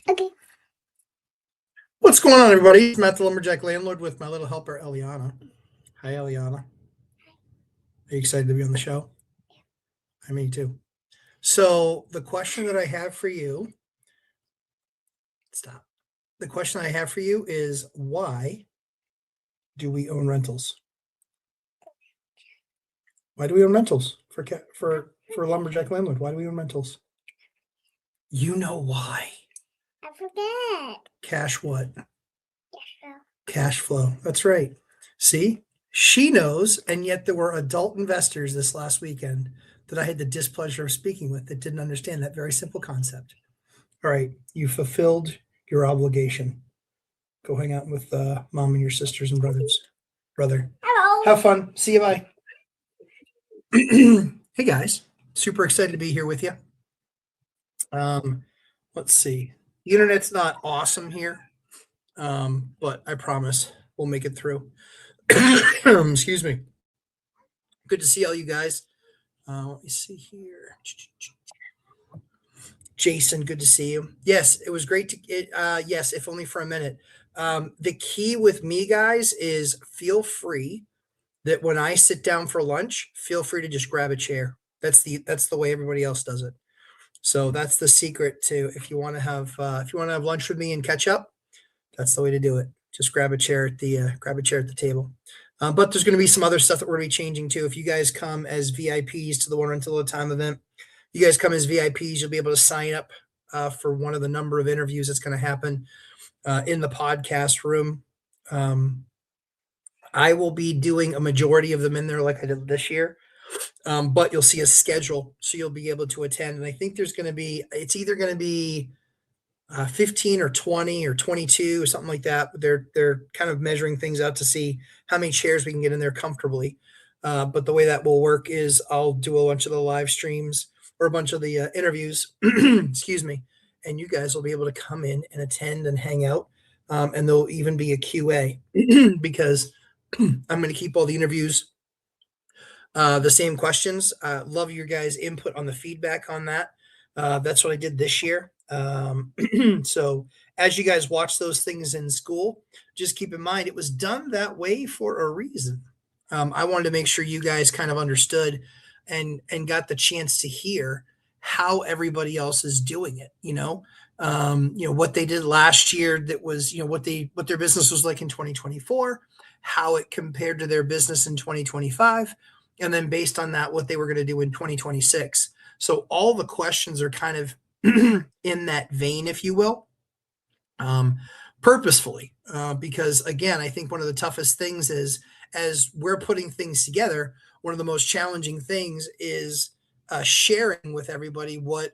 Okay. What's going on, everybody? It's Matt the Lumberjack Landlord with my little helper, Eliana. Hi, Eliana. Are you excited to be on the show? I me too. So the question that I have for you, stop. The question I have for you is, why do we own rentals? Why do we own rentals for Lumberjack Landlord? Why do we own rentals? You know why? I forget. Cash what? Yes, Cash flow. That's right. See, she knows, and yet there were adult investors this last weekend that I had the displeasure of speaking with that didn't understand that very simple concept. All right, you fulfilled your obligation. Go hang out with mom and your sisters and brothers. Brother, Hello. have fun. See you. Bye. Hey guys, super excited to be here with you. Let's see. The internet's not awesome here, but I promise we'll make it through. Excuse me. Good to see all you guys. Let me see here. Jason, good to see you. Yes, it was great to yes, if only for a minute. The key with me, guys, is feel free that when I sit down for lunch, feel free to just grab a chair. That's the way everybody else does it. So that's the secret to if you want to have lunch with me and catch up, that's the way to do it. Just grab a chair at the table. But there's going to be some other stuff that we're going to be changing too. If you guys come as VIPs to the One Rental at a Time event, you guys come as VIPs, you'll be able to sign up for one of the number of interviews that's going to happen in the podcast room. I will be doing a majority of them in there like I did this year. But you'll see a schedule, so you'll be able to attend. And I think it's either going to be 15 or 20 or 22 or something like that. They're kind of measuring things out to see how many chairs we can get in there comfortably. But the way that will work is I'll do a bunch of the live streams or a bunch of the interviews, excuse me, and you guys will be able to come in and attend and hang out. And there'll even be a QA because I'm going to keep all the interviews the same questions. Love your guys' input on the feedback on that. That's what I did this year. So as you guys watch those things in school, just keep in mind it was done that way for a reason. I wanted to make sure you guys kind of understood and got the chance to hear how everybody else is doing it. What they did last year, that was what their business was like in 2024, how it compared to their business in 2025, and then based on that, what they were going to do in 2026. So all the questions are kind of in that vein, if you will, purposefully, because again, I think one of the toughest things is as we're putting things together, one of the most challenging things is sharing with everybody what,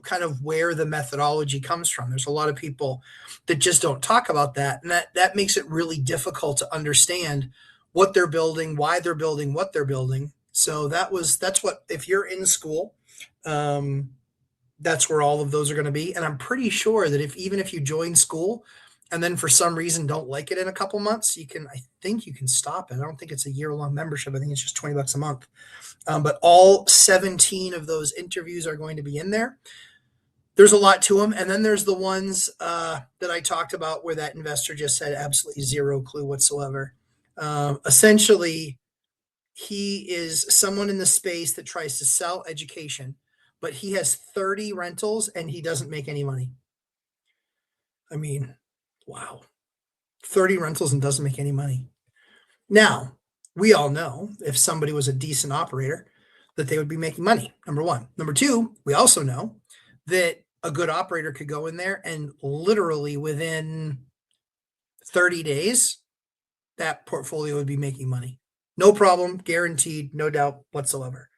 kind of where the methodology comes from. There's a lot of people that just don't talk about that. And that makes it really difficult to understand what they're building, why they're building, what they're building. So that's what, if you're in school, that's where all of those are going to be. And I'm pretty sure that even if you join school and then for some reason don't like it in a couple months, I think you can stop it. I don't think it's a year-long membership. I think it's just $20 a month. But all 17 of those interviews are going to be in there. There's a lot to them. And then there's the ones that I talked about where that investor just said absolutely zero clue whatsoever. Essentially, he is someone in the space that tries to sell education, but he has 30 rentals and he doesn't make any money. I mean, wow. 30 rentals and doesn't make any money. Now, we all know if somebody was a decent operator that they would be making money, number one. Number two, we also know that a good operator could go in there and literally within 30 days, that portfolio would be making money. No problem, guaranteed, no doubt whatsoever.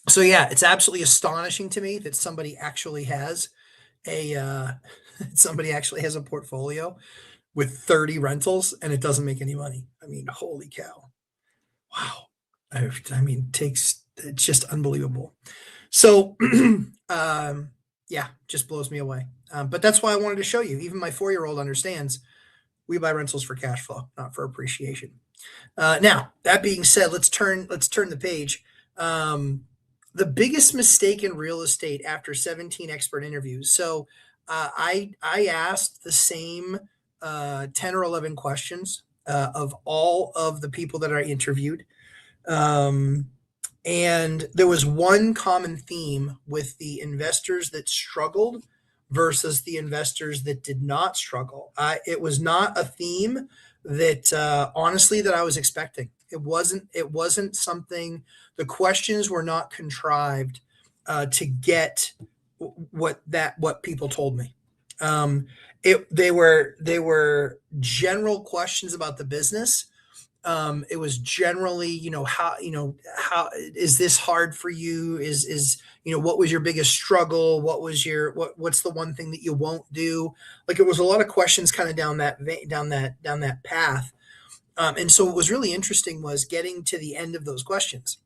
So yeah, it's absolutely astonishing to me that somebody actually has a portfolio with 30 rentals and it doesn't make any money. I mean, holy cow. Wow. It's just unbelievable. So, yeah, just blows me away. But that's why I wanted to show you. Even my 4-year-old understands we buy rentals for cash flow, not for appreciation. Now, that being said, let's turn the page. the biggest mistake in real estate after 17 expert interviews. So I asked the same 10 or 11 questions of all of the people that I interviewed. Um, and there was one common theme with the investors that struggled versus the investors that did not struggle. It was not a theme that honestly that I was expecting. It wasn't something. The questions were not contrived to get what people told me. Um, they were general questions about the business. It was generally, how is this hard for you? What was your biggest struggle? What's the one thing that you won't do? Like it was a lot of questions kind of down that path. And so what was really interesting was getting to the end of those questions.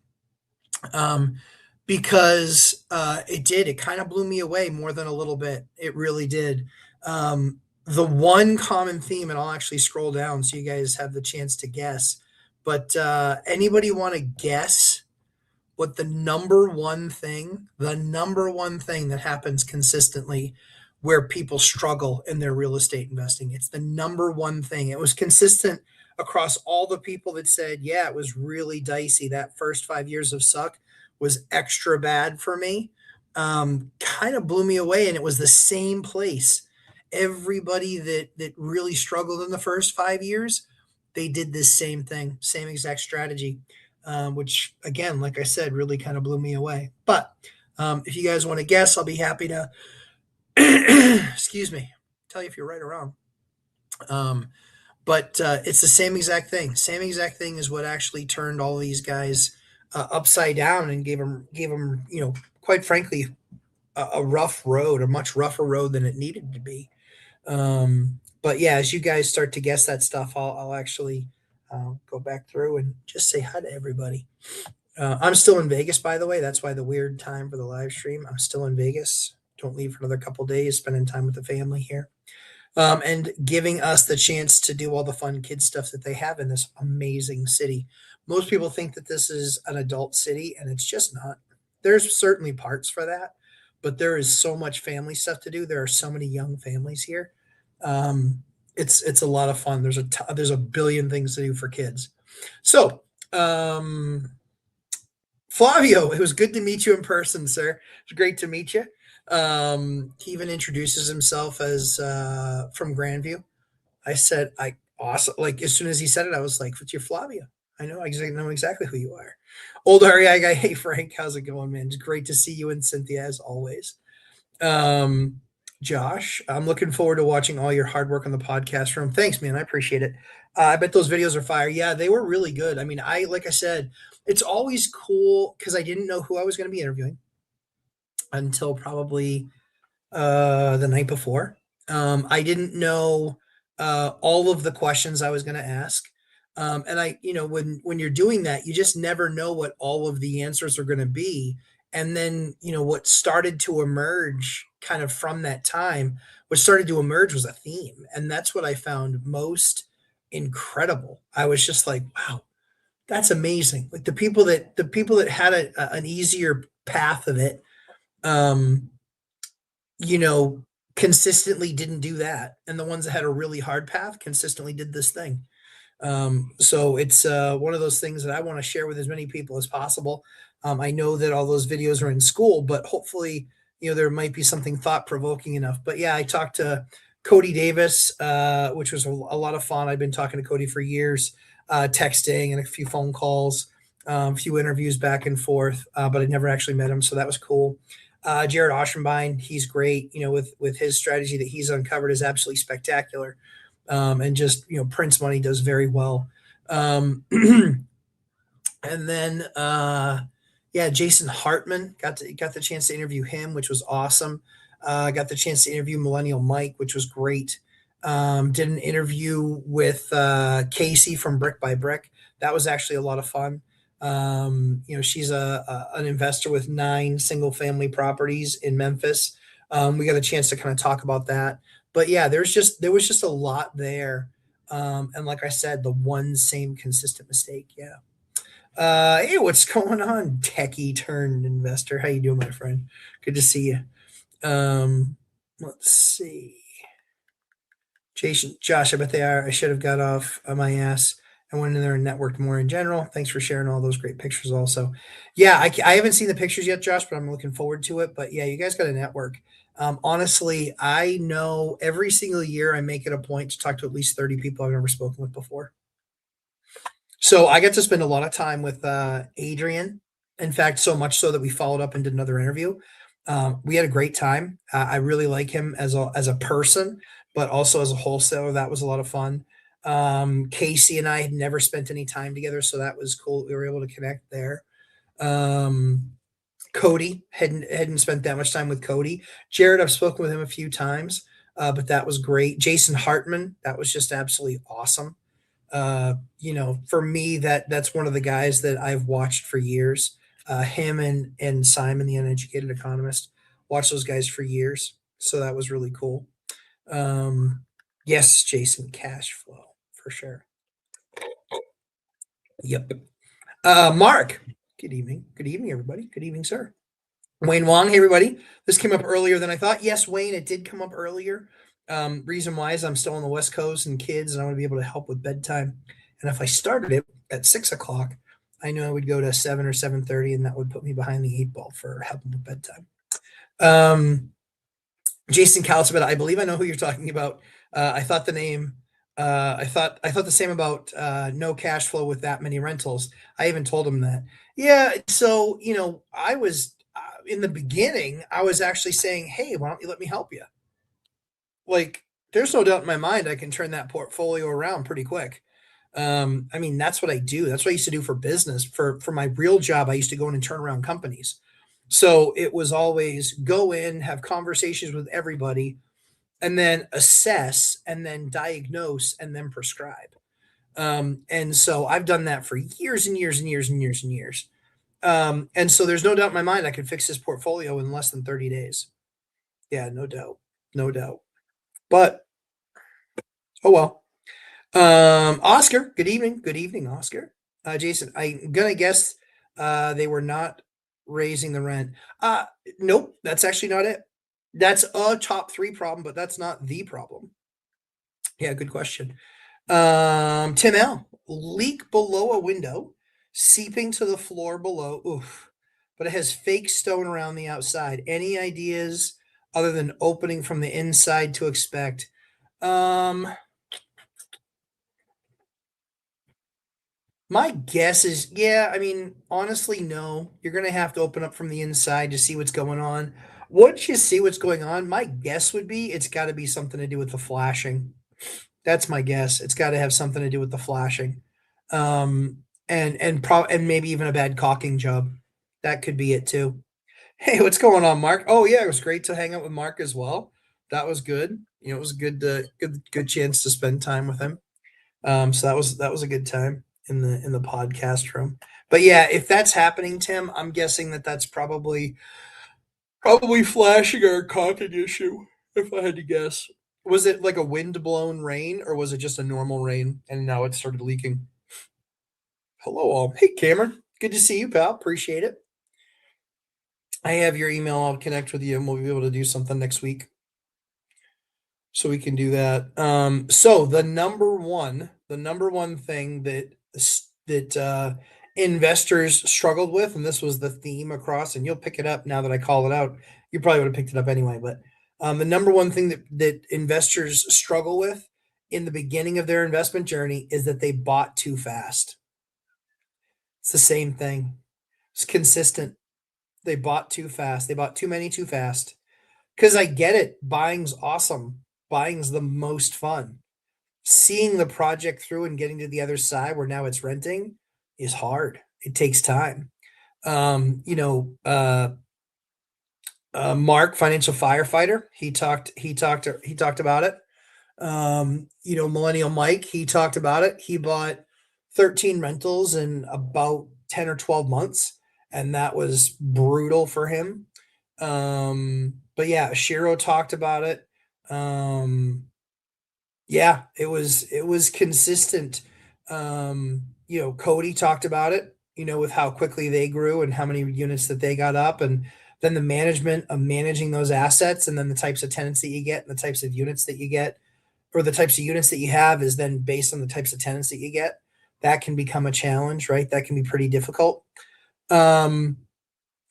Um, because it kind of blew me away more than a little bit. It really did. The one common theme, and I'll actually scroll down so you guys have the chance to guess. But anybody want to guess what the number one thing that happens consistently where people struggle in their real estate investing? It's the number one thing. It was consistent across all the people that said, yeah, it was really dicey. That first 5 years of suck was extra bad for me. Kind of blew me away. And it was the same place. Everybody that really struggled in the first 5 years, they did this same thing, same exact strategy, which again, like I said, really kind of blew me away. But if you guys want to guess, I'll be happy to, excuse me, tell you if you're right or wrong. But it's the same exact thing. Same exact thing is what actually turned all these guys upside down and gave them, quite frankly, a rough road, a much rougher road than it needed to be. But yeah, as you guys start to guess that stuff, I'll actually go back through and just say hi to everybody. I'm still in Vegas, by the way. That's why the weird time for the live stream. I'm still in Vegas. Don't leave for another couple days, spending time with the family here. And giving us the chance to do all the fun kid stuff that they have in this amazing city. Most people think that this is an adult city, and it's just not. There's certainly parts for that, but there is so much family stuff to do. There are so many young families here. It's a lot of fun. There's a billion things to do for kids. So, Flavio, it was good to meet you in person, sir. It's great to meet you. He even introduces himself as from Grandview. I said, I awesome. Like as soon as he said it, I was like, "What's your Flavio?" I know exactly who you are. Old REI guy. Hey Frank, how's it going, man? It's great to see you and Cynthia as always. Um, Josh, I'm looking forward to watching all your hard work on the podcast room. Thanks, man. I appreciate it. I bet those videos are fire. Yeah, they were really good. I mean, like I said, it's always cool because I didn't know who I was going to be interviewing until probably the night before. I didn't know all of the questions I was going to ask. And when you're doing that, you just never know what all of the answers are going to be. And then, what started to emerge kind of from that time, what started to emerge was a theme. And that's what I found most incredible. I was just like, wow, that's amazing. Like the people that had an easier path of it, um, you know, consistently didn't do that. And the ones that had a really hard path consistently did this thing. So it's one of those things that I want to share with as many people as possible. I know that all those videos are in school, but hopefully, there might be something thought provoking enough. But yeah, I talked to Cody Davis, which was a lot of fun. I've been talking to Cody for years, texting and a few phone calls, a few interviews back and forth, but I never actually met him. So that was cool. Jared Oschenbein, he's great. With his strategy that he's uncovered is absolutely spectacular. And just Prince Money does very well. And then yeah, Jason Hartman got the chance to interview him, which was awesome. Got the chance to interview Millennial Mike, which was great. Did an interview with Casey from Brick by Brick. That was actually a lot of fun. She's an investor with 9 single family properties in Memphis. We got a chance to kind of talk about that. But yeah, there was just a lot there. And like I said, the one same consistent mistake. Yeah. Hey, what's going on, techie turned investor? How you doing, my friend? Good to see you. Let's see. Jason, Josh, I bet they are. I should have got off my ass and went in there and networked more in general. Thanks for sharing all those great pictures. Also, yeah, I haven't seen the pictures yet, Josh, but I'm looking forward to it. But yeah, you guys got to network. Honestly, I know every single year I make it a point to talk to at least 30 people I've never spoken with before. So I get to spend a lot of time with Adrian. In fact, so much so that we followed up and did another interview. We had a great time. I really like him as a person, but also as a wholesaler. That was a lot of fun. Casey and I had never spent any time together, so that was cool. We were able to connect there. Um, Cody hadn't spent that much time with Cody. Jared, I've spoken with him a few times, but that was great. Jason Hartman, that was just absolutely awesome. For me, that's one of the guys that I've watched for years. Him and Simon, the uneducated economist, watched those guys for years. So that was really cool. Yes, Jason, cash flow for sure. Yep. Mark, good evening. Good evening, everybody. Good evening, sir. Wayne Wong, hey everybody. This came up earlier than I thought. Yes, Wayne, it did come up earlier. Reason why is I'm still on the West Coast and kids, and I want to be able to help with bedtime. And if I started it at 6 o'clock, I knew I would go to 7 or 7:30, and that would put me behind the eight ball for helping with bedtime. Jason Calzabet, I believe I know who you're talking about. I thought the name. I thought the same about no cash flow with that many rentals. I even told him that. Yeah, so I was in the beginning. I was actually saying, "Hey, why don't you let me help you?" Like, there's no doubt in my mind I can turn that portfolio around pretty quick. I mean, that's what I do. That's what I used to do for business. For my real job, I used to go in and turn around companies. So it was always go in, have conversations with everybody, and then assess, and then diagnose, and then prescribe. And so I've done that for years and years and years and years and years. And so there's no doubt in my mind I could fix this portfolio in less than 30 days. Yeah, no doubt. No doubt. But oh well. Oscar, good evening. Good evening, Oscar. Jason, I'm gonna guess they were not raising the rent. Nope, that's actually not it. That's a top three problem, but that's not the problem. Yeah, good question. Tim L. Leak below a window, seeping to the floor below. Oof. But it has fake stone around the outside. Any ideas other than opening from the inside to expect? Um, My guess is, yeah, I mean, honestly, no. You're going to have to open up from the inside to see what's going on. Once you see what's going on, my guess would be it's got to be something to do with the flashing. That's my guess. It's got to have something to do with the flashing. And maybe even a bad caulking job. That could be it too. Hey, what's going on, Mark? Oh yeah, it was great to hang out with Mark as well. That was good. It was good chance to spend time with him. So that was a good time in the podcast room. But yeah, if that's happening, Tim, I'm guessing that's probably flashing or a caulking issue. If I had to guess, was it like a wind blown rain or was it just a normal rain and now it started leaking? Hello, all. Hey, Cameron. Good to see you, pal. Appreciate it. I have your email. I'll connect with you and we'll be able to do something next week. So we can do that. So the number one thing that investors struggled with, and this was the theme across, and you'll pick it up now that I call it out. You probably would have picked it up anyway, but the number one thing that investors struggle with in the beginning of their investment journey is that they bought too fast. It's the same thing. It's consistent. They bought too fast. They bought too many too fast. Because I get it. Buying's awesome. Buying's the most fun. Seeing the project through and getting to the other side where now it's renting is hard. It takes time. Um, you know, uh, Mark, financial firefighter, he talked about it. Millennial Mike, he talked about it. He bought 13 rentals in about 10 or 12 months, and that was brutal for him. But yeah, Shiro talked about it. Um, yeah, it was consistent. Cody talked about it. with how quickly they grew and how many units that they got up, and then the management of managing those assets, and then the types of tenants that you get and the types of units that you get, or the types of units that you have is then based on the types of tenants that you get. That can become a challenge, right? That can be pretty difficult. Um,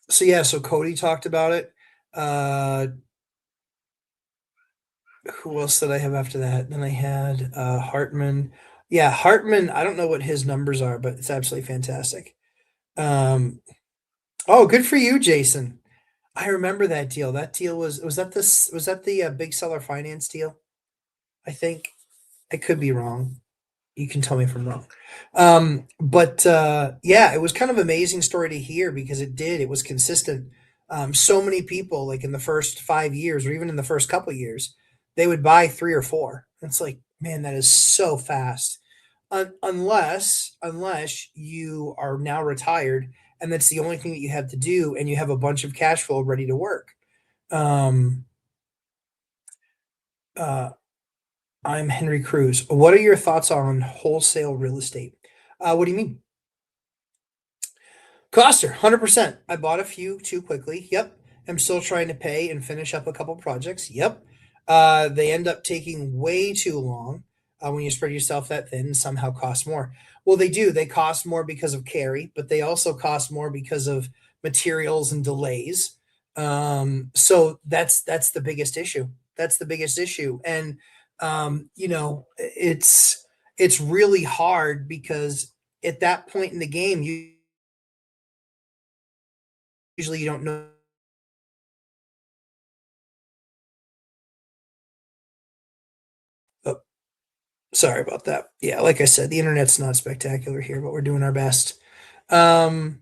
so yeah, so Cody talked about it. Uh, who else did I have after that? Then I had Hartman. Yeah, Hartman. I don't know what his numbers are, but it's absolutely fantastic. Um, oh, good for you, Jason. I remember that deal. That deal was that the big seller finance deal? I think I could be wrong. You can tell me if I'm wrong. But yeah, it was kind of amazing story to hear because it was consistent. So many people, like in the first 5 years or even in the first couple of years, they would buy three or four. It's like, man, that is so fast. Unless you are now retired and that's the only thing that you have to do and you have a bunch of cash flow ready to work. Um, uh, I'm Henry Cruz. What are your thoughts on wholesale real estate? What do you mean? Coster, 100%. I bought a few too quickly. Yep. I'm still trying to pay and finish up a couple projects. Yep. They end up taking way too long when you spread yourself that thin and somehow cost more. Well, they do. They cost more because of carry, but they also cost more because of materials and delays. So that's the biggest issue. That's the biggest issue. And it's really hard because at that point in the game, usually you don't know. Oh, sorry about that. Yeah, like I said, the internet's not spectacular here, but we're doing our best. Um,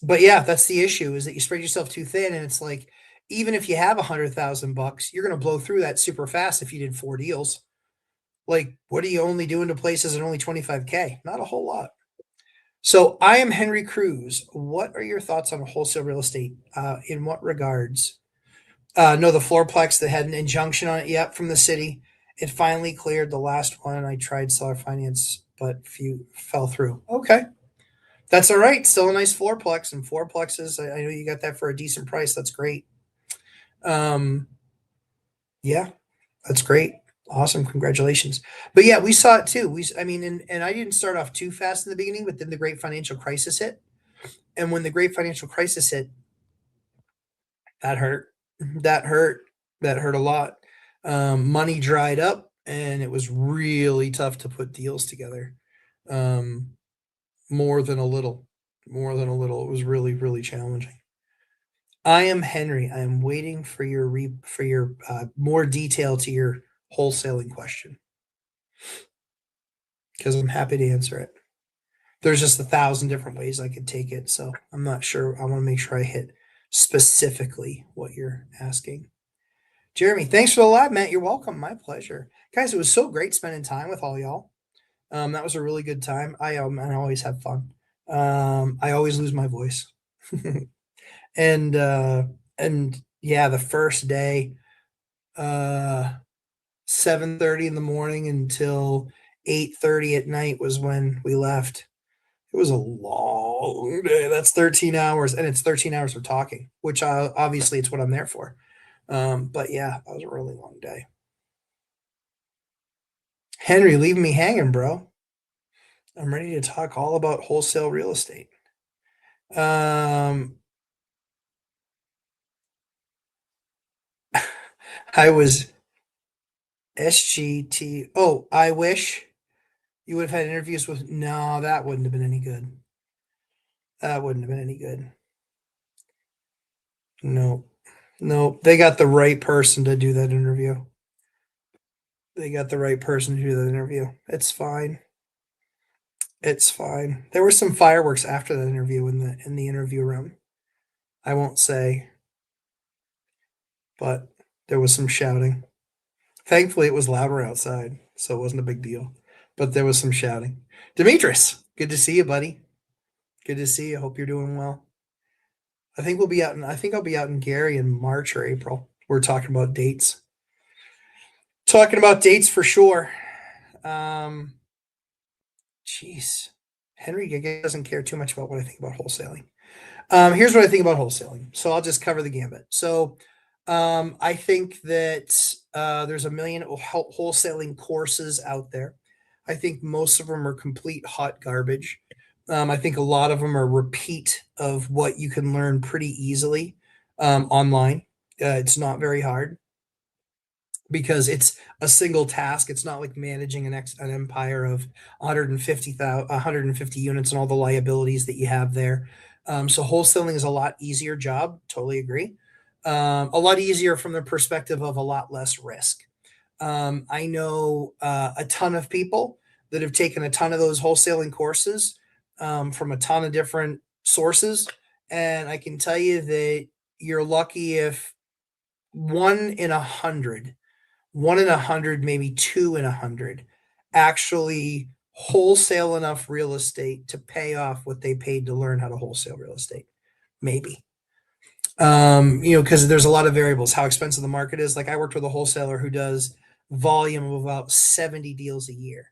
but yeah, that's the issue is that you spread yourself too thin, and it's like even if you have $100,000, you're gonna blow through that super fast if you did 4 deals. Like, what are you only doing to places at only 25K? Not a whole lot. So I am Henry Cruz. What are your thoughts on wholesale real estate? In what regards? No, the floorplex that had an injunction on it yet from the city. It finally cleared the last one, and I tried seller finance, but few fell through. Okay, that's all right. Still a nice floorplex, and floorplexes. I know you got that for a decent price. That's great. Um, yeah, that's great. Awesome, congratulations. But yeah, we saw it too. I mean, and I didn't start off too fast in the beginning, but then the great financial crisis hit, and when the great financial crisis hit, that hurt. That hurt. That hurt a lot. Money dried up, and it was really tough to put deals together. Um, more than a little. More than a little. It was really, really challenging. I am Henry. I am waiting for your more detail to your wholesaling question because I'm happy to answer it. There's just 1,000 different ways I could take it, so I'm not sure. I want to make sure I hit specifically what you're asking. Jeremy, thanks for the live, Matt. You're welcome. My pleasure. Guys, it was so great spending time with all y'all. That was a really good time. I always have fun. I always lose my voice. and and yeah, the first day, uh 7:30 in the morning until 8:30 at night was when we left. It was a long day. That's 13 hours, and it's 13 hours of talking, which obviously it's what I'm there for. But yeah, that was a really long day. Henry, leaving me hanging, bro. I'm ready to talk all about wholesale real estate. Um, I was SGT. Oh, I wish you would have had interviews with. No, that wouldn't have been any good. That wouldn't have been any good. No, no, they got the right person to do that interview. They got the right person to do that interview. It's fine. It's fine. There were some fireworks after that interview in the interview room. I won't say, but there was some shouting. Thankfully, it was louder outside, so it wasn't a big deal. But there was some shouting. Demetrius, good to see you, buddy. Good to see you. Hope you're doing well. I think I'll be out in Gary in March or April. We're talking about dates. Talking about dates for sure. Um, jeez. Henry, I guess, doesn't care too much about what I think about wholesaling. Here's what I think about wholesaling. So I'll just cover the gambit. So I think that there's a million wholesaling courses out there. I think most of them are complete hot garbage. I think a lot of them are repeat of what you can learn pretty easily online. It's not very hard because it's a single task. It's not like managing an empire of 150 units and all the liabilities that you have there. So wholesaling is a lot easier job. Totally agree. A lot easier from the perspective of a lot less risk. I know a ton of people that have taken a ton of those wholesaling courses from a ton of different sources, and I can tell you that you're lucky if one in 100 1 in 100, maybe 2 in 100, actually wholesale enough real estate to pay off what they paid to learn how to wholesale real estate. Maybe. Because there's a lot of variables, how expensive the market is. Like I worked with a wholesaler who does volume of about 70 deals a year.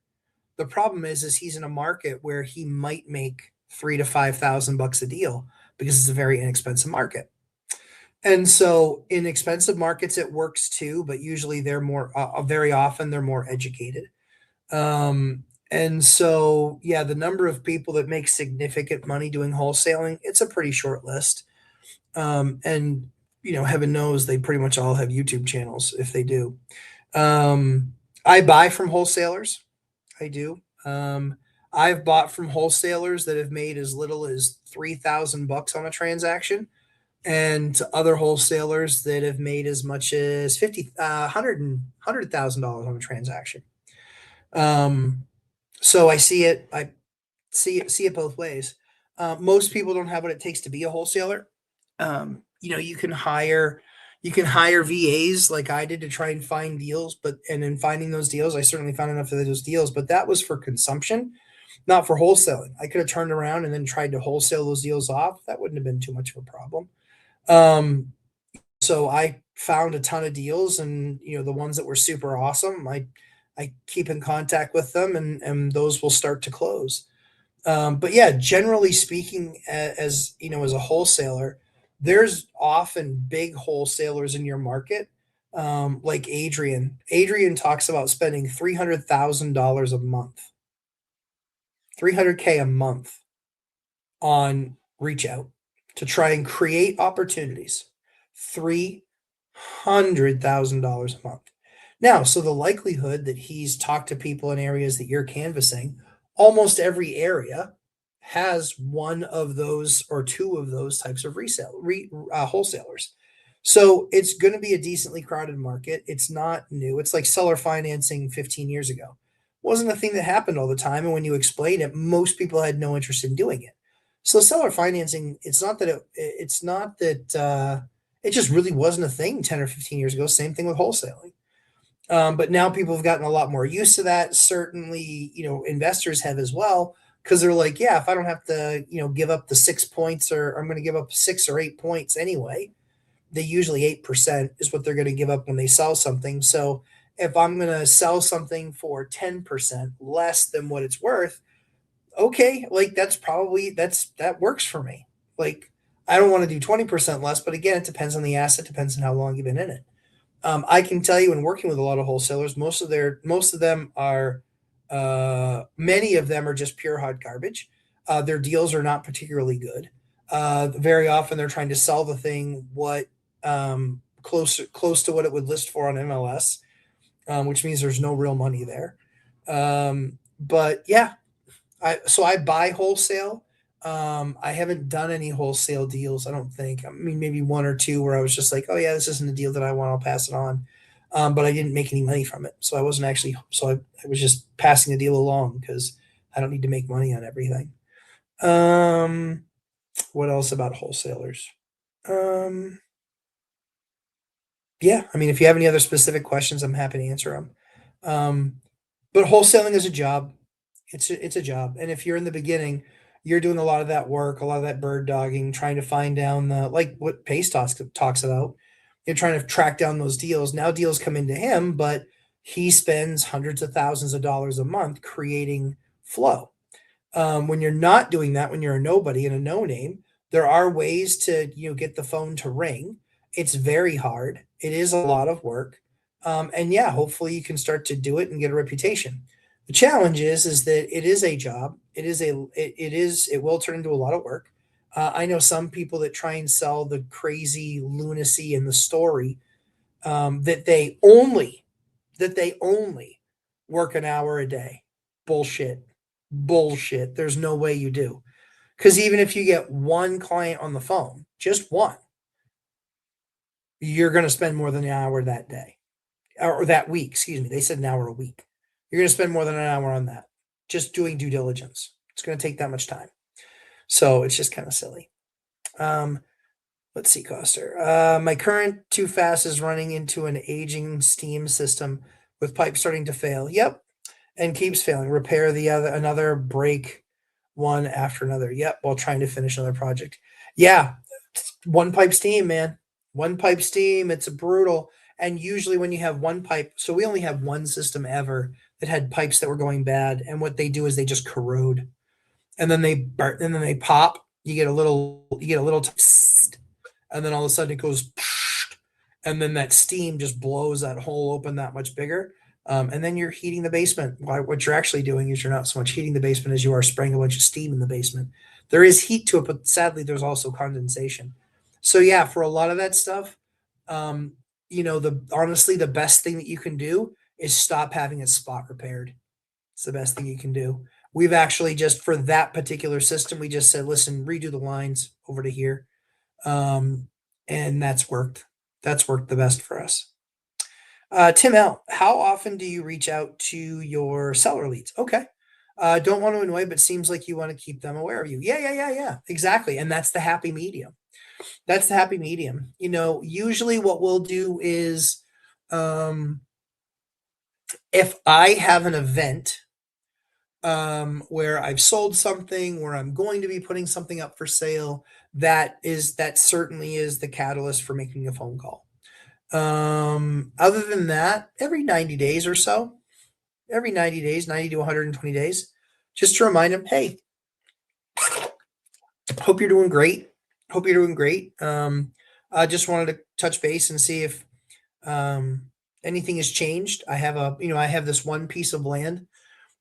The problem is he's in a market where he might make 3 to 5 thousand bucks a deal because it's a very inexpensive market. And so in expensive markets, it works too, but usually they're more, very often they're more educated. And so, yeah, the number of people that make significant money doing wholesaling, it's a pretty short list. And, heaven knows they pretty much all have YouTube channels if they do. I buy from wholesalers. I do. I've bought from wholesalers that have made as little as 3,000 bucks on a transaction and to other wholesalers that have made as much as 50 $100,000 on a transaction. So I see it both ways. Most people don't have what it takes to be a wholesaler. You can hire VAs like I did to try and find deals, and in finding those deals, I certainly found enough of those deals, but that was for consumption, not for wholesaling. I could have turned around and then tried to wholesale those deals off. That wouldn't have been too much of a problem. So I found a ton of deals, and the ones that were super awesome, I keep in contact with them, and those will start to close. But yeah, generally speaking, as a wholesaler, there's often big wholesalers in your market, like Adrian. Adrian talks about spending $300,000 a month, 300K a month on reach out to try and create opportunities. $300,000 a month. Now, so the likelihood that he's talked to people in areas that you're canvassing, almost every area has one of those or two of those types of wholesalers. So it's going to be a decently crowded market. It's not new. It's like seller financing 15 years ago. It wasn't a thing that happened all the time. And when you explain it, most people had no interest in doing it. So seller financing, it just really wasn't a thing 10 or 15 years ago. Same thing with wholesaling. But now people have gotten a lot more used to that. Certainly, investors have as well, because they're like, yeah, if I don't have to, give up the 6 points, or I'm going to give up 6 or 8 points anyway. They usually 8% is what they're going to give up when they sell something. So if I'm going to sell something for 10% less than what it's worth, okay, like that works for me. Like I don't want to do 20% less, but again, it depends on the asset, depends on how long you've been in it. I can tell you, in working with a lot of wholesalers, most of them are, many of them are just pure hot garbage. Their deals are not particularly good. Very often, they're trying to sell the thing close to what it would list for on MLS, which means there's no real money there. But yeah, I buy wholesale. I haven't done any wholesale deals, I don't think. I mean, maybe one or two where I was just like, oh yeah, this isn't a deal that I want, I'll pass it on. But I didn't make any money from it. So I was just passing the deal along because I don't need to make money on everything. Um, what else about wholesalers? Um, yeah, I mean, if you have any other specific questions, I'm happy to answer them. Um, but wholesaling is a job. It's a job, and if you're in the beginning, you're doing a lot of that work, a lot of that bird dogging, trying to find down the, like what Pace talks about. You're trying to track down those deals. Now deals come into him, but he spends hundreds of thousands of dollars a month creating flow. When you're not doing that, when you're a nobody and a no name, there are ways to, get the phone to ring. It's very hard. It is a lot of work. And yeah, hopefully you can start to do it and get a reputation. The challenge is that it is a job. It will turn into a lot of work. I know some people that try and sell the crazy lunacy in the story, that they only work an hour a day. Bullshit. Bullshit. There's no way you do. Because even if you get one client on the phone, just one, you're going to spend more than an hour that day or that week. Excuse me. They said an hour a week. You're going to spend more than an hour on that, just doing due diligence. It's going to take that much time. So it's just kind of silly. Let's see, Coster. My current too fast is running into an aging steam system with pipes starting to fail. Yep. And keeps failing. Repair another, break one after another. Yep, while trying to finish another project. Yeah, one pipe steam, man. One pipe steam. It's brutal. And usually when you have one pipe, so we only have one system ever that had pipes that were going bad. And what they do is they just corrode, and then they burn, and then they pop. You get a little, and then all of a sudden it goes, and then that steam just blows that hole open that much bigger. And then you're heating the basement. What you're actually doing is you're not so much heating the basement as you are spraying a bunch of steam in the basement. There is heat to it, but sadly, there's also condensation. So yeah, for a lot of that stuff, honestly, the best thing that you can do is stop having it spot repaired. It's the best thing you can do. We've actually just for that particular system, we just said, listen, redo the lines over to here, and that's worked. That's worked the best for us. Tim L, how often do you reach out to your seller leads? Okay. Don't want to annoy, but seems like you want to keep them aware of you. Yeah. Exactly. And that's the happy medium. That's the happy medium. Usually what we'll do is, if I have an event, where I've sold something, where I'm going to be putting something up for sale, that certainly is the catalyst for making a phone call. Other than that, every 90 days or so, 90 to 120 days, just to remind them, hey, hope you're doing great. Hope you're doing great. I just wanted to touch base and see if, anything has changed. I have this one piece of land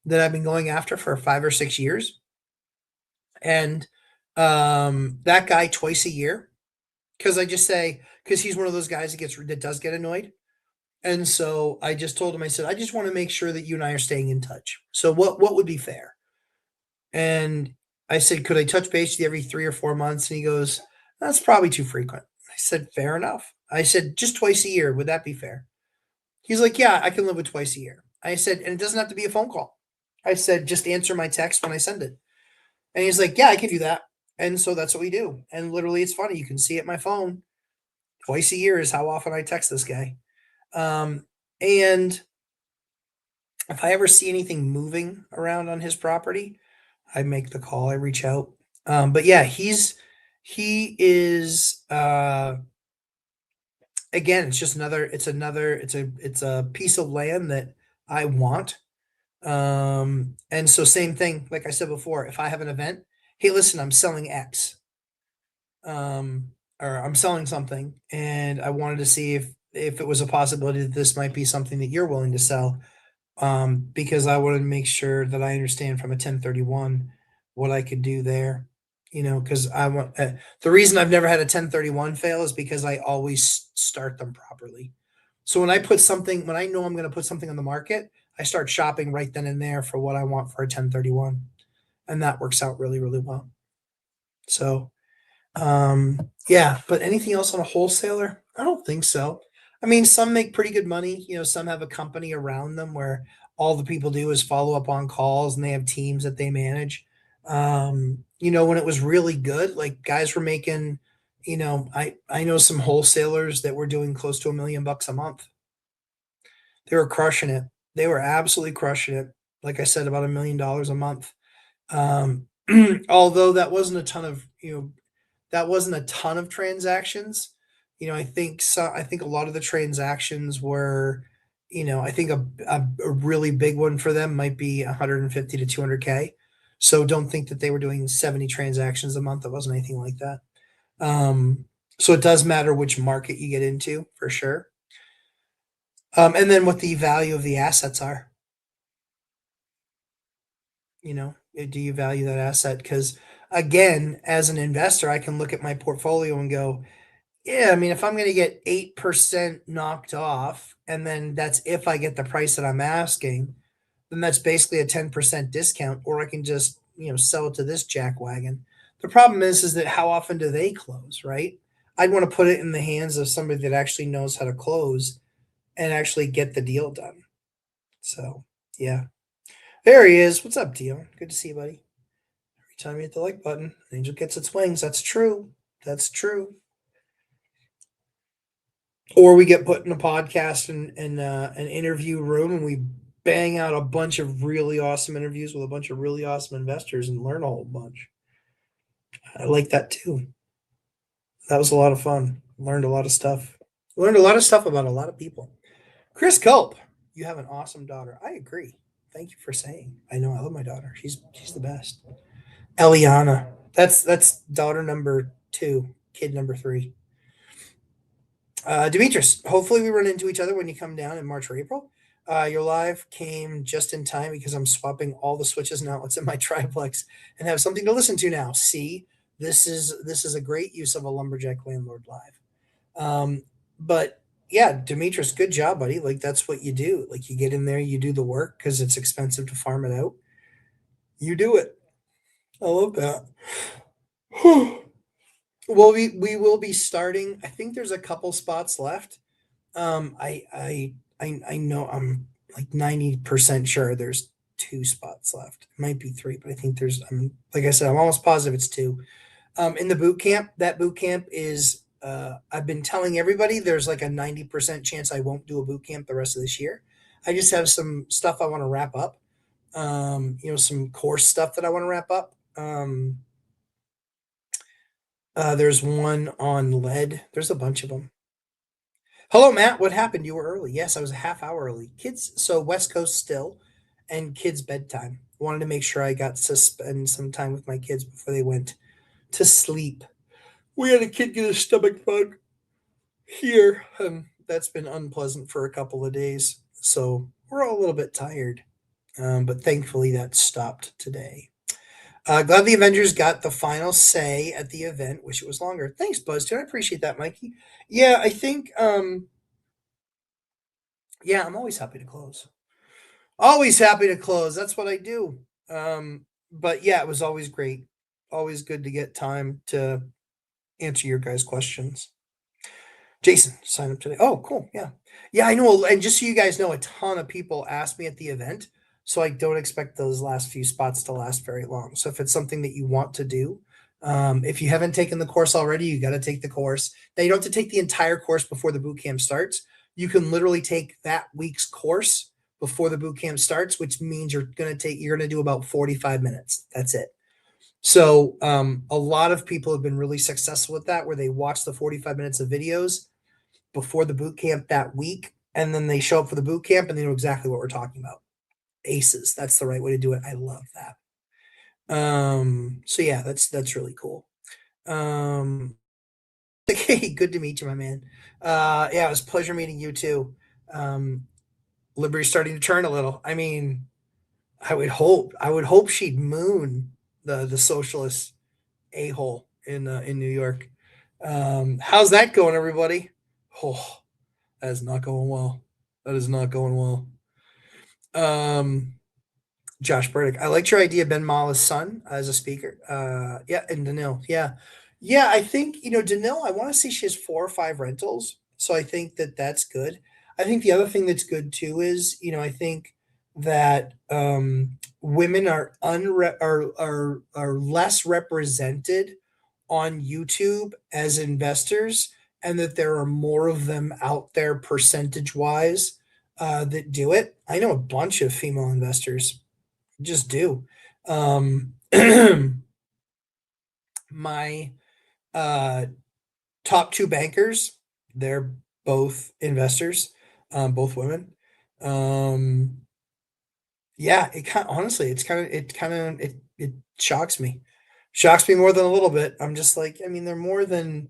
that I've been going after for 5 or 6 years. And, that guy twice a year, because he's one of those guys that does get annoyed. And so I just told him, I said, I just want to make sure that you and I are staying in touch. So what would be fair? And I said, could I touch base with you every 3 or 4 months? And he goes, that's probably too frequent. I said, fair enough. I said, just twice a year. Would that be fair? He's like, yeah, I can live with twice a year. I said, and it doesn't have to be a phone call. I said, just answer my text when I send it. And he's like, yeah, I can do that. And so that's what we do. And literally, it's funny. You can see it my phone. Twice a year is how often I text this guy. And if I ever see anything moving around on his property, I make the call. I reach out. But yeah, he is, again, it's a piece of land that I want. And so same thing, like I said before, if I have an event, hey, listen, I'm selling X, or I'm selling something, and I wanted to see if it was a possibility that this might be something that you're willing to sell. Because I wanted to make sure that I understand from a 1031 what I could do there. Because I want the reason I've never had a 1031 fail is because I always start them properly. So when I know I'm going to put something on the market, I start shopping right then and there for what I want for a 1031, and that works out really, really well. So, yeah, but anything else on a wholesaler? I don't think so. I mean, some make pretty good money. Some have a company around them where all the people do is follow up on calls, and they have teams that they manage. When it was really good, like guys were making, I know some wholesalers that were doing close to $1 million a month. They were crushing it. They were absolutely crushing it. Like I said, about $1 million a month. Although that wasn't a ton of transactions. I think a lot of the transactions were, I think a really big one for them might be 150 to 200K. So don't think that they were doing 70 transactions a month. It wasn't anything like that. So it does matter which market you get into for sure. And then what the value of the assets are. Do you value that asset? Because again, as an investor, I can look at my portfolio and go, yeah, I mean, if I'm going to get 8% knocked off, and then that's if I get the price that I'm asking, then that's basically a 10% discount, or I can just, sell it to this jackwagon. The problem is that how often do they close, right? I'd want to put it in the hands of somebody that actually knows how to close and actually get the deal done. So, yeah. There he is. What's up, Dion? Good to see you, buddy. Every time you hit the like button, an angel gets its wings. That's true. That's true. Or we get put in a podcast and an interview room, and we bang out a bunch of really awesome interviews with a bunch of really awesome investors and learn a whole bunch. I like that too. That was a lot of fun. Learned a lot of stuff. Learned a lot of stuff about a lot of people. Chris Culp, you have an awesome daughter. I agree. Thank you for saying. I know I love my daughter. She's the best. Eliana. That's daughter number 2, kid number 3. Demetrius, hopefully we run into each other when you come down in March or April. Your live came just in time because I'm swapping all the switches and outlets in my triplex and have something to listen to now. See, this is a great use of a lumberjack landlord live. But yeah, Demetrius, good job, buddy. Like that's what you do. Like you get in there, you do the work because it's expensive to farm it out. You do it. I love that. Well, we will be starting. I think there's a couple spots left. I know I'm like 90% sure there's 2 spots left. It might be 3, but I think there's. Like I said, I'm almost positive it's 2. In the boot camp, that boot camp is. I've been telling everybody there's like a 90% chance I won't do a boot camp the rest of this year. I just have some stuff I want to wrap up. Some course stuff that I want to wrap up. There's one on lead. There's a bunch of them. Hello, Matt. What happened? You were early. Yes, I was a half hour early. Kids, so West Coast still, and kids' bedtime. Wanted to make sure I got to spend some time with my kids before they went to sleep. We had a kid get a stomach bug here. That's been unpleasant for a couple of days. So we're all a little bit tired. But thankfully that stopped today. Glad the Avengers got the final say at the event. Wish it was longer. Thanks, BuzzTude. I appreciate that, Mikey. Yeah, I think. Yeah, I'm always happy to close. Always happy to close. That's what I do. But yeah, it was always great. Always good to get time to answer your guys' questions. Jason, sign up today. Oh, cool. Yeah. Yeah, I know. And just so you guys know, a ton of people asked me at the event. So I don't expect those last few spots to last very long. So if it's something that you want to do, if you haven't taken the course already, you got to take the course. Now you don't have to take the entire course before the boot camp starts. You can literally take that week's course before the boot camp starts, which means you're going to do about 45 minutes. That's it. So a lot of people have been really successful with that, where they watch the 45 minutes of videos before the boot camp that week, and then they show up for the boot camp and they know exactly what we're talking about. Aces. That's the right way to do it. I love that. So yeah, that's really cool. Hey, good to meet you, my man. Yeah, it was a pleasure meeting you too. Liberty's starting to turn a little. I mean, I would hope she'd moon the socialist a-hole in New York. How's that going, everybody? Oh, that is not going well. That is not going well. Um, Josh Burdick. I liked your idea, Ben Mala's son as a speaker. Yeah, and Danil. Yeah. Yeah, I think, Danil, I want to see she has 4 or 5 rentals. So I think that that's good. I think the other thing that's good too is, I think that women are less represented on YouTube as investors, and that there are more of them out there percentage wise that do it. I know a bunch of female investors just do. My top 2 bankers, they're both investors, both women. Yeah, honestly, it's kind of It shocks me. Shocks me more than a little bit. I'm just like, I mean, they're more than,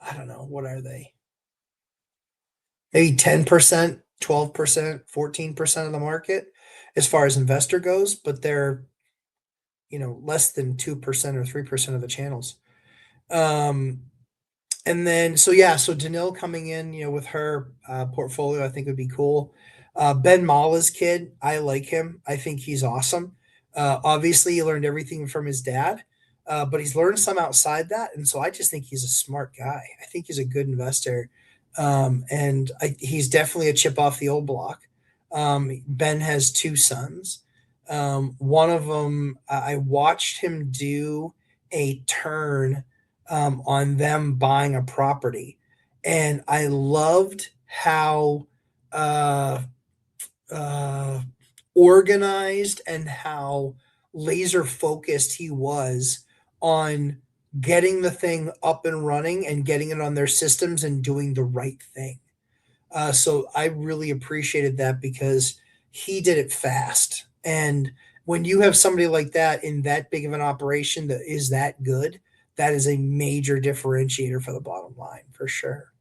I don't know, what are they? Maybe 10%, 12%, 14% of the market as far as investor goes, but they're, less than 2% or 3% of the channels. Um, and then, so yeah, so Danil coming in, with her portfolio, I think would be cool. Ben Mala's kid, I like him. I think he's awesome. Obviously, he learned everything from his dad, but he's learned some outside that, and so I just think he's a smart guy. I think he's a good investor, and he's definitely a chip off the old block. Ben has two sons. One of them, I watched him do a turn on them buying a property. And I loved how uh, uh, organized and how laser focused he was on getting the thing up and running and getting it on their systems and doing the right thing. So I really appreciated that because he did it fast. And when you have somebody like that in that big of an operation that is that good, that is a major differentiator for the bottom line for sure.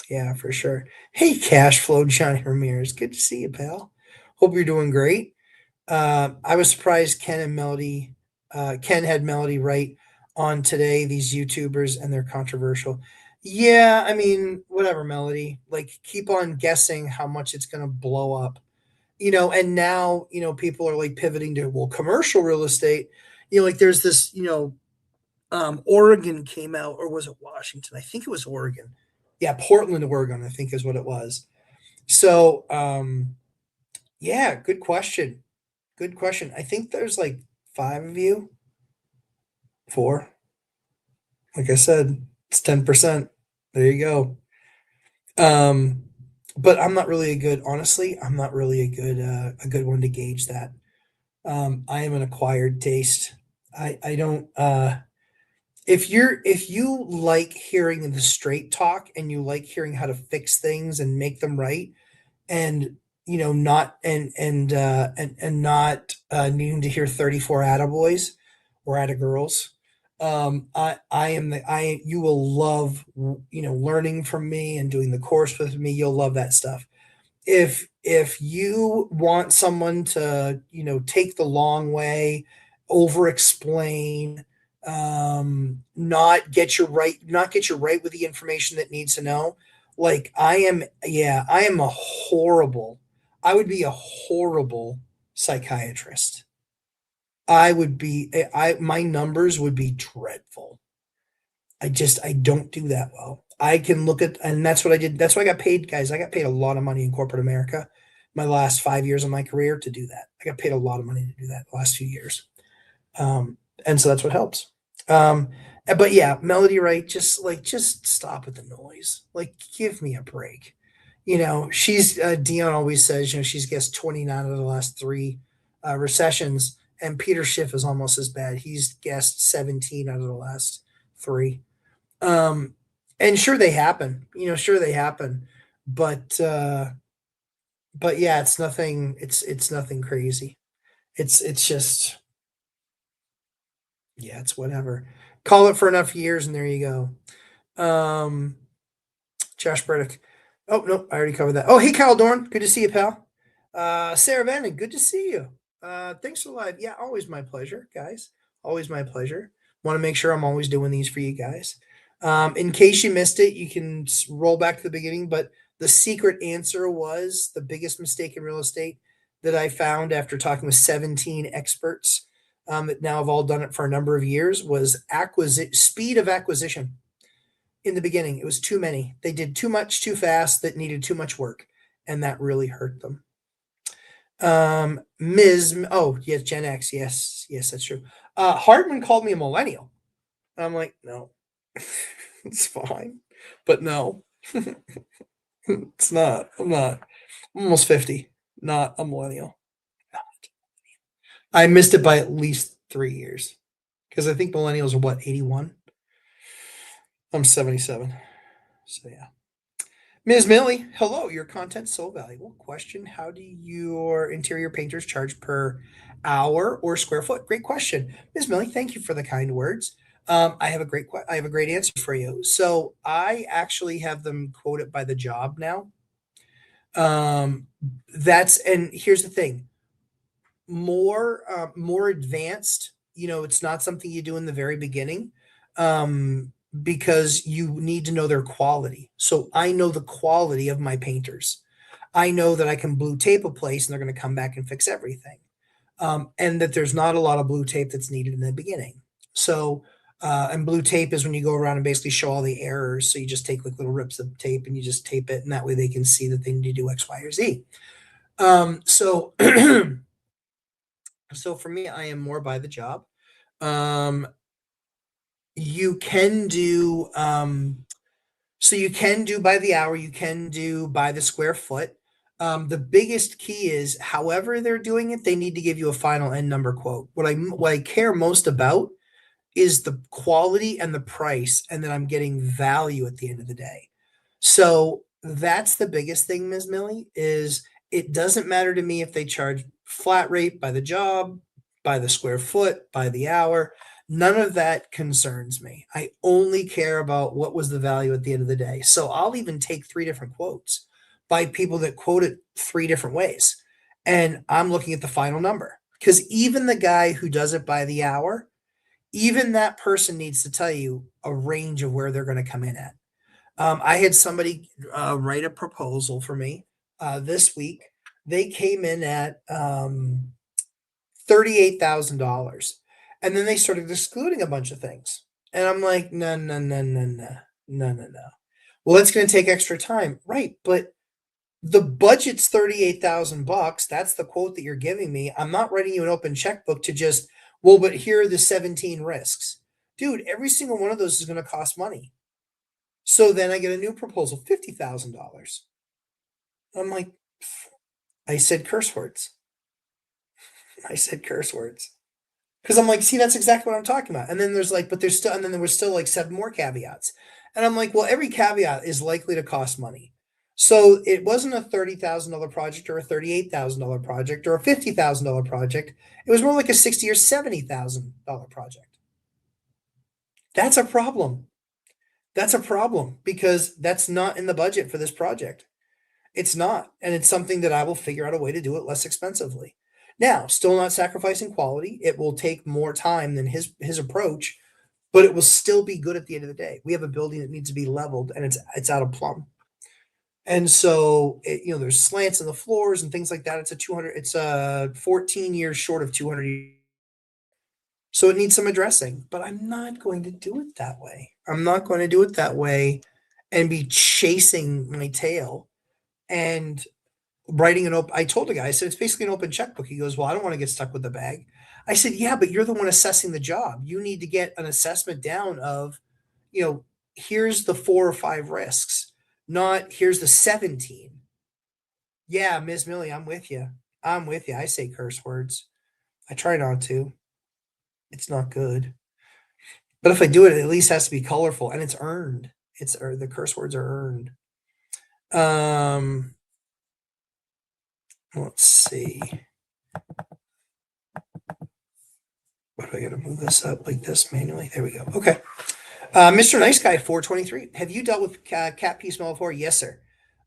Yeah, for sure. Hey, cash flow, Johnny Ramirez. Good to see you, pal. Hope you're doing great. I was surprised Ken had Melody right on today, these YouTubers and they're controversial. Yeah, I mean, whatever, Melody. Like, keep on guessing how much it's going to blow up. And now, people are like pivoting to, well, commercial real estate. Like there's this, Oregon came out, or was it Washington? I think it was Oregon. Yeah, Portland, Oregon, I think is what it was. So, yeah, good question. Good question. I think there's like five of you, four. Like I said, it's 10%. There you go. Um, but I'm not really honestly, I'm not really a good one to gauge that. I am an acquired taste. I don't if you like hearing the straight talk and you like hearing how to fix things and make them right, and not and not needing to hear 34 attaboys or attagirls. I am the I you will love learning from me and doing the course with me. You'll love that stuff. If you want someone to take the long way, over explain, not get you right with the information that needs to know, like I am. Yeah, I am a horrible, I would be a horrible psychiatrist. I would be, I my numbers would be dreadful. I don't do that well. I can look at, and that's what I did. That's why I got paid, guys. I got paid a lot of money in corporate America my last 5 years of my career to do that. I got paid a lot of money to do that the last few years. And so that's what helps. Um, but yeah, Melody Wright, just stop with the noise. Like, give me a break. She's Dion always says, she's guessed 29 of the last three recessions, and Peter Schiff is almost as bad. He's guessed 17 out of the last three. Um, and sure they happen, sure they happen, but yeah, it's nothing crazy. It's just, yeah, it's whatever. Call it for enough years and there you go. Josh Burdick. Oh, no, I already covered that. Oh, hey, Kyle Dorn. Good to see you, pal. Sarah Vannon, good to see you. Thanks for live. Yeah, always my pleasure, guys. Always my pleasure. Want to make sure I'm always doing these for you guys. In case you missed it, you can roll back to the beginning, but the secret answer was the biggest mistake in real estate that I found after talking with 17 experts that now have all done it for a number of years was speed of acquisition. In the beginning, it was too many. They did too much too fast that needed too much work, and that really hurt them. Oh, yes, Gen X. Yes, yes, that's true. Hartman called me a millennial. I'm like, no, it's fine, but no, it's not. I'm not. I'm almost 50, not a millennial. I missed it by at least 3 years because I think millennials are what, 81? I'm 77. So yeah. Ms. Millie, hello. Your content's so valuable. Question: how do your interior painters charge per hour or square foot? Great question, Ms. Millie. Thank you for the kind words. I have a great answer for you. So I actually have them quote it by the job now. Um, that's and here's the thing: more advanced. It's not something you do in the very beginning. Because you need to know their quality. So I know the quality of my painters. I know that I can blue tape a place and they're going to come back and fix everything. And that there's not a lot of blue tape that's needed in the beginning. So, and blue tape is when you go around and basically show all the errors. So you just take like little rips of tape and you just tape it, and that way they can see that they need to do X, Y, or Z. So, so for me, I am more by the job. Um, you can do So you can do by the hour, you can do by the square foot. The biggest key is however they're doing it, they need to give you a final end number quote. What I care most about is the quality and the price, and that I'm getting value at the end of the day. So that's the biggest thing, Ms. Millie, is it doesn't matter to me if they charge flat rate by the job, by the square foot, by the hour. None of that concerns me. I only care about what was the value at the end of the day. So I'll even take three different quotes by people that quote it three different ways. And I'm looking at the final number. Because even the guy who does it by the hour, even that person needs to tell you a range of where they're going to come in at. I had somebody write a proposal for me this week. They came in at $38,000, and then they started excluding a bunch of things. And I'm like, no, no, no, no, no, no, no, no. Well, it's going to take extra time, right? But the budget's 38,000 bucks. That's the quote that you're giving me. I'm not writing you an open checkbook to just, well, but here are the 17 risks. Dude, every single one of those is going to cost money. So then I get a new proposal, $50,000. I'm like, I said curse words. I said curse words. Because I'm like, see, that's exactly what I'm talking about. And then and then there was still like seven more caveats. And I'm like, well, every caveat is likely to cost money. So it wasn't a $30,000 project or a $38,000 project or a $50,000 project. It was more like a $60,000 or $70,000 project. That's a problem. That's a problem because that's not in the budget for this project. It's not. And it's something that I will figure out a way to do it less expensively. Now, still not sacrificing quality. It will take more time than his approach, but it will still be good at the end of the day. We have a building that needs to be leveled and it's out of plumb. And so there's slants in the floors and things like that. It's a 14 years short of 200. So it needs some addressing, but I'm not going to do it that way. I'm not going to do it that way and be chasing my tail and writing I told the guy, I said, it's basically an open checkbook. He goes, well, I don't want to get stuck with the bag. I said, yeah, but you're the one assessing the job. You need to get an assessment down of, here's the 4 or 5 risks, not here's the 17. Yeah, Ms. Millie, I'm with you. I'm with you. I say curse words. I try not to. It's not good. But if I do it, it at least has to be colorful and it's earned. The curse words are earned. Let's see. What do I gotta move this up like this manually? There we go. Okay. Mr. Nice Guy 423. Have you dealt with cat pee smell before? Yes, sir.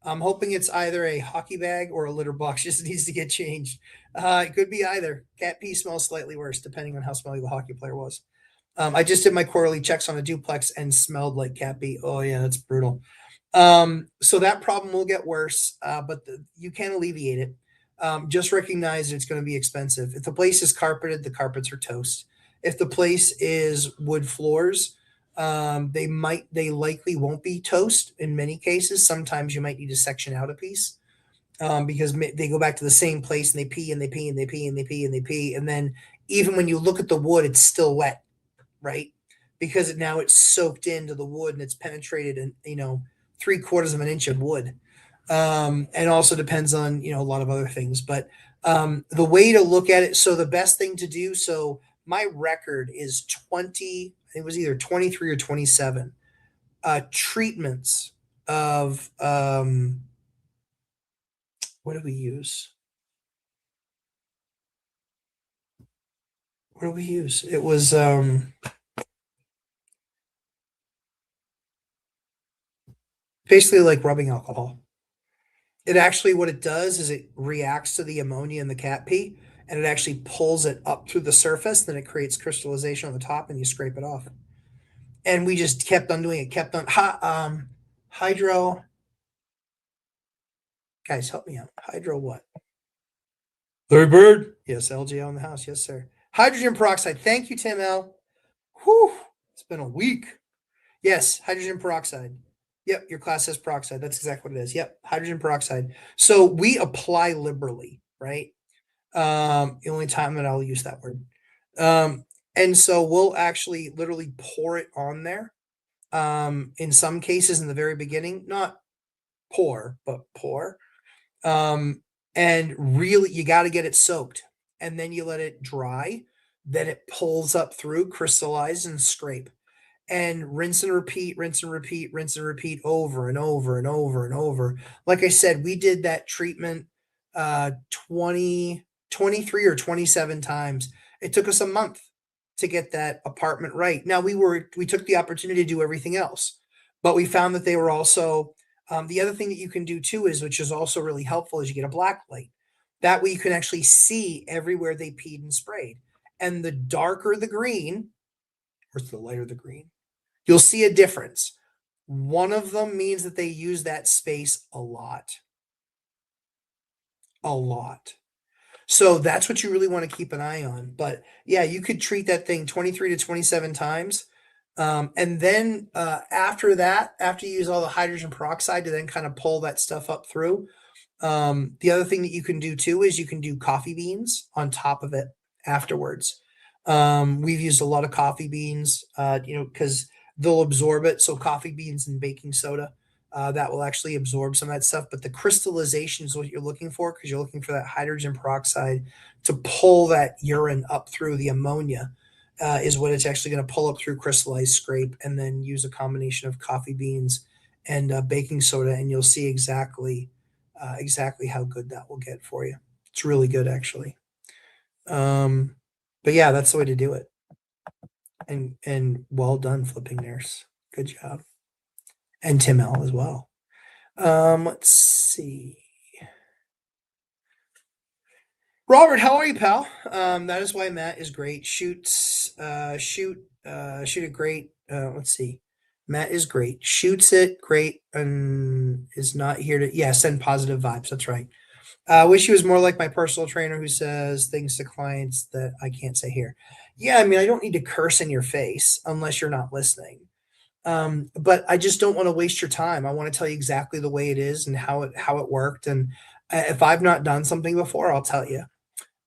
I'm hoping it's either a hockey bag or a litter box. Just needs to get changed. It could be either. Cat pee smells slightly worse depending on how smelly the hockey player was. I just did my quarterly checks on a duplex and smelled like cat pee. Oh yeah, that's brutal. So that problem will get worse, but you can alleviate it. Just recognize it's going to be expensive. If the place is carpeted, the carpets are toast. If the place is wood floors, they likely won't be toast in many cases. Sometimes you might need to section out a piece because they go back to the same place and they pee and they pee and they pee and they pee and they pee. And then even when you look at the wood, it's still wet, right? Because now it's soaked into the wood and it's penetrated in, 3/4 of an inch of wood. And also depends on, a lot of other things. But the way to look at it, so the best thing to do, so my record is 20, it was either 23 or 27 treatments of what do we use? What do we use? It was basically like rubbing alcohol. It actually, what it does is it reacts to the ammonia in the cat pee, and it actually pulls it up through the surface. Then it creates crystallization on the top, and you scrape it off. And we just kept on doing it. Kept on hydro. Guys, help me out. Hydro what? Larry Bird. Yes, LGL in the house. Yes, sir. Hydrogen peroxide. Thank you, Tim L. Whew. It's been a week. Yes, hydrogen peroxide. Yep, your class says peroxide. That's exactly what it is. Yep, hydrogen peroxide. So we apply liberally, right? The only time that I'll use that word. And so we'll actually literally pour it on there. In some cases in the very beginning, not pour, but pour. And really you got to get it soaked, and then you let it dry. Then it pulls up through, crystallize, and scrape, and rinse and repeat, rinse and repeat, rinse and repeat over and over and over and over. Like I said, we did that treatment 20, 23 or 27 times. It took us a month to get that apartment right. Now we took the opportunity to do everything else, but we found that they were also the other thing that you can do too is, which is also really helpful, is you get a black light. That way you can actually see everywhere they peed and sprayed. And the darker the green, or the lighter the green, you'll see a difference. One of them means that they use that space a lot. A lot. So that's what you really want to keep an eye on. But yeah, you could treat that thing 23 to 27 times. And then after that, after you use all the hydrogen peroxide to then kind of pull that stuff up through, the other thing that you can do too is you can do coffee beans on top of it afterwards. We've used a lot of coffee beans, because they'll absorb it. So coffee beans and baking soda, that will actually absorb some of that stuff. But the crystallization is what you're looking for, because you're looking for that hydrogen peroxide to pull that urine up through the ammonia. Is what it's actually going to pull up through, crystallize, scrape, and then use a combination of coffee beans and baking soda, and you'll see exactly how good that will get for you. It's really good, actually. But yeah, that's the way to do it. And well done, flipping nurse. Good job. And Tim L as well. Let's see. Robert, how are you, pal? That is why Matt is great. Shoot it great. Let's see. Matt is great. Shoots it great and is not here to send positive vibes. That's right. I wish he was more like my personal trainer who says things to clients that I can't say here. Yeah, I mean, I don't need to curse in your face unless you're not listening. But I just don't want to waste your time. I want to tell you exactly the way it is and how it worked. And if I've not done something before, I'll tell you.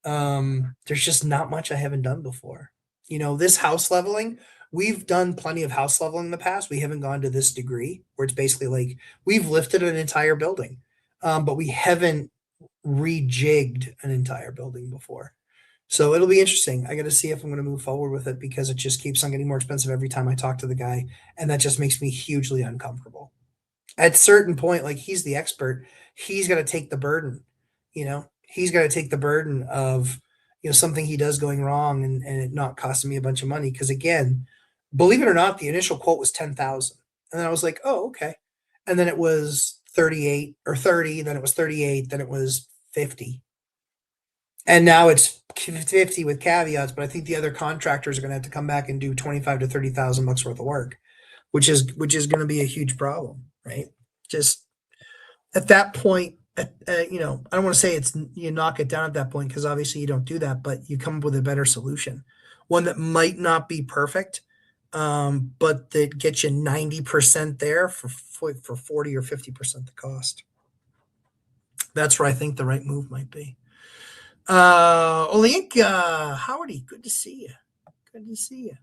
There's just not much I haven't done before. This house leveling, we've done plenty of house leveling in the past. We haven't gone to this degree where it's basically like we've lifted an entire building, but we haven't rejigged an entire building before. So it'll be interesting. I got to see if I'm going to move forward with it, because it just keeps on getting more expensive every time I talk to the guy. And that just makes me hugely uncomfortable. At a certain point, like, he's the expert. He's got to take the burden, he's got to take the burden of, something he does going wrong, and it not costing me a bunch of money. Cause again, believe it or not, the initial quote was 10,000. And then I was like, oh, okay. And then it was 38 or 30. Then it was 38. Then it was 50. And now it's 50 with caveats, but I think the other contractors are going to have to come back and do 25 to 30,000 bucks worth of work, which is going to be a huge problem, right? Just at that point, I don't want to say you knock it down at that point, because obviously you don't do that, but you come up with a better solution, one that might not be perfect, but that gets you 90% there for 40 or 50% the cost. That's where I think the right move might be. Olenka, Howdy, good to see you. Good to see you.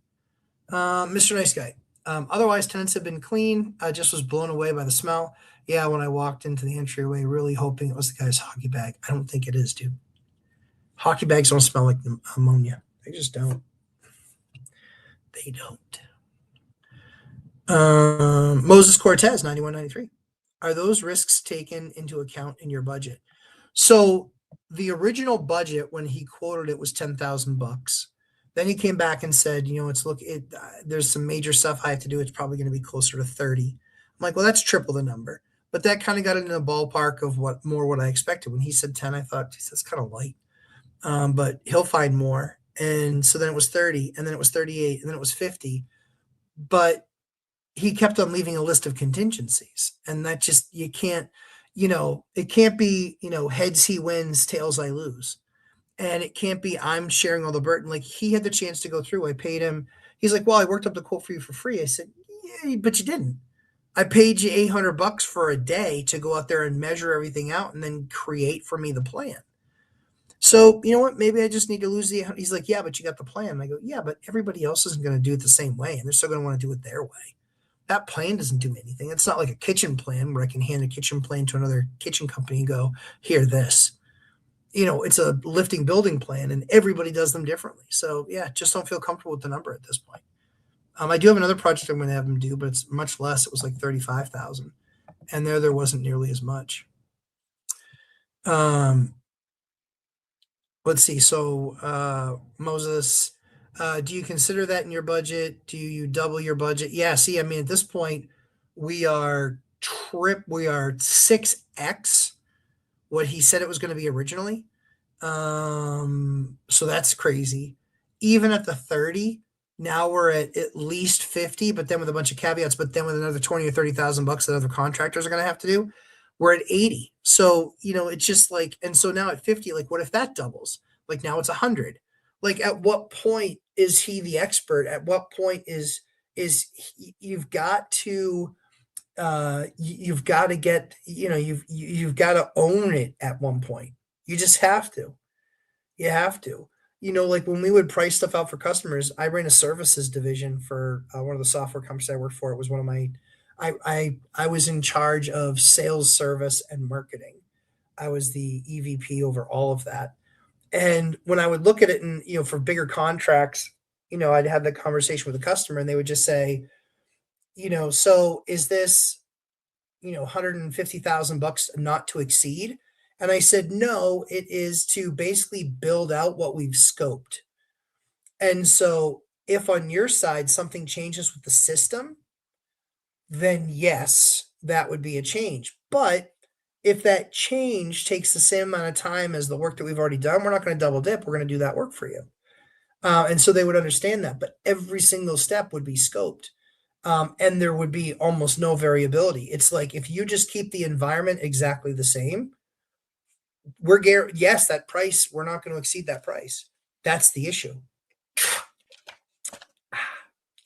Mr. Nice Guy. Otherwise, tenants have been clean. I just was blown away by the smell. Yeah, when I walked into the entryway, really hoping it was the guy's hockey bag. I don't think it is, dude. Hockey bags don't smell like ammonia. They just don't. They don't. Moses Cortez, 9193. are those risks taken into account in your budget? So the original budget when he quoted it was $10,000. Then he came back and said, there's some major stuff I have to do. It's probably going to be closer to 30. I'm like, well, that's triple the number. But that kind of got into the ballpark of what I expected. When he said 10, I thought, geez, that's kind of light. But he'll find more. And so then it was 30, and then it was 38, and then it was 50. But he kept on leaving a list of contingencies. And that just, you can't, it can't be, heads he wins, tails I lose. And it can't be I'm sharing all the burden. Like, he had the chance to go through. I paid him. He's like, well, I worked up the quote for you for free. I said, yeah, but you didn't. I paid you $800 for a day to go out there and measure everything out and then create for me the plan. So, you know what? Maybe I just need to lose the. He's like, yeah, but you got the plan. And I go, yeah, but everybody else isn't going to do it the same way, and they're still going to want to do it their way. That plan doesn't do anything. It's not like a kitchen plan where I can hand a kitchen plan to another kitchen company and go, here, this. It's a lifting building plan, and everybody does them differently. So, yeah, just don't feel comfortable with the number at this point. I do have another project I'm going to have him do, but it's much less. It was like 35,000, and there wasn't nearly as much. Let's see. So, Moses, do you consider that in your budget? Do you double your budget? Yeah. See, I mean, at this point, we are 6x what he said it was going to be originally. So that's crazy. Even at the 30, now we're at least 50, but then with a bunch of caveats, but then with another 20 or 30,000 bucks that other contractors are going to have to do, we're at 80. So, it's just like, and so now at 50, like, what if that doubles? Like, now it's 100. Like, at what point is he the expert? At what point you've got to you've got to get, you've got to own it at one point. You just have to. You have to. Like when we would price stuff out for customers, I ran a services division for one of the software companies I worked for. It was one of my, I was in charge of sales, service, and marketing. I was the EVP over all of that. And when I would look at it and, for bigger contracts, I'd have that conversation with the customer and they would just say, so is this, $150,000 not to exceed? And I said, no, it is to basically build out what we've scoped. And so if on your side something changes with the system, then yes, that would be a change. But if that change takes the same amount of time as the work that we've already done, we're not going to double dip. We're going to do that work for you. And so they would understand that. But every single step would be scoped. And there would be almost no variability. It's like if you just keep the environment exactly the same, yes, that price, we're not going to exceed that price. That's the issue.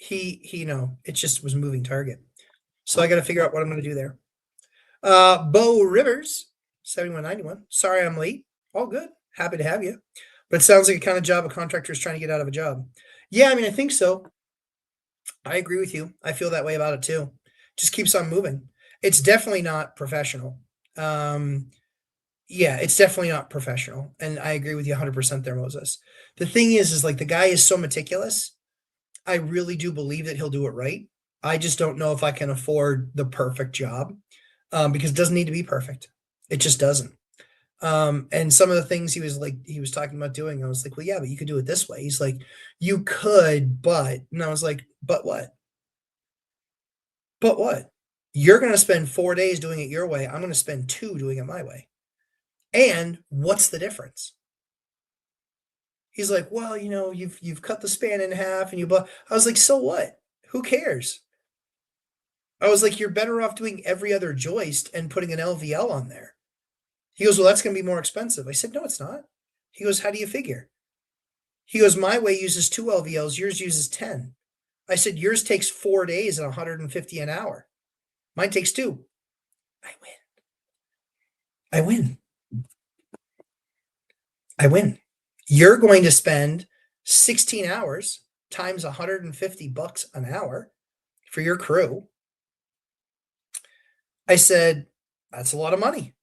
It just was moving target. So I got to figure out what I'm going to do there. Bo Rivers, 7191. Sorry I'm late. All good. Happy to have you. But it sounds like a kind of job a contractor is trying to get out of a job. Yeah, I mean, I think so. I agree with you. I feel that way about it too. Just keeps on moving. It's definitely not professional. Yeah, it's definitely not professional. And I agree with you 100% there, Moses. The thing is like the guy is so meticulous. I really do believe that he'll do it right. I just don't know if I can afford the perfect job because it doesn't need to be perfect. It just doesn't. And some of the things he was talking about doing, I was like, well, yeah, but you could do it this way. He's like, you could, and I was like, but what? But what? You're going to spend 4 days doing it your way. I'm going to spend 2 doing it my way. And what's the difference? He's like, well, you've cut the span in half and I was like, so what? Who cares? I was like, you're better off doing every other joist and putting an LVL on there. He goes, well, that's going to be more expensive. I said, no, it's not. He goes, how do you figure? He goes, my way uses 2 LVLs. Yours uses 10. I said, yours takes 4 days and 150 an hour. Mine takes 2. I win. You're going to spend 16 hours times $150 an hour for your crew. I said, that's a lot of money.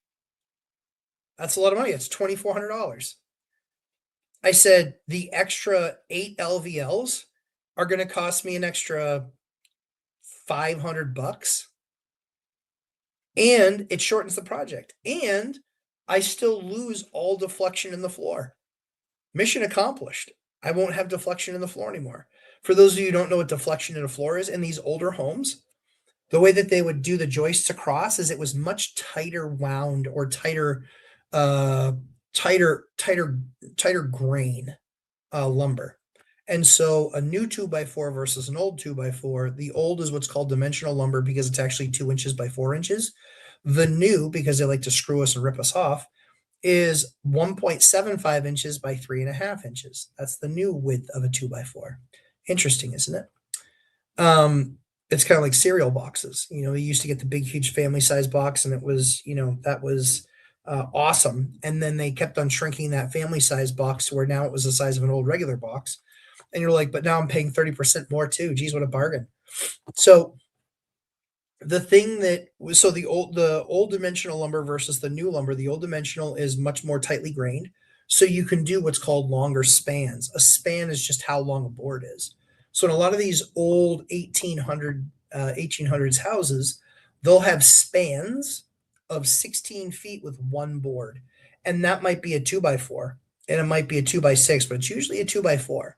That's a lot of money. It's $2,400. I said, the extra 8 LVLs are going to cost me an extra $500. and it shortens the project, and I still lose all deflection in the floor. Mission accomplished. I won't have deflection in the floor anymore. For those of you who don't know what deflection in the floor is, in these older homes, the way that they would do the joists across is it was much tighter wound or uh, tighter grain lumber. And so a new 2x4 versus an old 2x4, the old is what's called dimensional lumber because it's actually 2 inches by 4 inches. The new, because they like to screw us and rip us off, is 1.75 inches by 3.5 inches. That's the new width of a 2x4. Interesting, isn't it? It's kind of like cereal boxes. You used to get the big, huge family size box, and it was, that was awesome. And then they kept on shrinking that family size box to where now it was the size of an old regular box. And you're like, but now I'm paying 30% more too. Geez, what a bargain. So the thing that was so the old dimensional lumber versus the new lumber, the old dimensional is much more tightly grained. So you can do what's called longer spans. A span is just how long a board is. So in a lot of these old 1800s houses, they'll have spans of 16 feet with one board. And that might be a 2x4 and it might be a 2x6, but it's usually a 2x4.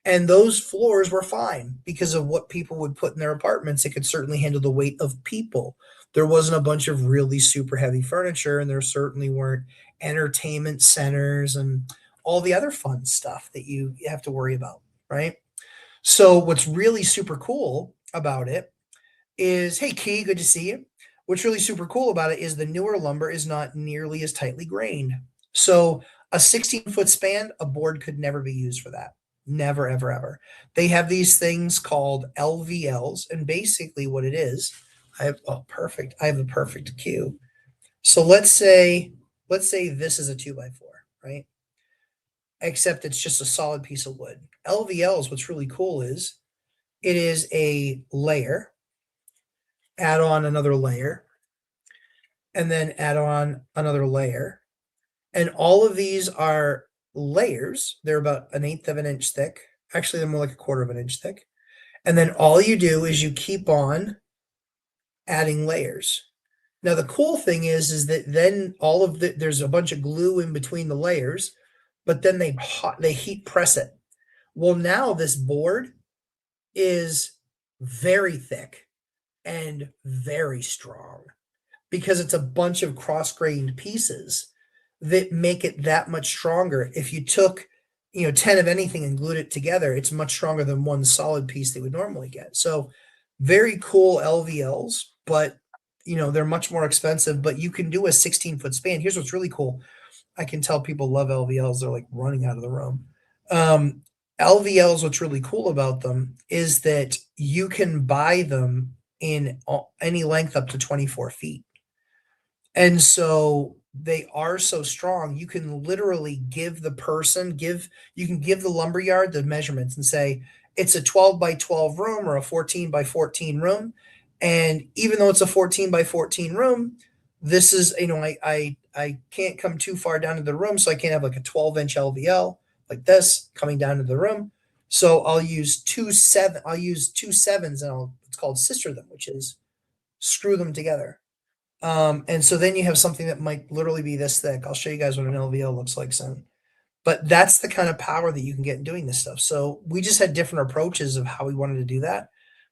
And those floors were fine because of what people would put in their apartments. It could certainly handle the weight of people. There wasn't a bunch of really super heavy furniture, and there certainly weren't entertainment centers and all the other fun stuff that you have to worry about, right? So what's really super cool about it is, hey, Key, good to see you. What's really super cool about it is the newer lumber is not nearly as tightly grained. So a 16-foot span, a board could never be used for that. Never, ever, ever. They have these things called LVLs, and basically what it is, perfect. I have the perfect cue. So let's say this is a 2x4, right? Except it's just a solid piece of wood. LVLs, what's really cool is it is a layer, add on another layer, and then add on another layer. And all of these are layers. They're about 1/8 of an inch thick. Actually, they're more like 1/4 of an inch thick. And then all you do is you keep on adding layers. Now, the cool thing is that then there's a bunch of glue in between the layers, but then they heat press it. Well, now this board is very thick and very strong because it's a bunch of cross-grained pieces that make it that much stronger. If you took, 10 of anything and glued it together, it's much stronger than one solid piece they would normally get. So very cool LVLs, but they're much more expensive, but you can do a 16-foot span. Here's what's really cool. I can tell people love LVLs. They're like running out of the room. LVLs, what's really cool about them is that you can buy them in any length up to 24 feet. And so they are so strong, you can literally give the lumberyard the measurements and say, it's a 12 by 12 room or a 14 by 14 room. And even though it's a 14 by 14 room, this is, I can't come too far down to the room. So I can't have like a 12-inch LVL like this coming down to the room. So I'll use two sevens and it's called sister them, which is screw them together. And so then you have something that might literally be this thick. I'll show you guys what an LVL looks like soon. But that's the kind of power that you can get in doing this stuff. So we just had different approaches of how we wanted to do that.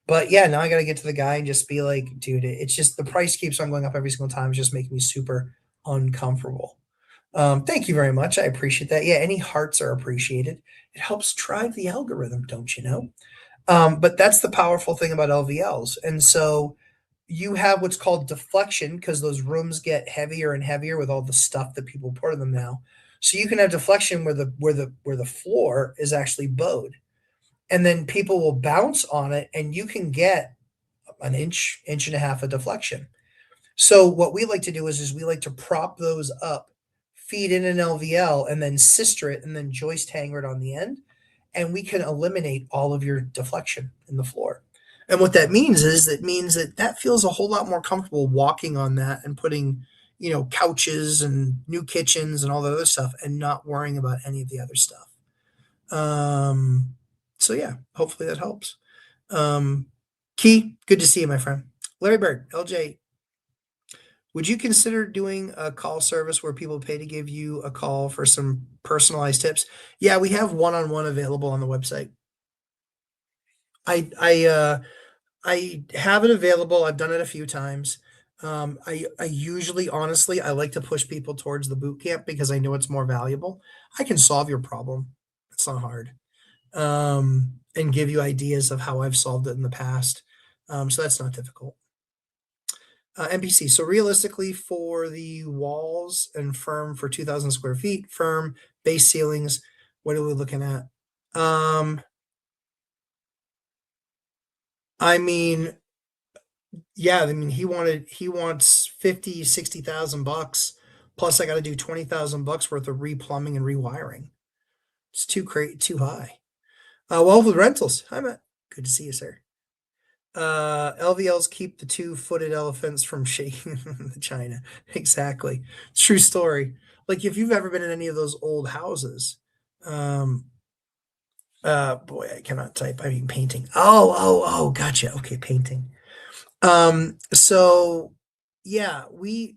But yeah, now I got to get to the guy and just be like, dude, it's just the price keeps on going up every single time. It's just making me super uncomfortable. Thank you very much. I appreciate that. Yeah, any hearts are appreciated. It helps drive the algorithm, don't you know? But that's the powerful thing about LVLs. And so you have what's called deflection because those rooms get heavier and heavier with all the stuff that people put in them now. So you can have deflection where the floor is actually bowed, and then people will bounce on it, and you can get an inch and a half of deflection. So what we like to do is we like to prop those up, feed in an LVL, and then sister it, and then joist hanger it on the end, and we can eliminate all of your deflection in the floor. And what that means is that feels a whole lot more comfortable walking on that and putting, couches and new kitchens and all the other stuff and not worrying about any of the other stuff. So yeah, hopefully that helps. Key, good to see you, my friend. Larry Bird, LJ. Would you consider doing a call service where people pay to give you a call for some personalized tips? Yeah, we have one-on-one available on the website. I I uh I have it available. I've done it a few times. I usually, honestly, I like to push people towards the boot camp because I know it's more valuable. I can solve your problem. It's not hard. And give you ideas of how I've solved it in the past. So that's not difficult. NPC. So realistically, for the walls and firm for 2,000 square feet, firm base ceilings, what are we looking at? I mean, yeah, I mean, he wants 50, 60,000 bucks. Plus I got to do 20,000 bucks worth of replumbing and rewiring. It's too high. Well, with rentals. Hi, Matt. Good to see you, sir. LVLs keep the two-footed elephants from shaking the China. Exactly. True story. Like if you've ever been in any of those old houses, um, boy, I cannot type. I mean painting. Oh, gotcha. Okay, painting. So yeah, we've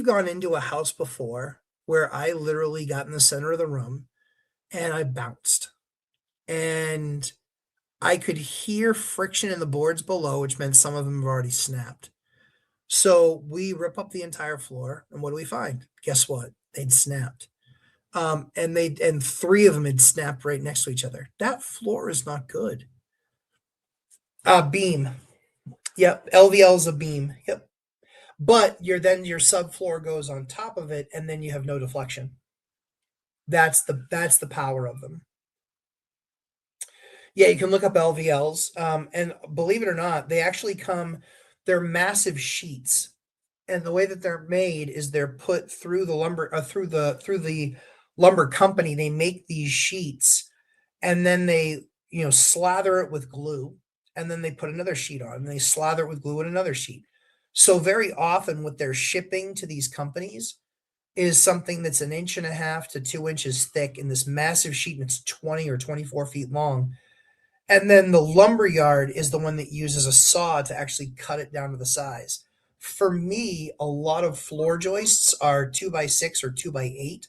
gone into a house before where I literally got in the center of the room and I bounced. And I could hear friction in the boards below, which meant some of them have already snapped. So we rip up the entire floor, and what do we find? Guess what? They'd snapped. And three of them had snapped right next to each other. That floor is not good. Beam. Yep. LVL is a beam. Yep. But your subfloor goes on top of it, and then you have no deflection. That's the power of them. Yeah, you can look up LVLs, and believe it or not, they actually they're massive sheets, and the way that they're made is they're put through the lumber through the lumber company. They make these sheets, and then they slather it with glue, and then they put another sheet on, and they slather it with glue and another sheet. So very often, what they're shipping to these companies is something that's an inch and a half to 2 inches thick in this massive sheet, and it's 20 or 24 feet long. And then the lumber yard is the one that uses a saw to actually cut it down to the size. For me, a lot of floor joists are 2x6 or 2x8.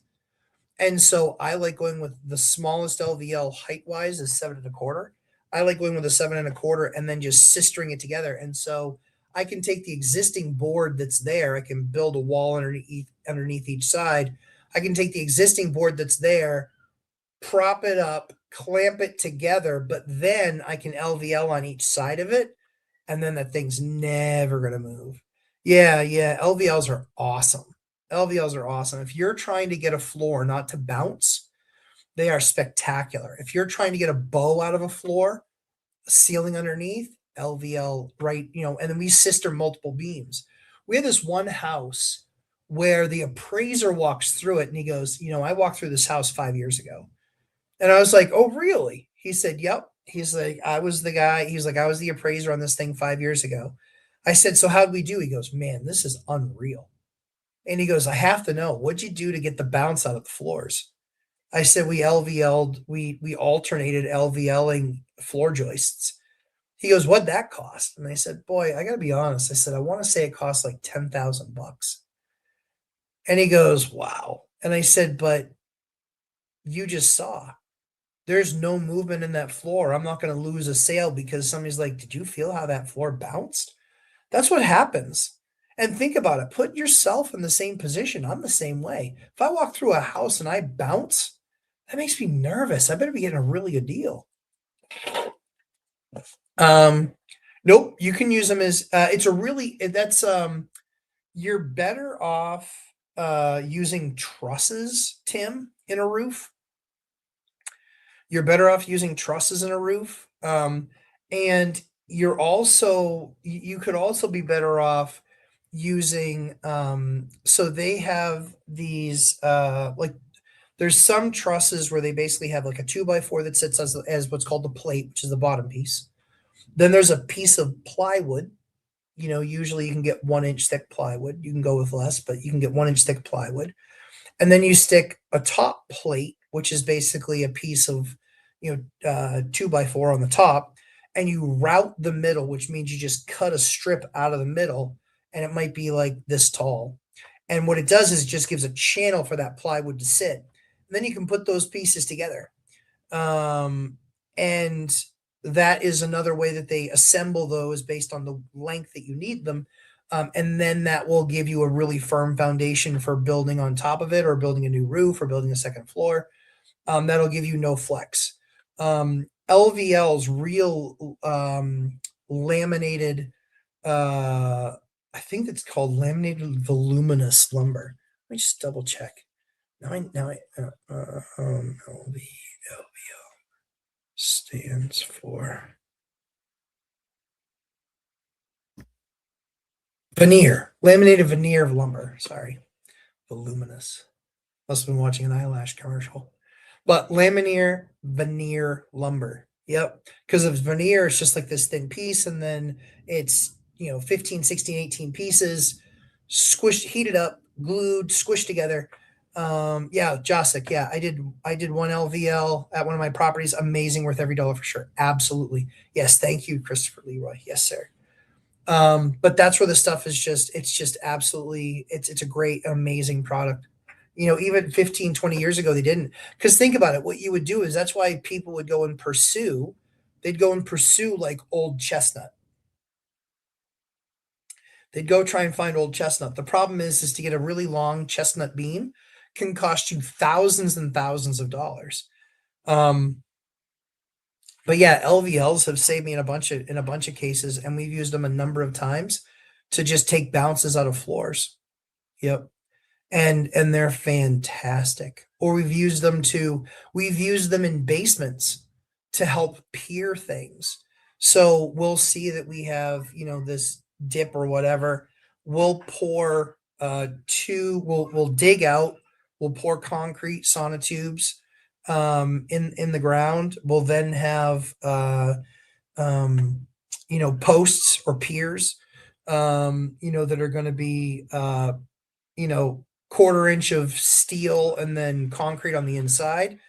And so I like going with the smallest LVL height wise is 7 1/4. I like going with a 7 1/4 and then just sistering it together. And so I can take the existing board that's there. I can build a wall underneath each side. I can take the existing board that's there, prop it up, clamp it together, but then I can LVL on each side of it, and then that thing's never going to move. Yeah, LVLs are awesome. LVLs are awesome. If you're trying to get a floor not to bounce, they are spectacular. If you're trying to get a bow out of a floor, a ceiling underneath, LVL, right? And then we sister multiple beams. We had this one house where the appraiser walks through it and he goes, I walked through this house 5 years ago. And I was like, "Oh, really?" He said, "Yep." He's like, "I was the guy." He's like, "I was the appraiser on this thing 5 years ago." I said, "So how'd we do?" He goes, "Man, this is unreal." And he goes, "I have to know, what'd you do to get the bounce out of the floors?" I said, "We LVL'd, we alternated LVLing floor joists." He goes, "What'd that cost?" And I said, "Boy, I gotta be honest." I said, "I want to say it cost like 10,000 bucks." And he goes, "Wow." And I said, "But you just saw. There's no movement in that floor. I'm not going to lose a sale because somebody's like, did you feel how that floor bounced?" That's what happens. And think about it. Put yourself in the same position. I'm the same way. If I walk through a house and I bounce, that makes me nervous. I better be getting a really good deal. Nope. You can use them as, you're better off, using trusses, Tim, in a roof. You're better off using trusses in a roof. And you could also be better off using, so they have these, like there's some trusses where they basically have like a 2x4 that sits as what's called the plate, which is the bottom piece. Then there's a piece of plywood. Usually you can get 1 inch thick plywood. You can go with less, but you can get 1 inch thick plywood. And then you stick a top plate, which is basically a piece of 2x4 on the top, and you route the middle, which means you just cut a strip out of the middle, and it might be like this tall. And what it does is it just gives a channel for that plywood to sit. And then you can put those pieces together. And that is another way that they assemble those based on the length that you need them. And then that will give you a really firm foundation for building on top of it, or building a new roof, or building a second floor. That'll give you no flex. LVLs, real laminated, I think it's called laminated voluminous lumber. Let me just double check. LVL stands for veneer, laminated veneer of lumber. Sorry, voluminous. Must have been watching an eyelash commercial. But laminar veneer lumber. Yep. Because of veneer, it's just like this thin piece, and then it's 15, 16, 18 pieces, squished, heated up, glued, squished together. Yeah, Josic. Yeah, I did one LVL at one of my properties. Amazing, worth every dollar for sure. Absolutely. Yes, thank you, Christopher Leroy. Yes, sir. But that's where the stuff is it's just absolutely, it's a great, amazing product. Even 15, 20 years ago, they didn't. Because think about it. What you would do is, that's why people would go and pursue, they'd go and pursue like old chestnut. They'd go try and find old chestnut. The problem is to get a really long chestnut beam can cost you thousands and thousands of dollars. But yeah, LVLs have saved me in a bunch of cases, and we've used them a number of times to just take bounces out of floors. Yep. And they're fantastic. Or we've used them in basements to help pier things. So we'll see that we have, this dip or whatever. We'll pour we'll dig out, we'll pour concrete sonotubes in the ground. We'll then have posts or piers that are going to be quarter-inch of steel and then concrete on the inside.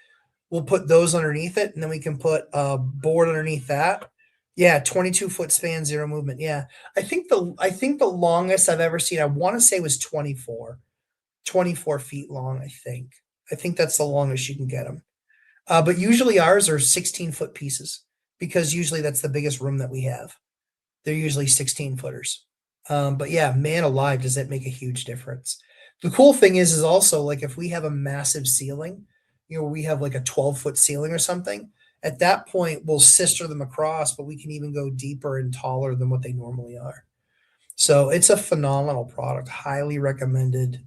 We'll put those underneath it, and then we can put a board underneath that. Yeah, 22-foot span, zero movement. Yeah, I think the longest I've ever seen, I want to say, was 24 feet long. I think that's the longest you can get them. But usually ours are 16-foot pieces, because usually that's the biggest room that we have. They're usually 16-footers. But yeah, man alive, does that make a huge difference. The cool thing is also, like, if we have a massive ceiling, we have like a 12-foot ceiling or something, at that point we'll sister them across, but we can even go deeper and taller than what they normally are. So it's a phenomenal product, highly recommended.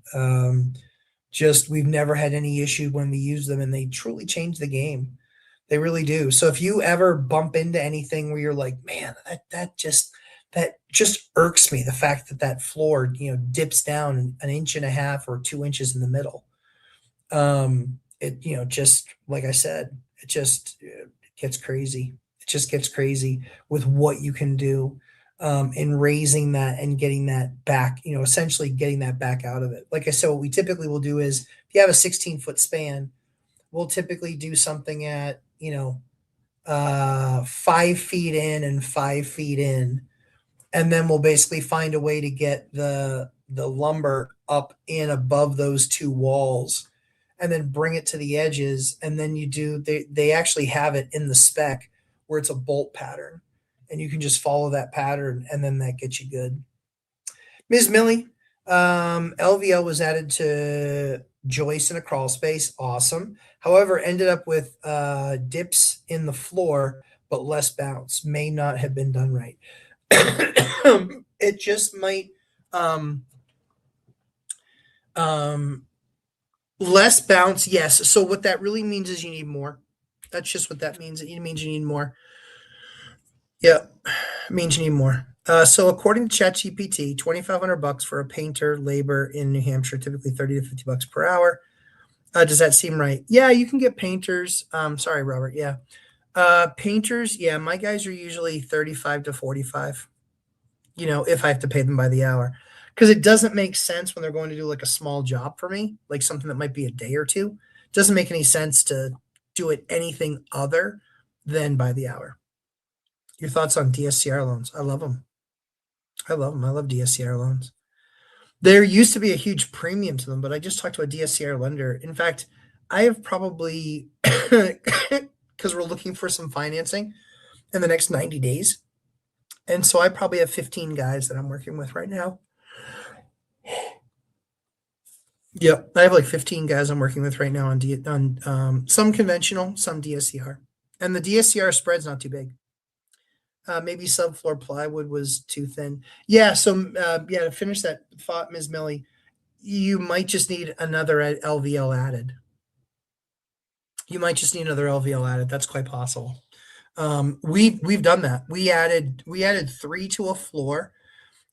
Just, we've never had any issue when we use them, and they truly change the game. They really do. So if you ever bump into anything where you're like, man, that just irks me, the fact that floor, dips down an inch and a half or 2 inches in the middle. It, just like I said, it just gets crazy. It just gets crazy with what you can do in raising that and getting that back, essentially getting that back out of it. Like I said, what we typically will do is, if you have a 16-foot span, we'll typically do something at, 5 feet in and 5 feet in. And then we'll basically find a way to get the lumber up in above those two walls, and then bring it to the edges. And then they actually have it in the spec where it's a bolt pattern, and you can just follow that pattern, and then that gets you good. Ms. Millie, LVL was added to joist in a crawl space. Awesome. However, ended up with dips in the floor, but less bounce. May not have been done right. It just might less bounce. Yes. So what that really means is you need more. That's just what that means. It means you need more. Yeah, it means you need more. So according to ChatGPT, $2,500 for a painter labor in New Hampshire, typically 30 to 50 bucks per hour. Does that seem right? Yeah, you can get painters. Sorry, Robert. Yeah. Painters. Yeah, my guys are usually 35 to 45, if I have to pay them by the hour, because it doesn't make sense when they're going to do like a small job for me, like something that might be a day or two. It doesn't make any sense to do it anything other than by the hour. Your thoughts on DSCR loans? I love them. I love them. I love DSCR loans. There used to be a huge premium to them, but I just talked to a DSCR lender. In fact, I have probably, because we're looking for some financing in the next 90 days. And so I probably have 15 guys that I'm working with right now. Yep. I have like 15 guys I'm working with right now on some conventional, some DSCR. And the DSCR spread's not too big. Maybe subfloor plywood was too thin. Yeah. So, yeah, to finish that thought, Ms. Millie, you might just need another LVL added. You might just need another LVL added. That's quite possible. We've done that. We added 3 to a floor,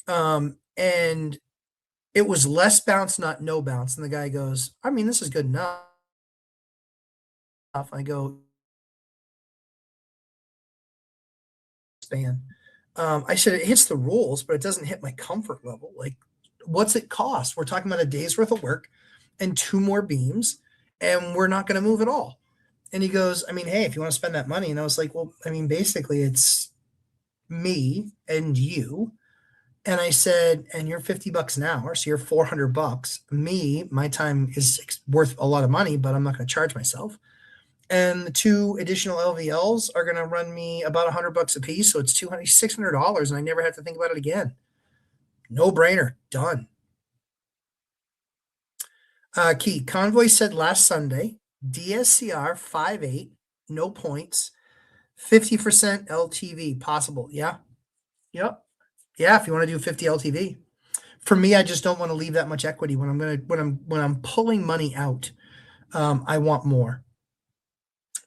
and it was less bounce, not no bounce. And the guy goes, I mean, this is good enough. I go, span. I said it hits the rules, but it doesn't hit my comfort level. Like, what's it cost? We're talking about a day's worth of work and 2 more beams, and we're not going to move at all. And he goes, I mean, hey, if you want to spend that money. And I was like, well, I mean, basically it's me and you. And I said, and you're $50 an hour, so you're $400. Me, my time is worth a lot of money, but I'm not going to charge myself. And the 2 additional LVLs are going to run me about $100 a piece, so it's $600, and I never have to think about it again. No brainer, done. Key Convoy said last Sunday, DSCR 5.8, no points, 50% LTV possible. Yeah, yep, yeah. If you want to do 50 LTV, for me, I just don't want to leave that much equity when I'm pulling money out. I want more.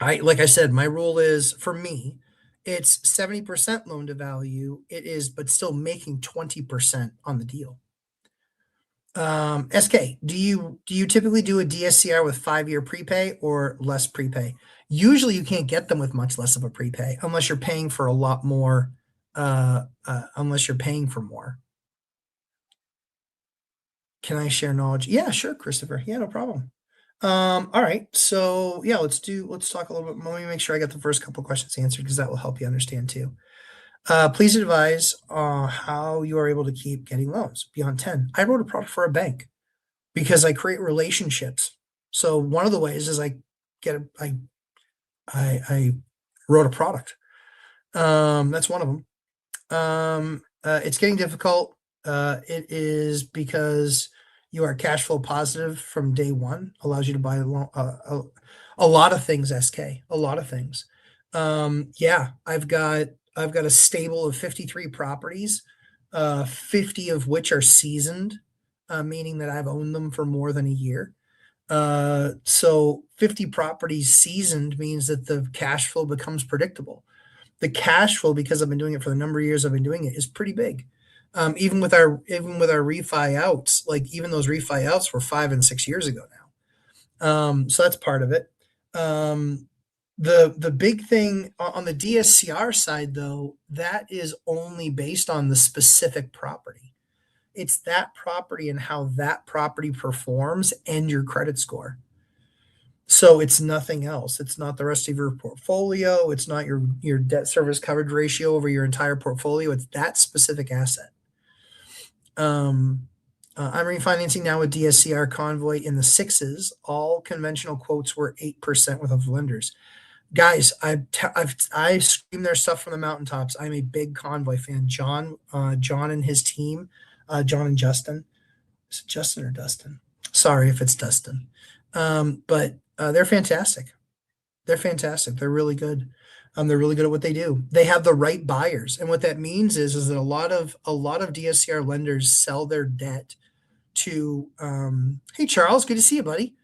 Like I said, my rule is for me, it's 70% loan to value. It is, but still making 20% on the deal. SK, do you typically do a DSCR with 5-year prepay or less prepay? Usually you can't get them with much less of a prepay unless you're paying for a lot more, unless you're paying for more. Can I share knowledge? Yeah, sure, Christopher. Yeah, no problem. All right. So yeah, let's talk a little bit. Let me make sure I got the first couple questions answered because that will help you understand too. Please advise how you are able to keep getting loans beyond 10. I wrote a product for a bank because I create relationships. So one of the ways is I wrote a product. That's one of them. It's getting difficult. It is because you are cash flow positive from day one, allows you to buy a lot of things, SK, a lot of things. Yeah, I've got a stable of 53 properties, 50 of which are seasoned, meaning that I've owned them for more than a year. So 50 properties seasoned means that the cash flow becomes predictable. The cash flow, because I've been doing it for the number of years I've been doing it, is pretty big. Even with our refi outs, like even those refi outs were 5 and 6 years ago now. So that's part of it. The big thing on the DSCR side, though, that is only based on the specific property. It's that property and how that property performs and your credit score. So it's nothing else. It's not the rest of your portfolio. It's not your debt service coverage ratio over your entire portfolio. It's that specific asset. I'm refinancing now with DSCR Convoy in the 6s. All conventional quotes were 8% with other lenders. Guys, I scream their stuff from the mountaintops. I'm a big Convoy fan. John and his team, John and Justin. Is it Justin or Dustin? Sorry if it's Dustin. But they're fantastic. They're fantastic. They're really good. They're really good at what they do. They have the right buyers, and what that means is that a lot of DSCR lenders sell their debt to. Hey Charles, good to see you, buddy.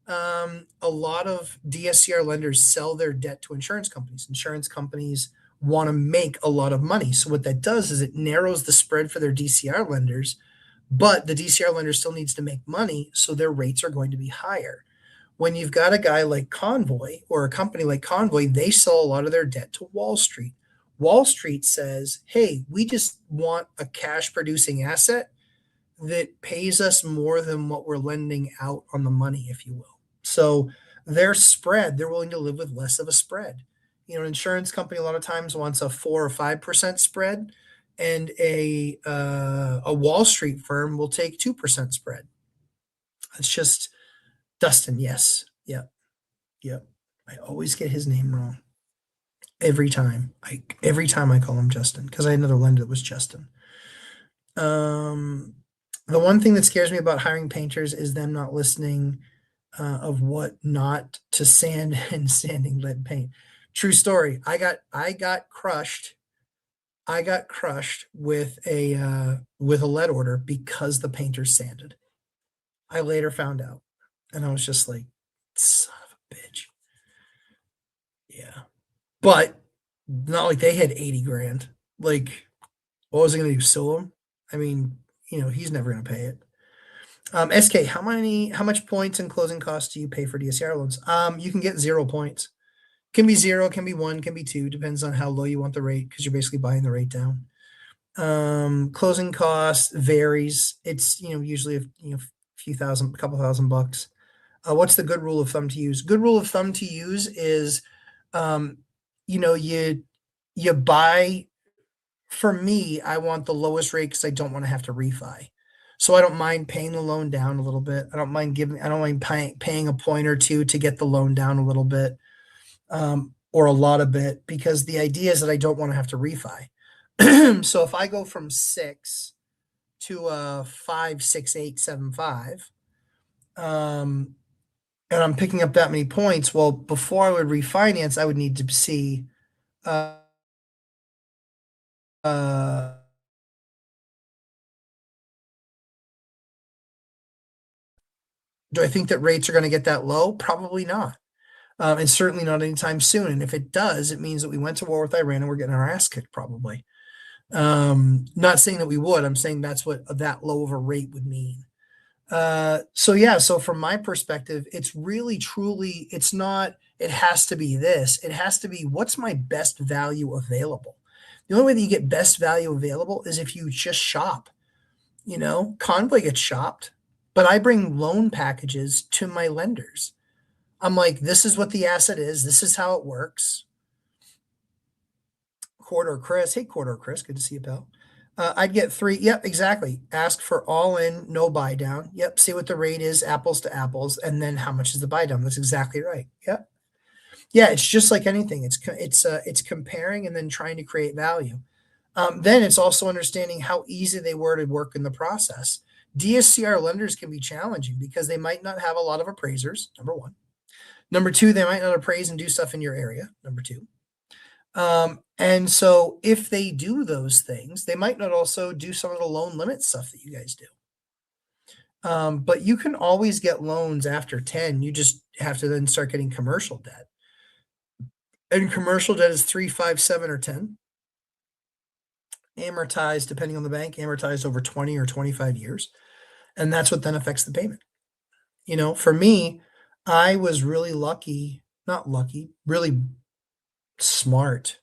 A lot of DSCR lenders sell their debt to insurance companies. Insurance companies want to make a lot of money. So what that does is it narrows the spread for their DCR lenders, but the DCR lender still needs to make money, so their rates are going to be higher. When you've got a guy like Convoy or a company like Convoy, they sell a lot of their debt to Wall Street. Wall Street says, hey, we just want a cash producing asset that pays us more than what we're lending out on the money, if you will. So their spread, they're willing to live with less of a spread. An insurance company a lot of times wants a 4 or 5% spread, and a Wall Street firm will take 2% spread. It's just Dustin. Yes. Yep. Yep. I always get his name wrong every time. Every time I call him Justin because I had another lender that was Justin. The one thing that scares me about hiring painters is them not listening of what not to sand and sanding lead paint. True story. I got crushed. I got crushed with a lead order because the painter sanded. I later found out, and I was just like, son of a bitch. Yeah, but not like they had 80 grand. Like, what was I going to do? Sue him? I mean, he's never going to pay it. SK, how much points and closing costs do you pay for DSCR loans? You can get 0 points. Can be 0, can be 1, can be 2, depends on how low you want the rate because you're basically buying the rate down. Closing cost varies. It's usually a couple thousand bucks. What's the good rule of thumb to use? Good rule of thumb to use is, you buy. For me, I want the lowest rate because I don't want to have to refi. So I don't mind paying the loan down a little bit. I don't mind paying a point or two to get the loan down a little bit, or a lot of bit, because the idea is that I don't want to have to refi. So if I go from 6 to a 5, 6, 8, 7, 5, and I'm picking up that many points, well, before I would refinance, I would need to see do I think that rates are going to get that low? Probably not. And certainly not anytime soon. And if it does, it means that we went to war with Iran and we're getting our ass kicked probably. Not saying that we would. I'm saying that's what that low of a rate would mean. So from my perspective, it's really, truly, it's not, it has to be this. It has to be, what's my best value available? The only way that you get best value available is if you just shop. Convoy gets shopped, but I bring loan packages to my lenders. I'm like, this is what the asset is. This is how it works. Corridor Chris. Hey, Corridor Chris. Good to see you, pal. I'd get 3. Yep, exactly. Ask for all in, no buy down. Yep. See what the rate is, apples to apples. And then how much is the buy down? That's exactly right. Yep. Yeah. It's just like anything. It's comparing and then trying to create value. Then it's also understanding how easy they were to work in the process. DSCR lenders can be challenging because they might not have a lot of appraisers, number one. Number two, they might not appraise and do stuff in your area, number two. And so if they do those things, they might not also do some of the loan limit stuff that you guys do. But you can always get loans after 10. You just have to then start getting commercial debt. And commercial debt is 3, 5, 7, or 10. Amortized, depending on the bank, amortized over 20 or 25 years. And that's what then affects the payment. For me, I was really really smart.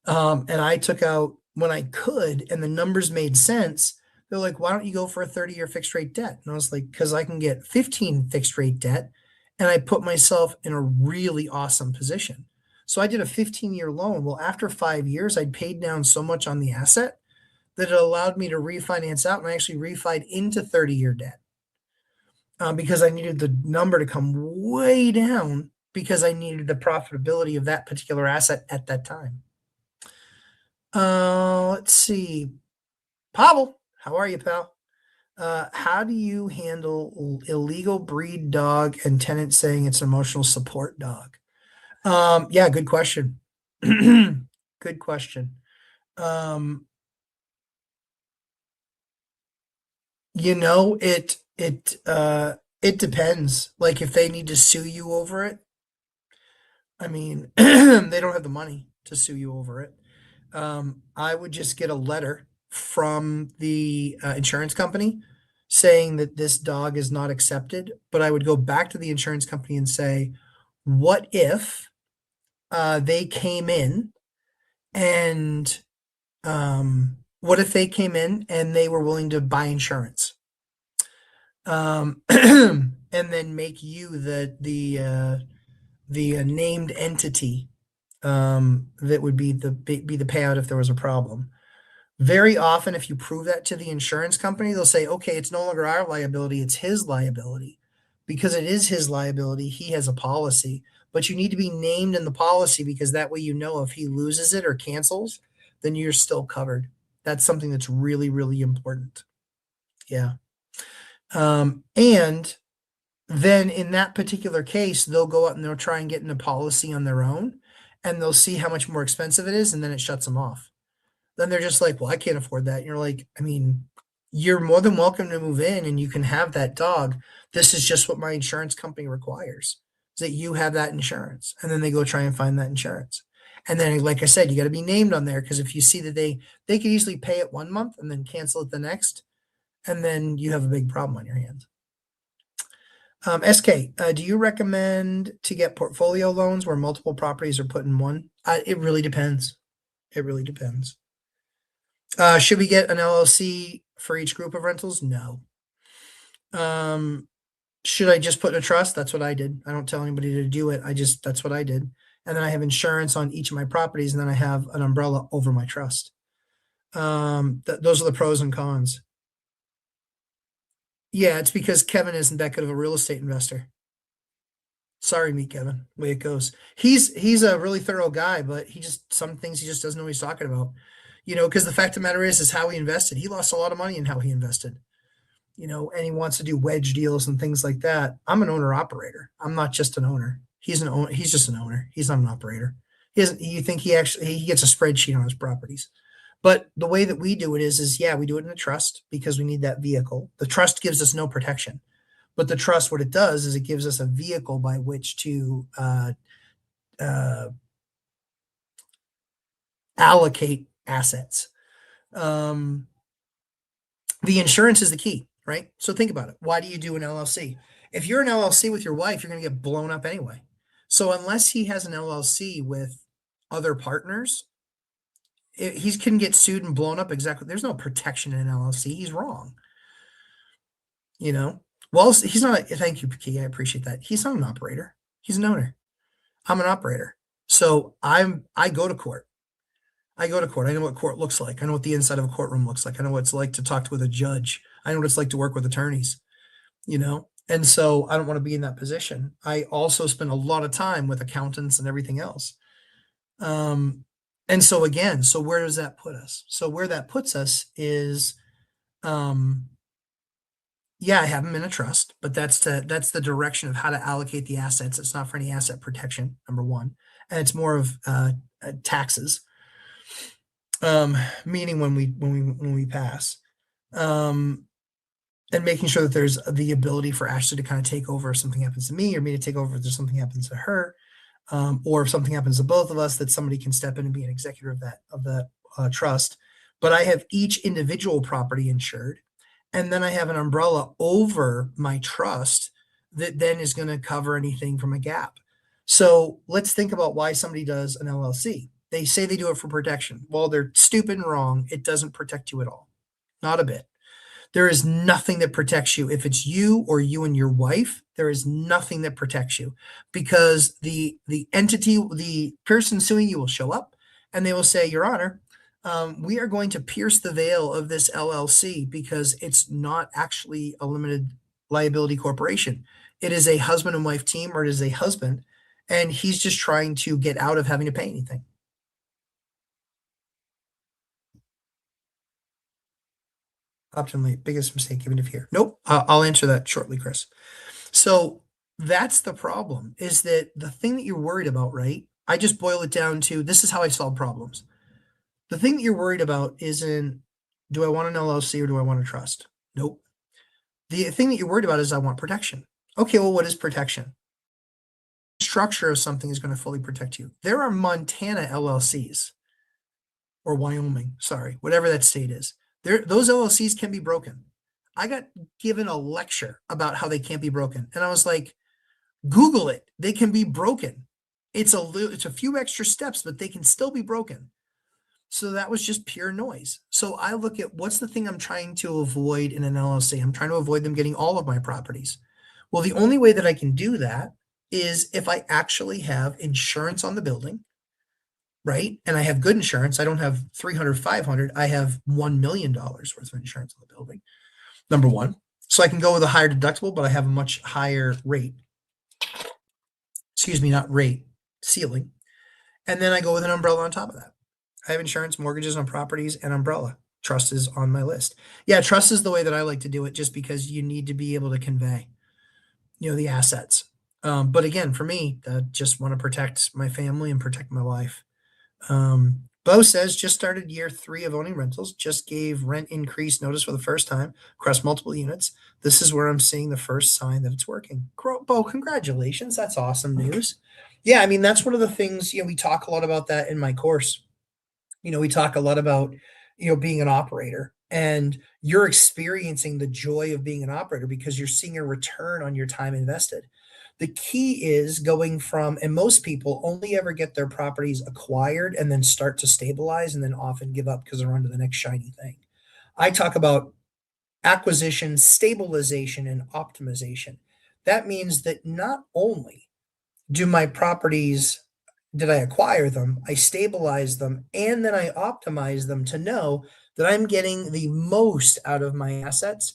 And I took out when I could, and the numbers made sense. They're like, why don't you go for a 30-year fixed rate debt? And I was like, because I can get 15 fixed rate debt. And I put myself in a really awesome position. So I did a 15-year loan. Well, after 5 years, I'd paid down so much on the asset that it allowed me to refinance out, and I actually refied into 30-year debt because I needed the number to come way down because I needed the profitability of that particular asset at that time. Let's see. Pavel, how are you, pal? How do you handle illegal breed dog and tenants saying it's an emotional support dog? Yeah, good question. Good question. It depends. Like if they need to sue you over it, I mean, they don't have the money to sue you over it. I would just get a letter from the insurance company saying that this dog is not accepted, but I would go back to the insurance company and say, what if they came in and what if they came in and they were willing to buy insurance? And then make you the named entity that would be the payout if there was a problem. Very often, if you prove that to the insurance company, they'll say, okay, it's no longer our liability, it's his liability. Because it is his liability, he has a policy, but you need to be named in the policy because that way you know if he loses it or cancels, then you're still covered. That's something that's really, really important. Yeah. And then in that particular case, they'll go out and they'll try and get in a policy on their own and they'll see how much more expensive it is and then it shuts them off. Then they're just like, well, I can't afford that. And you're like, I mean, you're more than welcome to move in and you can have that dog. This is just what my insurance company requires is that you have that insurance. And then they go try and find that insurance. And then, like I said, you got to be named on there because if you see that they could easily pay it 1 month and then cancel it the next, and then you have a big problem on your hands. SK, do you recommend to get portfolio loans where multiple properties are put in one? It really depends. It really depends. Should we get an LLC for each group of rentals? No. Should I just put in a trust? That's what I did. I don't tell anybody to do it. That's what I did. And then I have insurance on each of my properties, and then I have an umbrella over my trust. Those are the pros and cons. Yeah, it's because Kevin isn't that good of a real estate investor. Sorry, me, Kevin. Way it goes. He's a really thorough guy, but some things he just doesn't know what he's talking about. Because the fact of the matter is how he invested. He lost a lot of money in how he invested. And he wants to do wedge deals and things like that. I'm an owner operator. I'm not just an owner. He's just an owner. He's not an operator. You think he gets a spreadsheet on his properties. But the way that we do it is yeah, we do it in a trust because we need that vehicle. The trust gives us no protection. But the trust, what it does is it gives us a vehicle by which to allocate assets. The insurance is the key, right? So think about it. Why do you do an LLC? If you're an LLC with your wife, you're going to get blown up anyway. So unless he has an LLC with other partners, he can get sued and blown up exactly. There's no protection in an LLC. He's wrong. Well, he's not. Thank you, Key. I appreciate that. He's not an operator. He's an owner. I'm an operator. So I go to court. I go to court. I know what court looks like. I know what the inside of a courtroom looks like. I know what it's like to talk with a judge. I know what it's like to work with attorneys, And so I don't want to be in that position. I also spend a lot of time with accountants and everything else. And so again, where does that put us? So where that puts us is, yeah, I have them in a trust, but that's the direction of how to allocate the assets. It's not for any asset protection, number one. And it's more of taxes. Meaning when we pass. And making sure that there's the ability for Ashley to kind of take over if something happens to me, or me to take over if there's something happens to her, or if something happens to both of us, that somebody can step in and be an executor of that trust. But I have each individual property insured, and then I have an umbrella over my trust that then is going to cover anything from a gap. So let's think about why somebody does an LLC. They say they do it for protection. Well, they're stupid and wrong. It doesn't protect you at all. Not a bit. There is nothing that protects you. If it's you or you and your wife, there is nothing that protects you, because the entity, the person suing you will show up and they will say, Your Honor, we are going to pierce the veil of this LLC because it's not actually a limited liability corporation. It is a husband and wife team, or it is a husband, and he's just trying to get out of having to pay anything. Optimally, biggest mistake given to fear. Nope. I'll answer that shortly, Chris. So that's the problem, is that the thing that you're worried about, right? I just boil it down to, this is how I solve problems. The thing that you're worried about isn't, do I want an LLC or do I want a trust? Nope. The thing that you're worried about is, I want protection. Okay, well, what is protection? Structure of something is going to fully protect you. There are Montana LLCs, or Wyoming, sorry, whatever that state is. Those LLCs can be broken. I got given a lecture about how they can't be broken, and I was like, Google it. They can be broken. It's a few extra steps, but they can still be broken. So that was just pure noise. So I look at, what's the thing I'm trying to avoid in an LLC? I'm trying to avoid them getting all of my properties. Well, the only way that I can do that is if I actually have insurance on the building, right? And I have good insurance. I don't have 300, 500. I have $1 million worth of insurance on the building. Number one. So I can go with a higher deductible, but I have a much higher rate. Excuse me, not rate, ceiling. And then I go with an umbrella on top of that. I have insurance, mortgages on properties, and umbrella. Trust is on my list. Yeah, trust is the way that I like to do it, just because you need to be able to convey, the assets. But again, for me, I just want to protect my family and protect my wife. Bo says just started year 3 of owning rentals, just gave rent increase notice for the first time across multiple units. This is where I'm seeing the first sign that it's working. Bo, congratulations. That's awesome news. Yeah, I mean, that's one of the things, we talk a lot about that in my course. We talk a lot about, being an operator, and you're experiencing the joy of being an operator because you're seeing a return on your time invested. The key is going from, and most people only ever get their properties acquired and then start to stabilize and then often give up because they're on to the next shiny thing. I talk about acquisition, stabilization, and optimization. That means that not only do my properties did I acquire them, I stabilize them, and then I optimize them to know that I'm getting the most out of my assets.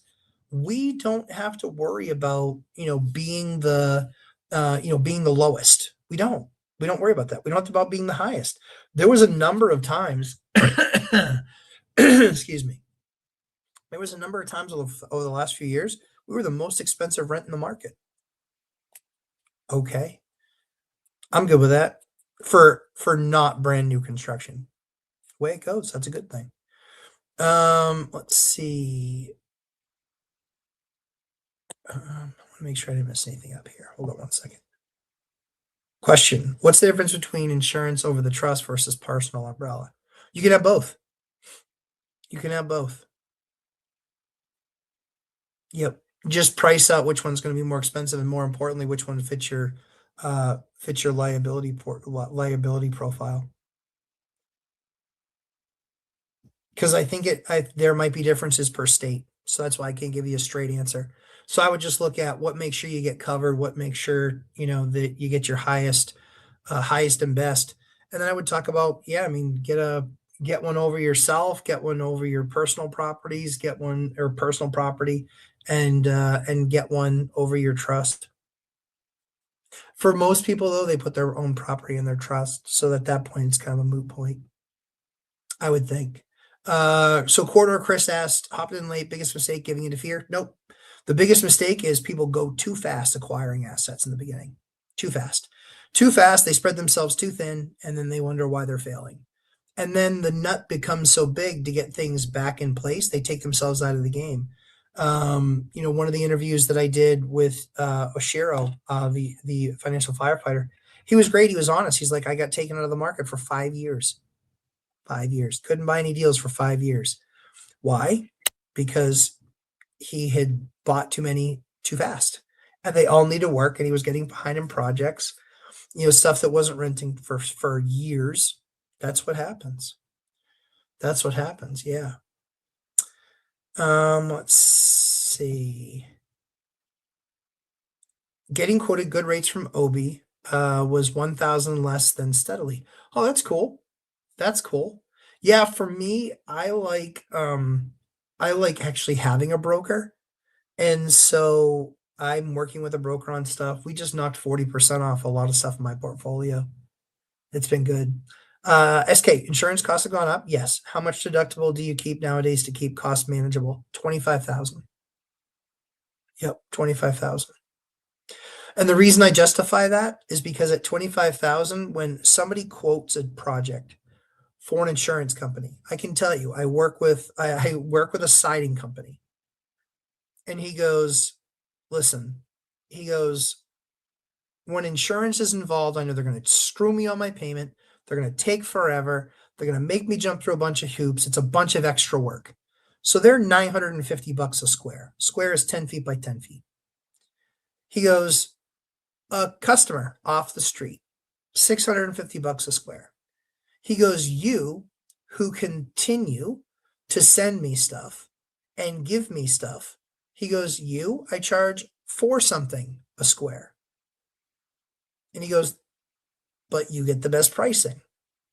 We don't have to worry about, being the lowest. We don't worry about that. We don't have to about being the highest. There was a number of times, excuse me. There was a number of times over the last few years, we were the most expensive rent in the market. Okay. I'm good with that for not brand new construction. Way it goes. That's a good thing. Let's see. I want to make sure I didn't mess anything up here. Hold on one second. Question: what's the difference between insurance over the trust versus personal umbrella? You can have both. You can have both. Yep. Just price out which one's going to be more expensive, and more importantly, which one fits your liability profile. Because I think there might be differences per state, so that's why I can't give you a straight answer. So I would just look at what makes sure you get covered, what makes sure that you get your highest and best, and then I would talk about, I mean, get one over yourself, get one over your personal properties, get one or personal property, and get one over your trust. For most people, though, they put their own property in their trust, so at that point it's kind of a moot point, I would think. So Corridor Chris asked, hopped in late, biggest mistake giving into fear? Nope. The biggest mistake is people go too fast acquiring assets in the beginning. Too fast. Too fast, they spread themselves too thin, and then they wonder why they're failing. And then the nut becomes so big to get things back in place, they take themselves out of the game. One of the interviews that I did with Oshiro, the financial firefighter, he was great. He was honest. He's like, I got taken out of the market for 5 years. 5 years. Couldn't buy any deals for 5 years. Why? Because he had bought too many too fast. And they all need to work, and he was getting behind in projects, stuff that wasn't renting for years. That's what happens. That's what happens. Yeah. Let's see. Getting quoted good rates from Obi was 1,000 less than steadily. Oh, that's cool. That's cool. Yeah, for me, I like actually having a broker. And so I'm working with a broker on stuff. We just knocked 40% off a lot of stuff in my portfolio. It's been good. SK, insurance costs have gone up. Yes. How much deductible do you keep nowadays to keep costs manageable? 25,000. Yep, 25,000. And the reason I justify that is because at 25,000, when somebody quotes a project for an insurance company, I can tell you, I work with a siding company, and he goes, listen, when insurance is involved, I know they're going to screw me on my payment. They're going to take forever. They're going to make me jump through a bunch of hoops. It's a bunch of extra work. So they're $950 a square. Square is 10 feet by 10 feet. He goes, a customer off the street, $650 a square. He goes, you who continue to send me stuff and give me stuff. He goes, I charge for something a square. And he goes, but you get the best pricing.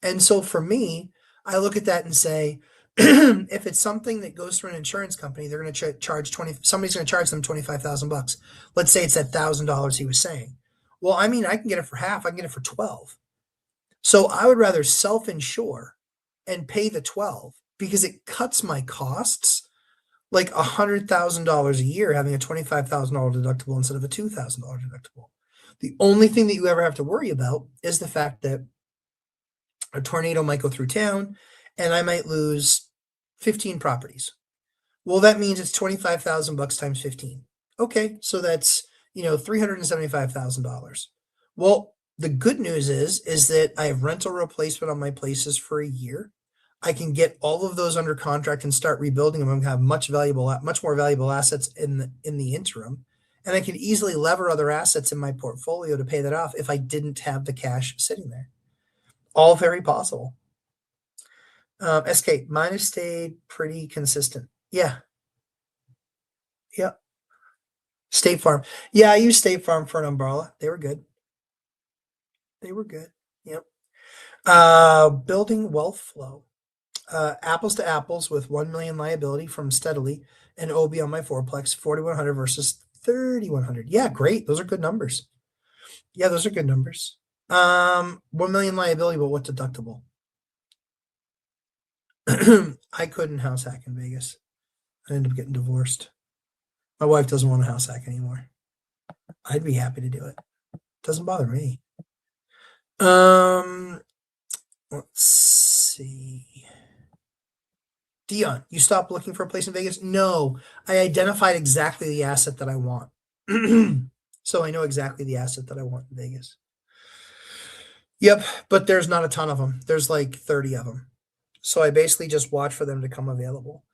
And so for me, I look at that and say, if it's something that goes through an insurance company, they're going to charge 20, somebody's going to charge them $25,000. Let's say it's that $1,000 he was saying. Well, I mean, I can get it for half. I can get it for 12. So I would rather self-insure and pay the 12 because it cuts my costs like $100,000 a year having a $25,000 deductible instead of a $2,000 deductible. The only thing that you ever have to worry about is the fact that a tornado might go through town and I might lose 15 properties. Well, that means it's 25,000 bucks times 15. Okay, so that's, $375,000. Well, the good news is that I have rental replacement on my places for a year. I can get all of those under contract and start rebuilding them and have much more valuable assets in the interim. And I can easily lever other assets in my portfolio to pay that off if I didn't have the cash sitting there. All very possible. SK, mine has stayed pretty consistent. Yeah. Yeah. State Farm. Yeah, I used State Farm for an umbrella. They were good. They were good. Yep. Building wealth flow. Apples to apples with 1 million liability from Steadily and OB on my fourplex, 4,100 versus 3,100. Yeah, great. Those are good numbers. Yeah, those are good numbers. 1 million liability, but what deductible? I couldn't house hack in Vegas. I ended up getting divorced. My wife doesn't want a house hack anymore. I'd be happy to do it. Doesn't bother me. Let's see. Dion, you stopped looking for a place in Vegas? No, I identified exactly the asset that I want. So I know exactly the asset that I want in Vegas. Yep, but there's not a ton of them. There's like 30 of them. So I basically just watch for them to come available.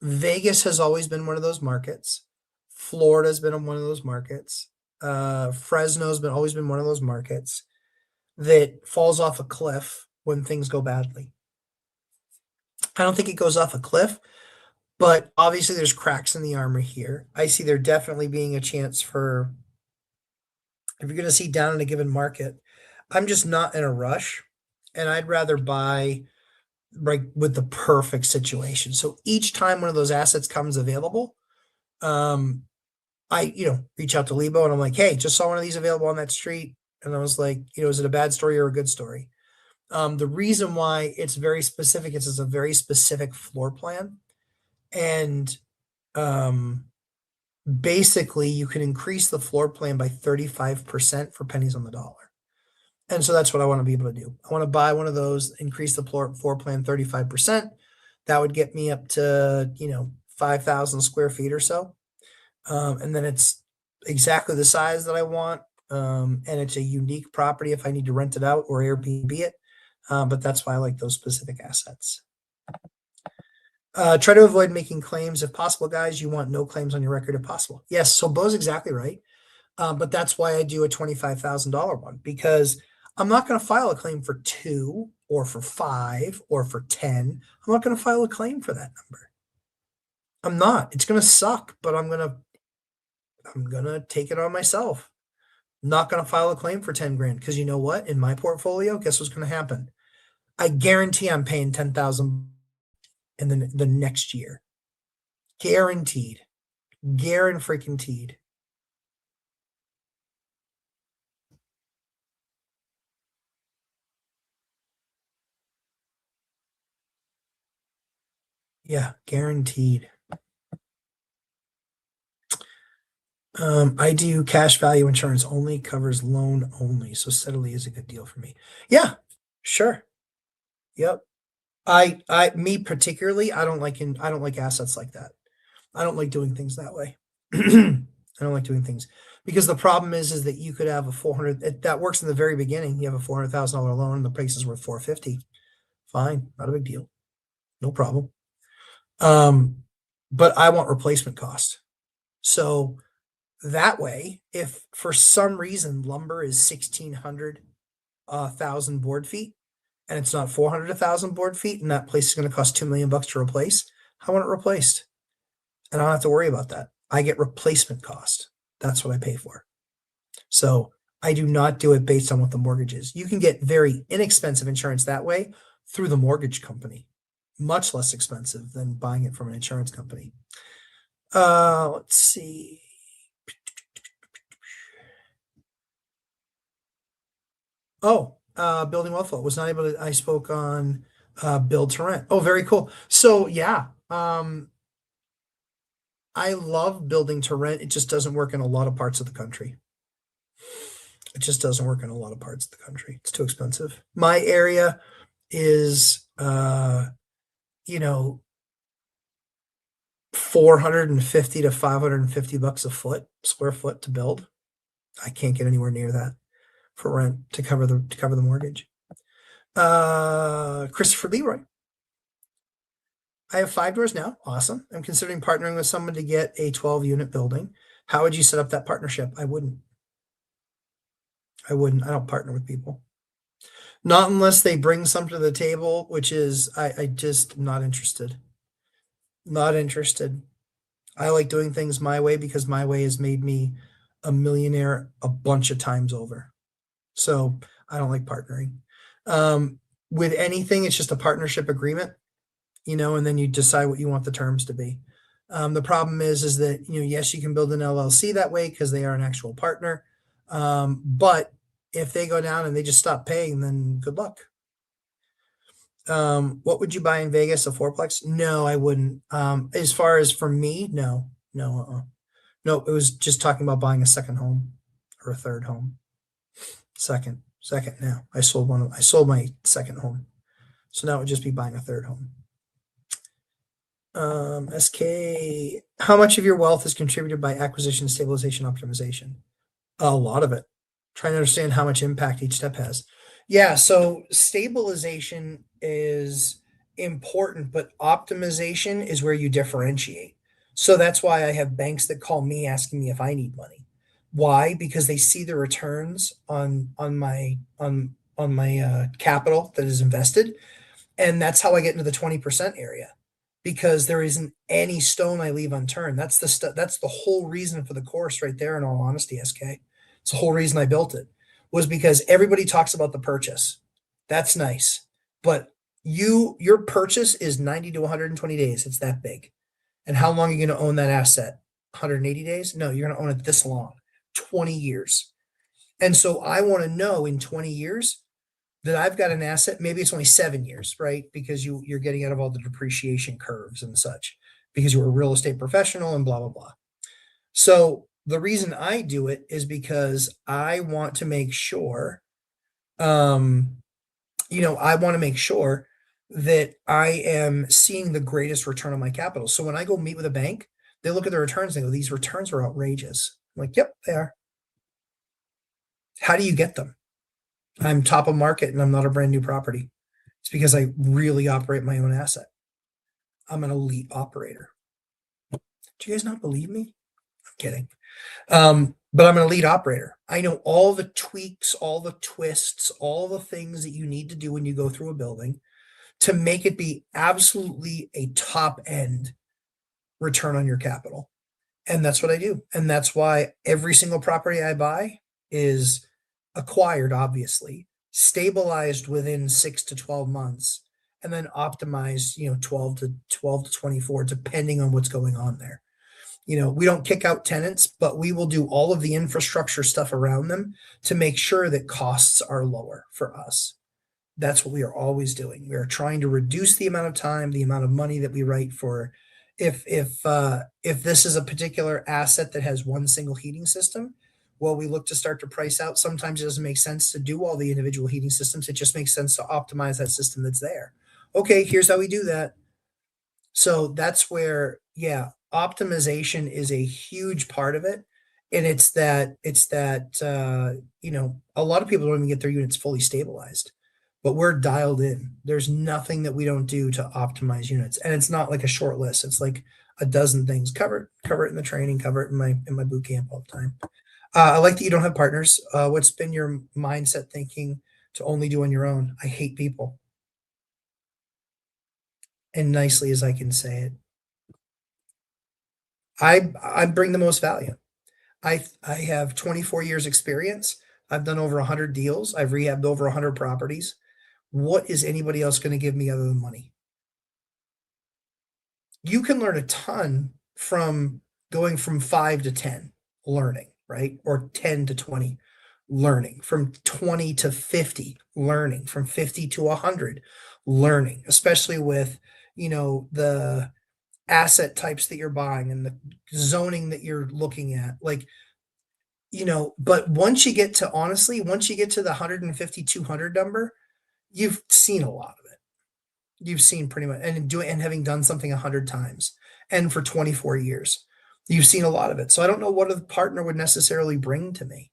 Vegas has always been one of those markets. Florida's been one of those markets. Fresno's always been one of those markets that falls off a cliff when things go badly. I don't think it goes off a cliff, but obviously there's cracks in the armor here. I see there definitely being a chance for, if you're going to see down in a given market, I'm just not in a rush, and I'd rather buy right with the perfect situation. So each time one of those assets comes available, I reach out to Lebo and I'm like, hey, just saw one of these available on that street. And I was like, is it a bad story or a good story? The reason why it's very specific is it's a very specific floor plan. And basically you can increase the floor plan by 35% for pennies on the dollar. And so that's what I want to be able to do. I want to buy one of those, increase the floor plan 35%. That would get me up to, 5,000 square feet or so. And then it's exactly the size that I want. And it's a unique property if I need to rent it out or Airbnb it. But that's why I like those specific assets. Try to avoid making claims if possible, guys. You want no claims on your record if possible. Yes, so Bo's exactly right. But that's why I do a $25,000 one, because I'm not going to file a claim for 2 or for 5 or for 10. I'm not going to file a claim for that number. I'm not. It's going to suck, but I'm going to take it on myself. I'm not going to file a claim for 10 grand, because you know what? In my portfolio, guess what's going to happen? I guarantee I'm paying 10,000 in the next year. Guaranteed. Guaranteed. Yeah, guaranteed. I do cash value insurance only, covers loan only. So Steadily is a good deal for me. Yeah, sure. Yep. Me particularly, I don't like assets like that. I don't like doing things that way. I don't like doing things because the problem is that you could have a 400, that works in the very beginning. You have a $400,000 loan and the price is worth 450. Fine. Not a big deal. No problem. But I want replacement cost. So that way, if for some reason lumber is 1,600 thousand board feet and it's not 400 1,000 board feet, and that place is going to cost $2 million to replace, I want it replaced, and I don't have to worry about that. I get replacement cost. That's what I pay for. So I do not do it based on what the mortgage is. You can get very inexpensive insurance that way through the mortgage company, much less expensive than buying it from an insurance company. Let's see. Oh, building wealth flow was not able to. I spoke on build to rent. Oh, very cool. So yeah, I love building to rent. It just doesn't work in a lot of parts of the country. It just doesn't work in a lot of parts of the country. It's too expensive. My area is, you know, 450 to 550 bucks a square foot to build. I can't get anywhere near that for rent to cover the mortgage. Christopher Leroy. I have 5 doors now. Awesome. I'm considering partnering with someone to get a 12-unit building. How would you set up that partnership? I wouldn't. I don't partner with people. Not unless they bring something to the table, which is I just not interested. Not interested. I like doing things my way because my way has made me a millionaire a bunch of times over. So I don't like partnering. With anything, it's just a partnership agreement, and then you decide what you want the terms to be. The problem is that, yes, you can build an LLC that way because they are an actual partner. But if they go down and they just stop paying, then good luck. What would you buy in Vegas? A fourplex? No, I wouldn't. As far as for me, no. No, it was just talking about buying a second home or a third home. Second now. I sold my second home. So now it would just be buying a third home. SK, how much of your wealth is contributed by acquisition, stabilization, optimization? A lot of it. Trying to understand how much impact each step has. Yeah, so stabilization is important, but optimization is where you differentiate. So that's why I have banks that call me asking me if I need money. Why? Because they see the returns on my capital that is invested, and that's how I get into the 20% area. Because there isn't any stone I leave unturned. That's the whole reason for the course right there, in all honesty, SK. It's the whole reason I built it, was because everybody talks about the purchase. That's nice. But your purchase is 90 to 120 days. It's that big. And how long are you going to own that asset? 180 days? No, you're going to own it this long, 20 years. And so I want to know in 20 years that I've got an asset. Maybe it's only 7 years, right? Because you're getting out of all the depreciation curves and such, because you're a real estate professional and blah, blah, blah. So the reason I do it is because I want to make sure, I want to make sure that I am seeing the greatest return on my capital. So when I go meet with a bank, they look at the returns and they go, these returns are outrageous. I'm like, yep, they are. How do you get them? I'm top of market and I'm not a brand new property. It's because I really operate my own asset. I'm an elite operator. Do you guys not believe me? I'm kidding. But I'm an elite operator. I know all the tweaks, all the twists, all the things that you need to do when you go through a building to make it be absolutely a top end return on your capital. And that's what I do. And that's why every single property I buy is acquired, obviously, stabilized within 6 to 12 months, and then optimized, 12 to 24, depending on what's going on there. We don't kick out tenants, but we will do all of the infrastructure stuff around them to make sure that costs are lower for us. That's what we are always doing. We are trying to reduce the amount of time, the amount of money that we write for. If this is a particular asset that has one single heating system, well, we look to start to price out. Sometimes it doesn't make sense to do all the individual heating systems. It just makes sense to optimize that system that's there. Okay, here's how we do that. So that's where, yeah, optimization is a huge part of it. And it's that, a lot of people don't even get their units fully stabilized, but we're dialed in. There's nothing that we don't do to optimize units. And it's not like a short list. It's like a dozen things. Cover it in the training, cover it in my boot camp all the time. I like that you don't have partners. What's been your mindset thinking to only do on your own? I hate people. And nicely as I can say it, I bring the most value. I have 24 years experience. I've done over 100 deals. I've rehabbed over 100 properties. What is anybody else going to give me other than money? You can learn a ton from going from 5 to 10 learning, right? Or 10 to 20 learning, from 20 to 50 learning, from 50 to 100 learning, especially with, the asset types that you're buying and the zoning that you're looking at. Like, but once you get to honestly, once you get to the 150, 200 number, you've seen a lot of it. You've seen pretty much, and having done something 100 times and for 24 years, you've seen a lot of it. So I don't know what a partner would necessarily bring to me,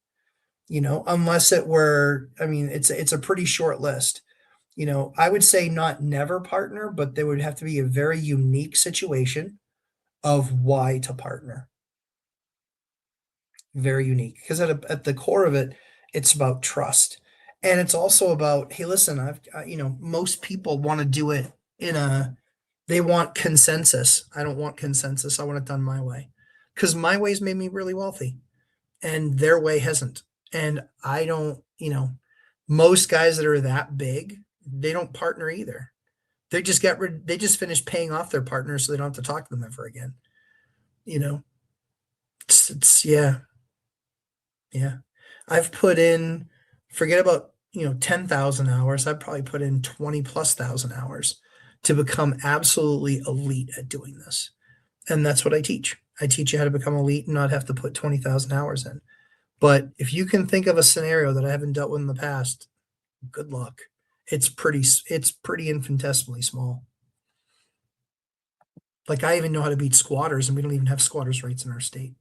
unless it were, I mean, it's a pretty short list. I would say not never partner, but there would have to be a very unique situation of why to partner. Very unique, because at the core of it, it's about trust. And it's also about, hey, listen, most people want to do it they want consensus. I don't want consensus. I want it done my way, because my way's made me really wealthy and their way hasn't. And I don't, most guys that are that big, they don't partner either. They just finished paying off their partners so they don't have to talk to them ever again. You know, yeah. Yeah. I've put in, forget about, 10,000 hours. I've probably put in 20 plus thousand hours to become absolutely elite at doing this. And that's what I teach. I teach you how to become elite and not have to put 20,000 hours in. But if you can think of a scenario that I haven't dealt with in the past, good luck. It's pretty infinitesimally small. Like, I even know how to beat squatters, and we don't even have squatters rates in our state.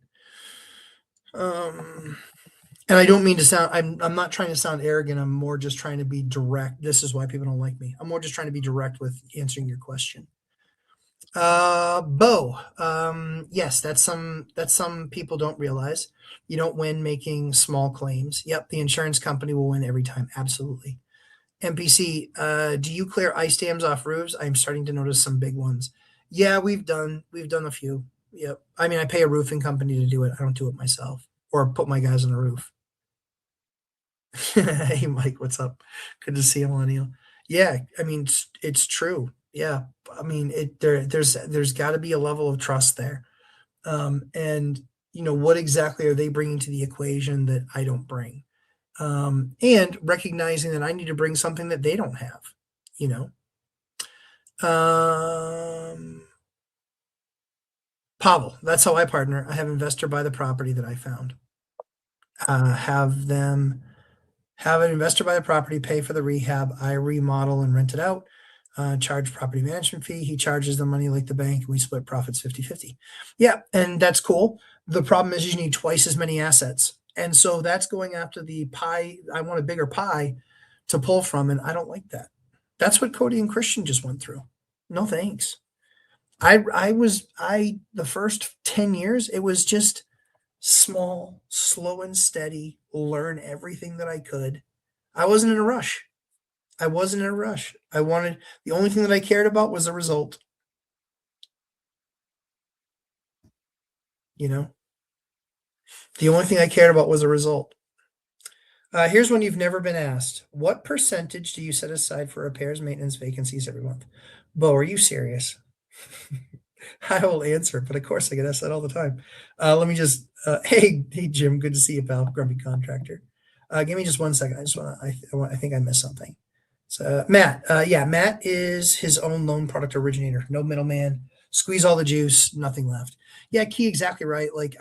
And I don't mean to sound, I'm not trying to sound arrogant. I'm more just trying to be direct. This is why people don't like me. I'm more just trying to be direct with answering your question. Bo, yes, that's some people don't realize. You don't win making small claims. Yep, the insurance company will win every time. Absolutely. NPC, do you clear ice dams off roofs? I'm starting to notice some big ones. Yeah, we've done a few. Yep. I mean, I pay a roofing company to do it. I don't do it myself or put my guys on the roof. Hey, Mike, what's up? Good to see you, Millennial. Yeah, I mean, it's true. Yeah, I mean, there's got to be a level of trust there. And what exactly are they bringing to the equation that I don't bring? And recognizing that I need to bring something that they don't have. You Pavel, that's how I partner. I have investor buy the property that I found. Have an investor buy the property, pay for the rehab. I remodel and rent it out, charge property management fee. He charges the money like the bank, and we split profits 50-50. Yeah, and that's cool. The problem is you need twice as many assets. And so that's going after the pie. I want a bigger pie to pull from, and I don't like that. That's what Cody and Christian just went through. No thanks. The first 10 years, it was just small, slow and steady, learn everything that I could. I wasn't in a rush. I wasn't in a rush. The only thing that I cared about was the result. The only thing I cared about was the result. Here's one you've never been asked. What percentage do you set aside for repairs, maintenance, vacancies every month? Bo, are you serious? I will answer, but of course I get asked that all the time. Let me just, hey, Jim, good to see you, pal. Grumpy Contractor. Give me just 1 second. I think I missed something. So Matt, yeah, Matt is his own loan product originator. No middleman. Squeeze all the juice. Nothing left. Yeah, Key, exactly right. Like,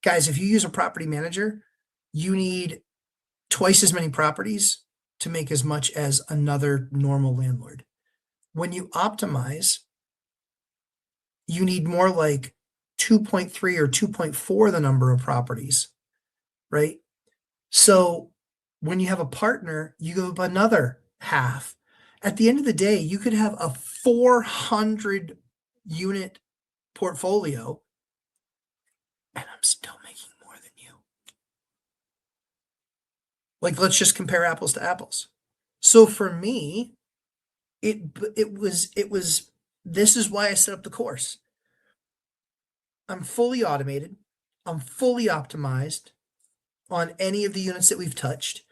guys, if you use a property manager, you need twice as many properties to make as much as another normal landlord. When you optimize, you need more like 2.3 or 2.4 the number of properties, right? So when you have a partner, you give up another half. At the end of the day, you could have a 400 unit portfolio, and I'm still making more than you. Like, let's just compare apples to apples. So for me, it was this is why I set up the course. I'm fully automated. I'm fully optimized. on any of the units that we've touched.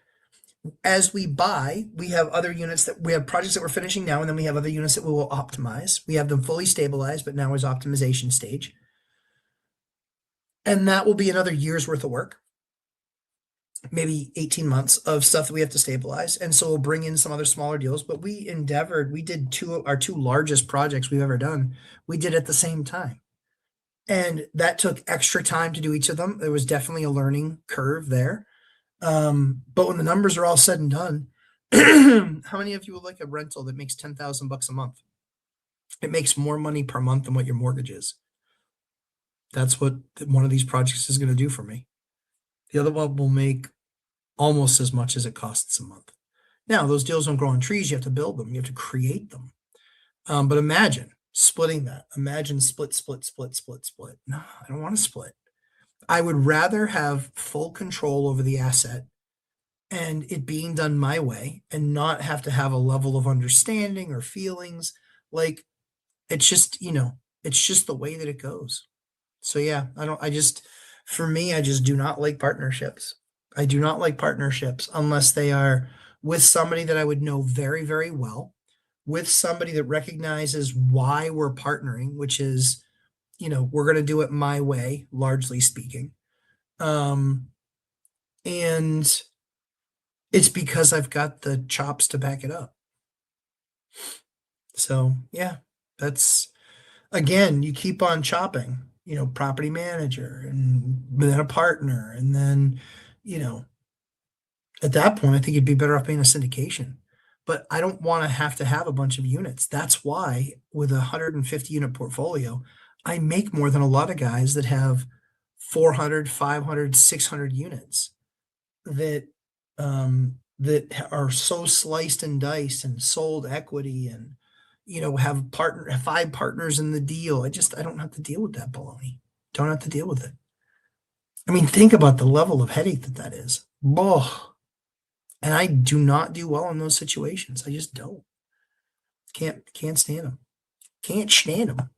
As we buy, we have other units that we have projects that we're finishing now, and then we have other units that we will optimize. We have them fully stabilized, but now is optimization stage. And that will be another year's worth of work, maybe 18 months of stuff that we have to stabilize. And so we'll bring in some other smaller deals, but we did our two largest projects we've ever done. We did at the same time. And that took extra time to do each of them. There was definitely a learning curve there. But when the numbers are all said and done, how many of you would like a rental that makes $10,000 a month? It makes more money per month than what your mortgage is. That's what one of these projects is going to do for me. The other one will make almost as much as it costs a month. Now, those deals don't grow on trees. You have to build them. You have to create them. But imagine splitting that. Imagine split. No, I don't want to split. I would rather have full control over the asset and it being done my way and not have to have a level of understanding or feelings. Like, it's just, it's just the way that it goes. So yeah, for me, I just do not like partnerships. I do not like partnerships unless they are with somebody that I would know very, very well, with somebody that recognizes why we're partnering, which is, we're going to do it my way, largely speaking. And it's because I've got the chops to back it up. So yeah, that's, again, you keep on chopping, property manager and then a partner. And then, at that point, I think you'd be better off being a syndication. But I don't want to have a bunch of units. That's why with a 150 unit portfolio, I make more than a lot of guys that have 400, 500, 600 units that are so sliced and diced and sold equity and have 5 partners in the deal. I don't have to deal with that baloney. Don't have to deal with it. I mean, think about the level of headache that is. Oh, and I do not do well in those situations. I just don't. Can't stand them. Can't stand them.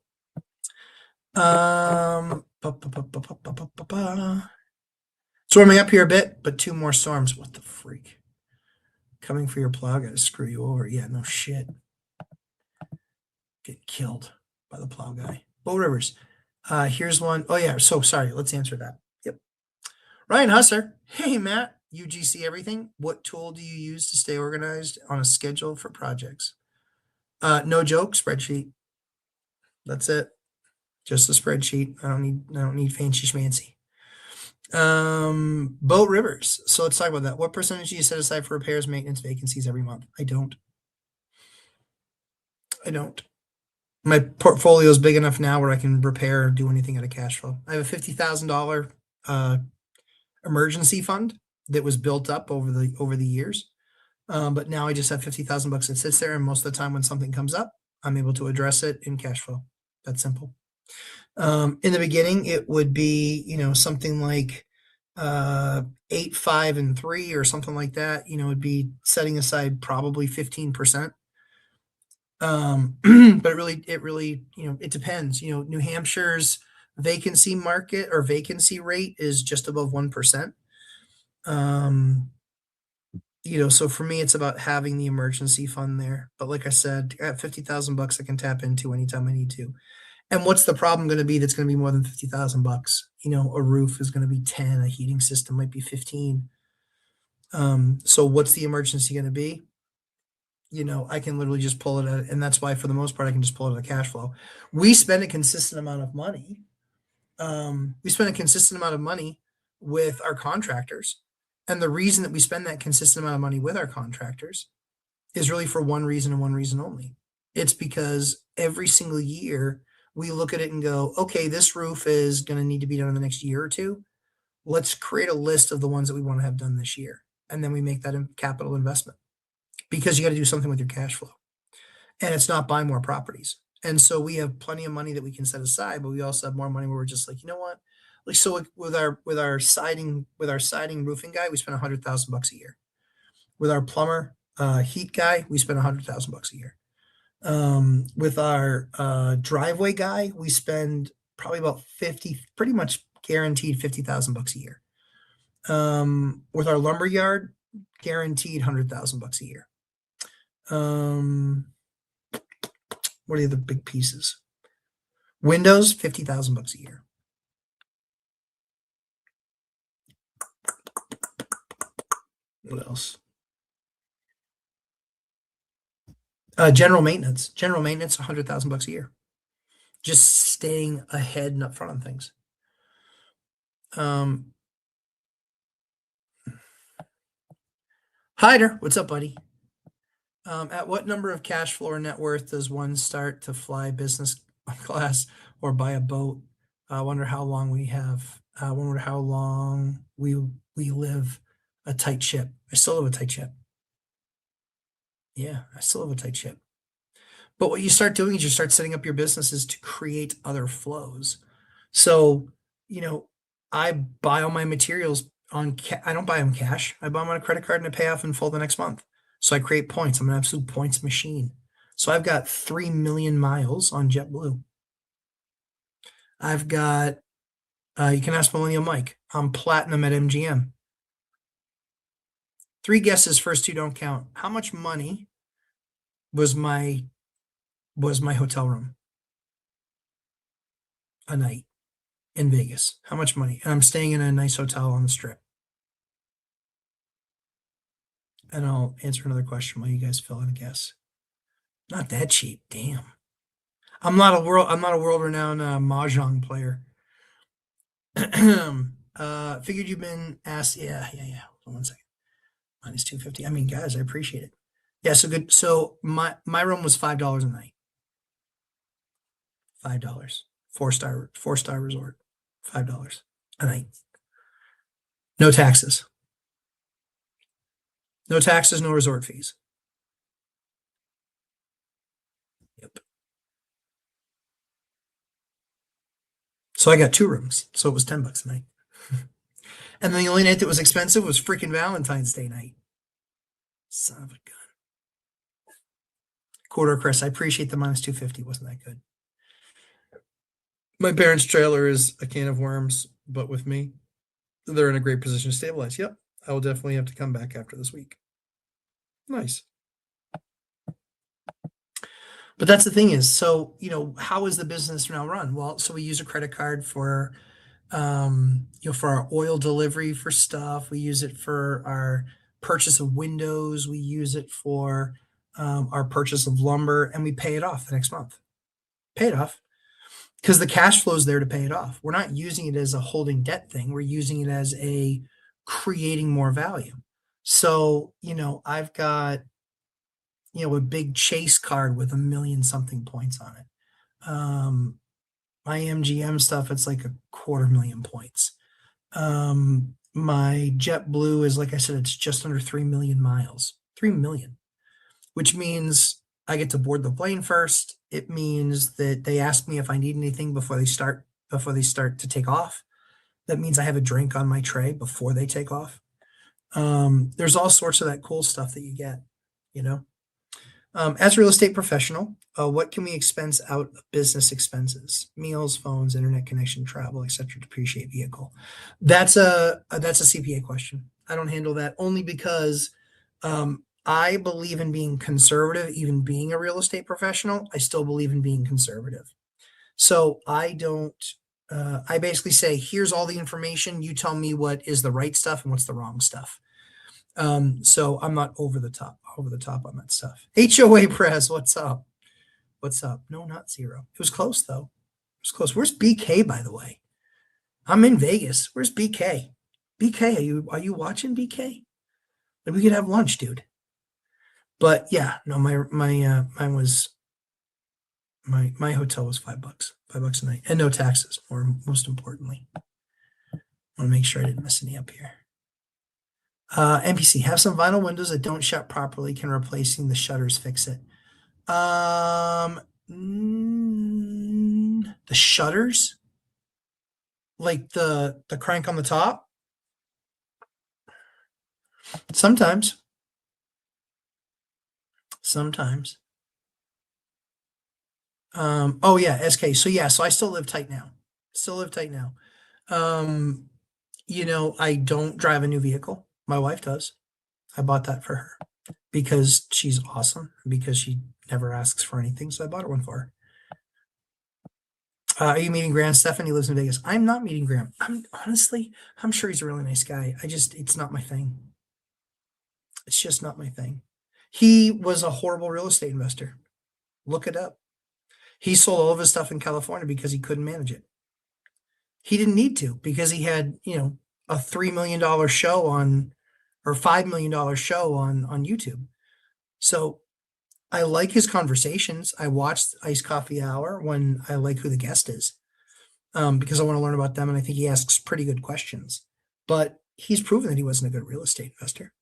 Storming up here a bit, but 2 more storms. What the freak? Coming for your plow, gotta screw you over. Yeah, no shit. Get killed by the plow guy. Bow Rivers. Here's one. Oh yeah, so sorry. Let's answer that. Yep. Ryan Husser. Hey Matt, UGC everything. What tool do you use to stay organized on a schedule for projects? No joke, spreadsheet. That's it. Just a spreadsheet. I don't need fancy schmancy. Boat Rivers. So let's talk about that. What percentage do you set aside for repairs, maintenance, vacancies every month? I don't. My portfolio is big enough now where I can repair or do anything out of cash flow. I have a $50,000 emergency fund that was built up over the years. But now I just have $50,000 that sits there, and most of the time when something comes up, I'm able to address it in cash flow. That's simple. In the beginning, it would be, something like 8, 5, and 3 or something like that. It'd be setting aside probably 15%. But it really, it depends. New Hampshire's vacancy market or vacancy rate is just above 1%. So for me, it's about having the emergency fund there. But like I said, I have $50,000 I can tap into anytime I need to. And what's the problem going to be that's going to be more than $50,000? A roof is going to be 10, a heating system might be 15. So what's the emergency going to be? I can literally just pull it out. And that's why, for the most part, I can just pull it out of cash flow. We spend a consistent amount of money. With our contractors. And the reason that we spend that consistent amount of money with our contractors is really for one reason and one reason only. It's because every single year we look at it and go, okay, this roof is going to need to be done in the next year or two. Let's create a list of the ones that we want to have done this year. And then we make that a capital investment, because you got to do something with your cash flow, and it's not buy more properties. And so we have plenty of money that we can set aside, but we also have more money where we're just like, you know what? Like, so with our siding roofing guy, we spend $100,000 a year. With our plumber, heat guy, we spend $100,000 a year. With our driveway guy, we spend probably about pretty much guaranteed $50,000 a year. With our lumber yard, guaranteed $100,000 a year. What are the other big pieces? Windows, $50,000 a year. What else? General maintenance, $100,000 a year. Just staying ahead and up front on things. Hyder, what's up, buddy? At what number of cash flow or net worth does one start to fly business class or buy a boat? I wonder how long we have. I wonder how long we live a tight ship. I still live a tight ship. Yeah, I still live a tight ship. But what you start doing is you start setting up your businesses to create other flows. So, I buy all my materials on, I don't buy them cash. I buy them on a credit card and I pay off in full the next month. So I create points. I'm an absolute points machine. So I've got 3 million miles on JetBlue. I've got, you can ask Millennial Mike. I'm platinum at MGM. 3 guesses, first 2 don't count. How much money was my hotel room a night in Vegas? How much money? And I'm staying in a nice hotel on the Strip. And I'll answer another question while you guys fill in a guess. Not that cheap. Damn. I'm not a world-renowned mahjong player. Figured you've been asked. Yeah. Hold on one second. Minus 250. I mean, guys, I appreciate it. Yeah, so good. So my room was $5 a night. $5. 4-star resort. $5 a night. No taxes. No taxes, no resort fees. Yep. So I got 2 rooms. So it was $10 a night. And then the only night that was expensive was freaking Valentine's Day night. Son of a gun. Quarter, Chris. I appreciate the minus 250. Wasn't that good? My parents' trailer is a can of worms, but with me, they're in a great position to stabilize. Yep. I will definitely have to come back after this week. Nice. But that's the thing is, so, how is the business now run? Well, so we use a credit card for, for our oil delivery for stuff. We use it for our purchase of windows. We use it for our purchase of lumber, and we pay it off the next month. Pay it off because the cash flow is there to pay it off. We're not using it as a holding debt thing. We're using it as a creating more value. So, I've got, a big chase card with 1,000,000-something points on it. My MGM stuff, it's like 250,000 points. My JetBlue is, like I said, it's just under 3 million miles. 3 million, which means I get to board the plane first. It means that they ask me if I need anything before they start to take off. That means I have a drink on my tray before they take off. There's all sorts of that cool stuff that you get, As a real estate professional, what can we expense out of business expenses? Meals, phones, internet connection, travel, etc. Depreciate vehicle. That's a CPA question. I don't handle that only because I believe in being conservative, even being a real estate professional. I still believe in being conservative. So I don't. I basically say, here's all the information. You tell me what is the right stuff and what's the wrong stuff. So I'm not over the top on that stuff. HOA press, what's up? No, not 0. It was close though. It was close. Where's BK, by the way? I'm in Vegas. Where's BK? BK, are you watching, BK? Maybe we could have lunch, dude. But yeah, no, mine was my hotel was $5, $5 a night, and no taxes. Most importantly, I want to make sure I didn't mess any up here. NPC, have some vinyl windows that don't shut properly. Can replacing the shutters fix it? The shutters, like the crank on the top. Sometimes. Oh yeah, SK. So I still live tight now. I don't drive a new vehicle. My wife does. I bought that for her because she's awesome, because she never asks for anything. So I bought her one for her. Are you meeting Graham? Stephanie lives in Vegas. I'm not meeting Graham. I'm sure he's a really nice guy. It's not my thing. It's just not my thing. He was a horrible real estate investor. Look it up. He sold all of his stuff in California because he couldn't manage it. He didn't need to because he had, a $3 million show or $5 million show on YouTube. So I like his conversations. I watched Iced Coffee Hour when I like who the guest is, because I want to learn about them. And I think he asks pretty good questions, but he's proven that he wasn't a good real estate investor.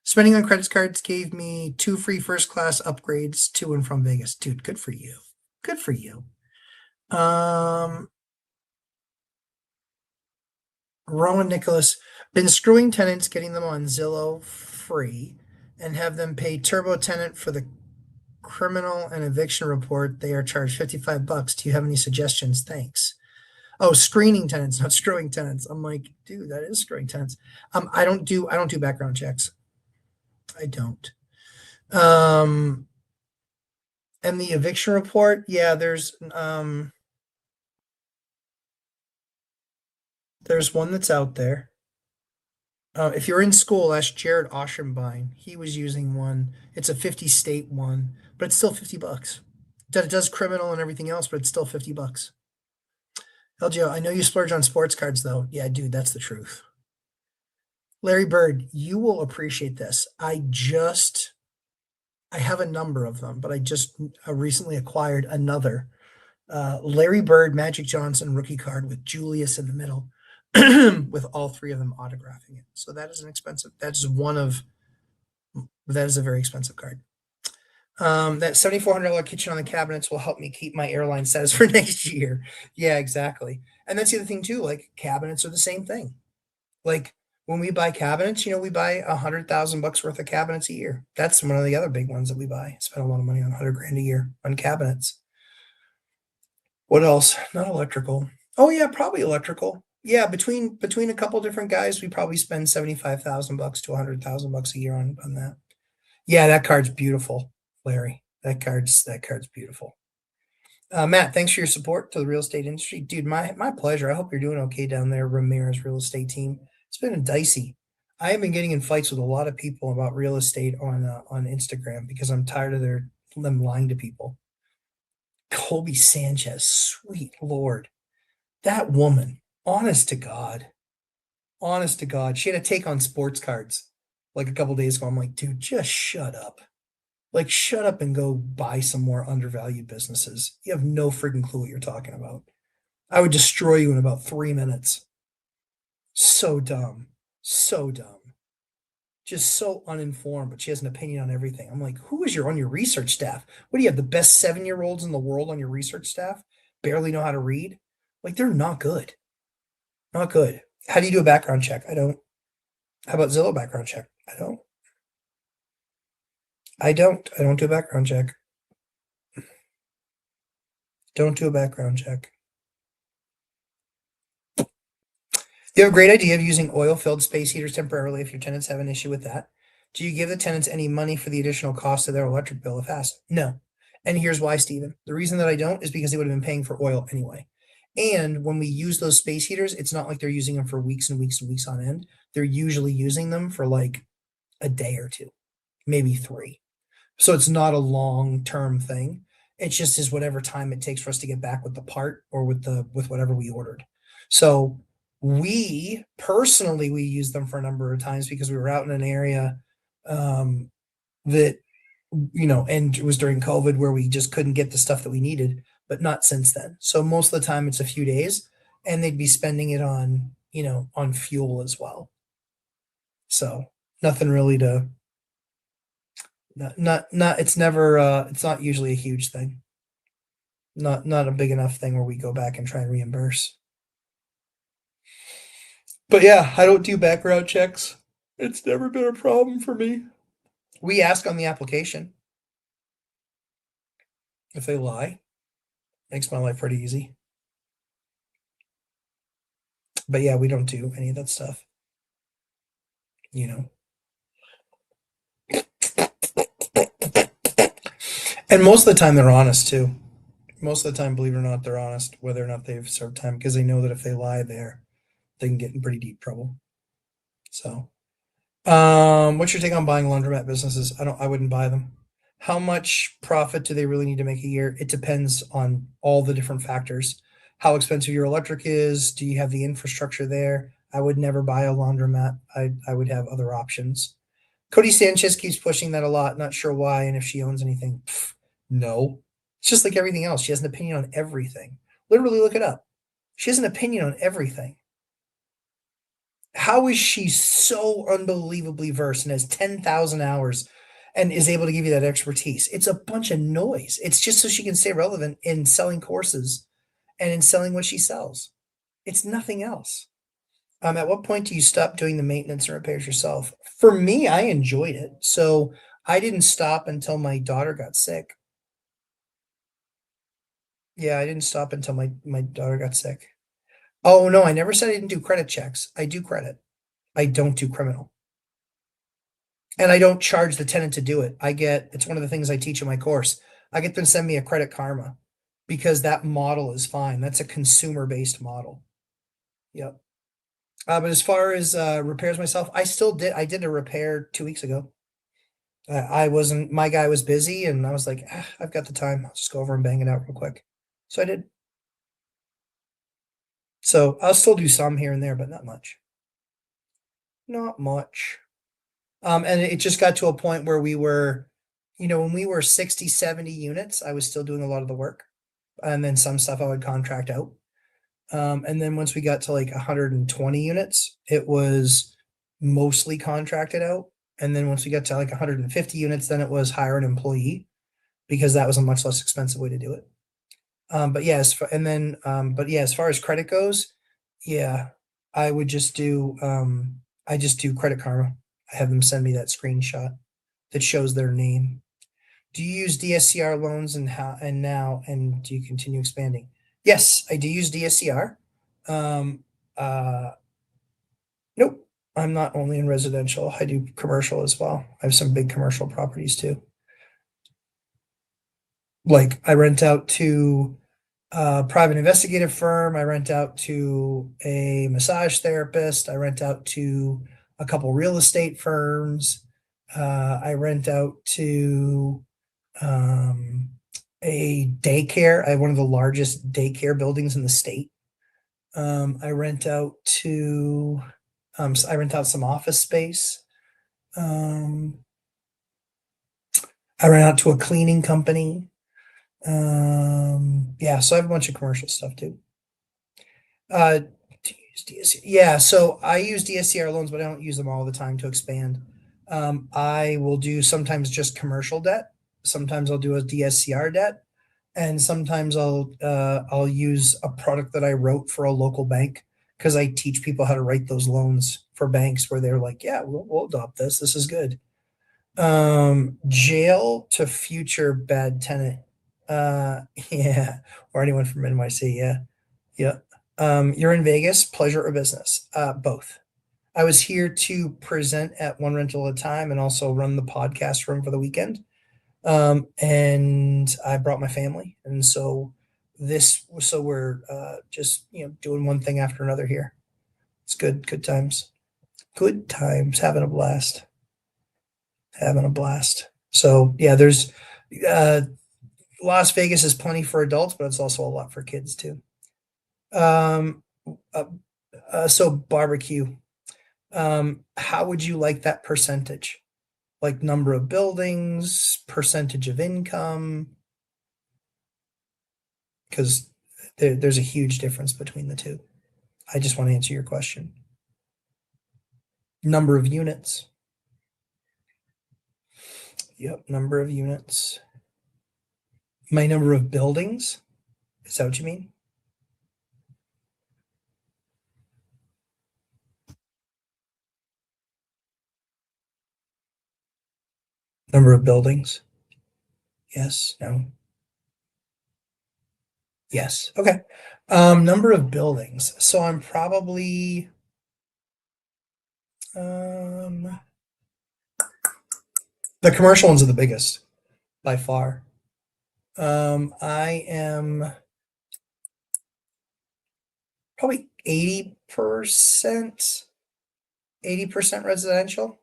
Spending on credit cards gave me 2 free first class upgrades to and from Vegas. Dude, good for you. Good for you. Rowan Nicholas, been screwing tenants, getting them on Zillow free, and have them pay turbo tenant for the criminal and eviction report. They are charged $55. Do you have any suggestions? Thanks. Oh, screening tenants, not screwing tenants. I'm like, dude, that is screwing tenants. I don't do background checks. I don't. And the eviction report, yeah, there's one that's out there. If you're in school, ask Jared Oschenbein. He was using one. It's a 50 state one, but it's still $50. It does criminal and everything else, but it's still $50. LGO, I know you splurge on sports cards though. Yeah, dude, that's the truth. Larry Bird, you will appreciate this. I have a number of them, but I just recently acquired another Larry Bird, Magic Johnson rookie card with Julius in the middle, with all 3 of them autographing it. So that is that is a very expensive card. That $7,400 kitchen on the cabinets will help me keep my airline status for next year. Yeah, exactly. And that's the other thing too. Like cabinets are the same thing. Like when we buy cabinets, we buy $100,000 worth of cabinets a year. That's one of the other big ones that we buy. Spend a lot of money on $100,000 a year on cabinets. What else? Not electrical. Oh yeah, probably electrical. Yeah, between a couple different guys, we probably spend $75,000 to $100,000 a year on that. Yeah, that card's beautiful, Larry. That card's beautiful. Matt, thanks for your support to the real estate industry, dude. My pleasure. I hope you're doing okay down there, Ramirez Real Estate Team. It's been dicey. I have been getting in fights with a lot of people about real estate on Instagram because I'm tired of them lying to people. Colby Sanchez, sweet Lord, that woman, honest to God, she had a take on sports cards like a couple days ago. I'm like, dude, just shut up. Like, shut up and go buy some more undervalued businesses. You have no freaking clue what you're talking about. I would destroy you in about 3 minutes. So dumb. So dumb. Just so uninformed, but she has an opinion on everything. I'm like, who is on your research staff? What do you have? The best 7-year-olds in the world on your research staff? Barely know how to read? Like, they're not good. Not good. How do you do a background check? I don't. How about Zillow background check? I don't. I don't do a background check. Don't do a background check. You have a great idea of using oil-filled space heaters temporarily if your tenants have an issue with that. Do you give the tenants any money for the additional cost of their electric bill if asked? No. And here's why, Stephen. The reason that I don't is because they would have been paying for oil anyway. And when we use those space heaters, it's not like they're using them for weeks and weeks and weeks on end. They're usually using them for like a day or 2, maybe 3. So it's not a long-term thing. It just is whatever time it takes for us to get back with the part or with whatever we ordered. So we use them for a number of times because we were out in an area that, and it was during COVID where we just couldn't get the stuff that we needed, but not since then. So most of the time it's a few days and they'd be spending it on, on fuel as well. So nothing really to, it's not usually a huge thing. Not a big enough thing where we go back and try and reimburse. But yeah, I don't do background checks. It's never been a problem for me. We ask on the application. If they lie, makes my life pretty easy. But yeah, we don't do any of that stuff. You know. And most of the time they're honest too. Most of the time, believe it or not, they're honest whether or not they've served time because they know that if they lie there, they can get in pretty deep trouble. So, what's your take on buying laundromat businesses? I wouldn't buy them. How much profit do they really need to make a year? It depends on all the different factors. How expensive your electric is. Do you have the infrastructure there? I would never buy a laundromat. I would have other options. Cody Sanchez keeps pushing that a lot. Not sure why, and if she owns anything. Pff, no. It's just like everything else. She has an opinion on everything. Literally, look it up. She has an opinion on everything. How is she so unbelievably versed and has 10,000 hours and is able to give you that expertise? It's a bunch of noise. It's just so she can stay relevant in selling courses and in selling what she sells. It's nothing else. At what point do you stop doing the maintenance and repairs yourself? For me, I enjoyed it. So I didn't stop until my daughter got sick. Yeah, I didn't stop until my daughter got sick. Oh no, I never said I didn't do credit checks. I do credit. I don't do criminal. And I don't charge the tenant to do it. It's one of the things I teach in my course. I get them to send me a credit karma because that model is fine. That's a consumer based model. Yep. But as far as repairs myself, I did a repair 2 weeks ago. My guy was busy and I was like, I've got the time. I'll just go over and bang it out real quick. So I did. So I'll still do some here and there, but not much. Not much. And it just got to a point where when we were 60, 70 units, I was still doing a lot of the work. And then some stuff I would contract out. And then once we got to like 120 units, it was mostly contracted out. And then once we got to like 150 units, then it was hire an employee because that was a much less expensive way to do it. But yeah, as far as credit goes, yeah, I would just I just do Credit Karma. I have them send me that screenshot that shows their name. Do you use DSCR loans and do you continue expanding? Yes, I do use DSCR. Um, uh, nope, I'm not only in residential. I do commercial as well. I have some big commercial properties too. Like I rent out to a private investigative firm. I rent out to a massage therapist. I rent out to a couple real estate firms. I rent out to um, a daycare. I have one of the largest daycare buildings in the state. I rent out to I rent out some office space. Um, I rent out to a cleaning company. Yeah, so I have a bunch of commercial stuff too. Uh, to use DSCR. Yeah, so I use DSCR loans, but I don't use them all the time to expand. I will do sometimes just commercial debt. Sometimes I'll do a DSCR debt, and sometimes I'll use a product that I wrote for a local bank because I teach people how to write those loans for banks where they're like, yeah, we'll adopt this. This is good. Jail to future bad tenant. Yeah, or anyone from NYC. Yeah, yeah. You're in Vegas, pleasure or business? Both. I was here to present at One Rental at a Time and also run the podcast room for the weekend. And I brought my family, and so we're just doing one thing after another here. It's good times, having a blast, So yeah, there's uh, Las Vegas is plenty for adults, but it's also a lot for kids too. Um, uh, so barbecue. How would you like that percentage? Like number of buildings, percentage of income? Because there's a huge difference between the two. I just want to answer your question. Number of units. Yep, number of units. My number of buildings. Is that what you mean? Number of buildings. Yes, no. Yes. Okay. Number of buildings. So I'm probably the commercial ones are the biggest by far. I am probably 80%, 80% residential.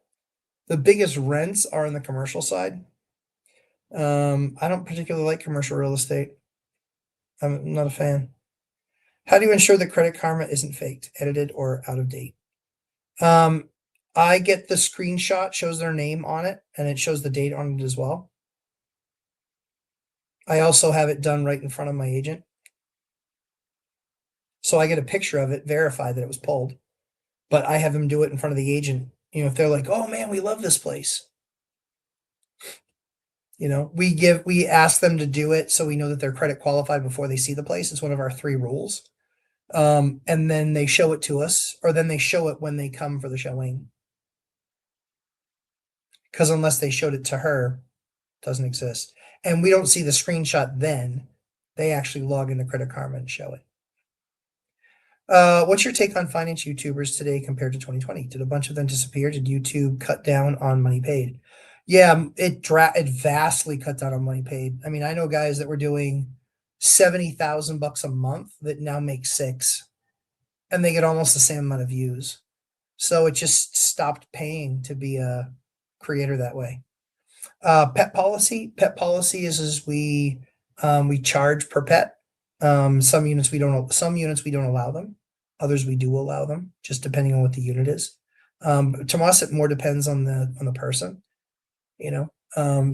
The biggest rents are on the commercial side. I don't particularly like commercial real estate. I'm not a fan. How do you ensure that Credit Karma isn't faked, edited, or out of date? Um, I get the screenshot, shows their name on it, and it shows the date on it as well. I also have it done right in front of my agent. So I get a picture of it, verify that it was pulled, but I have them do it in front of the agent. You know, if they're like, oh man, we love this place. You know, we ask them to do it so we know that they're credit qualified before they see the place. It's one of our 3 rules. And then they show it to us, or then they show it when they come for the showing. Because unless they showed it to her, it doesn't exist. And we don't see the screenshot then. They actually log into Credit Karma and show it. What's your take on finance YouTubers today compared to 2020? Did a bunch of them disappear? Did YouTube cut down on money paid? Yeah, it vastly cut down on money paid. I mean, I know guys that were doing $70,000 a month that now make 6, and they get almost the same amount of views. So it just stopped paying to be a creator that way. Pet policy is we charge per pet. Some units we don't allow them. Others we do allow them, just depending on what the unit is. To us, it more depends on the person, you know.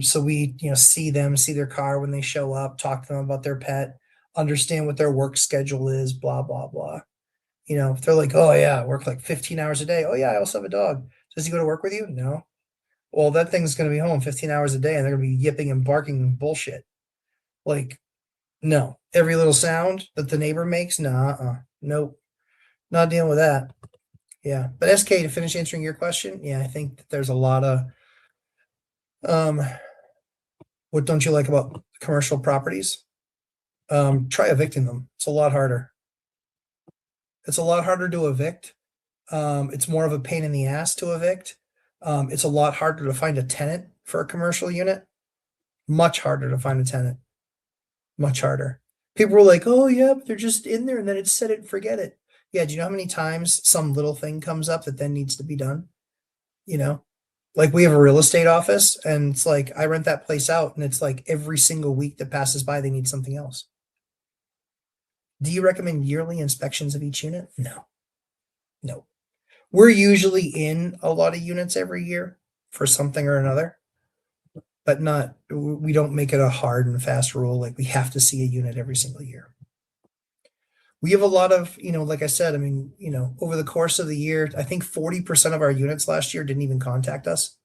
So we, see their car when they show up, talk to them about their pet, understand what their work schedule is, blah, blah, blah. You know, if they're like, oh yeah, I work like 15 hours a day. Oh yeah, I also have a dog. Does he go to work with you? No. Well, that thing's going to be home 15 hours a day and they're going to be yipping and barking and bullshit. Like, no. Every little sound that the neighbor makes, nope. Not dealing with that. Yeah. But SK, to finish answering your question, yeah, I think that there's a lot of what don't you like about commercial properties? Try evicting them. It's a lot harder. It's a lot harder to evict. It's more of a pain in the ass to evict. It's a lot harder to find a tenant for a commercial unit. Much harder to find a tenant. Much harder. People were like, oh yeah, but they're just in there and then it's set it and forget it. Yeah, do you know how many times some little thing comes up that then needs to be done? You know, like we have a real estate office and it's like I rent that place out and it's like every single week that passes by, they need something else. Do you recommend yearly inspections of each unit? No. No. We're usually in a lot of units every year for something or another, but we don't make it a hard and fast rule. Like we have to see a unit every single year. We have a lot of, like I said, I mean, over the course of the year, I think 40% of our units last year didn't even contact us.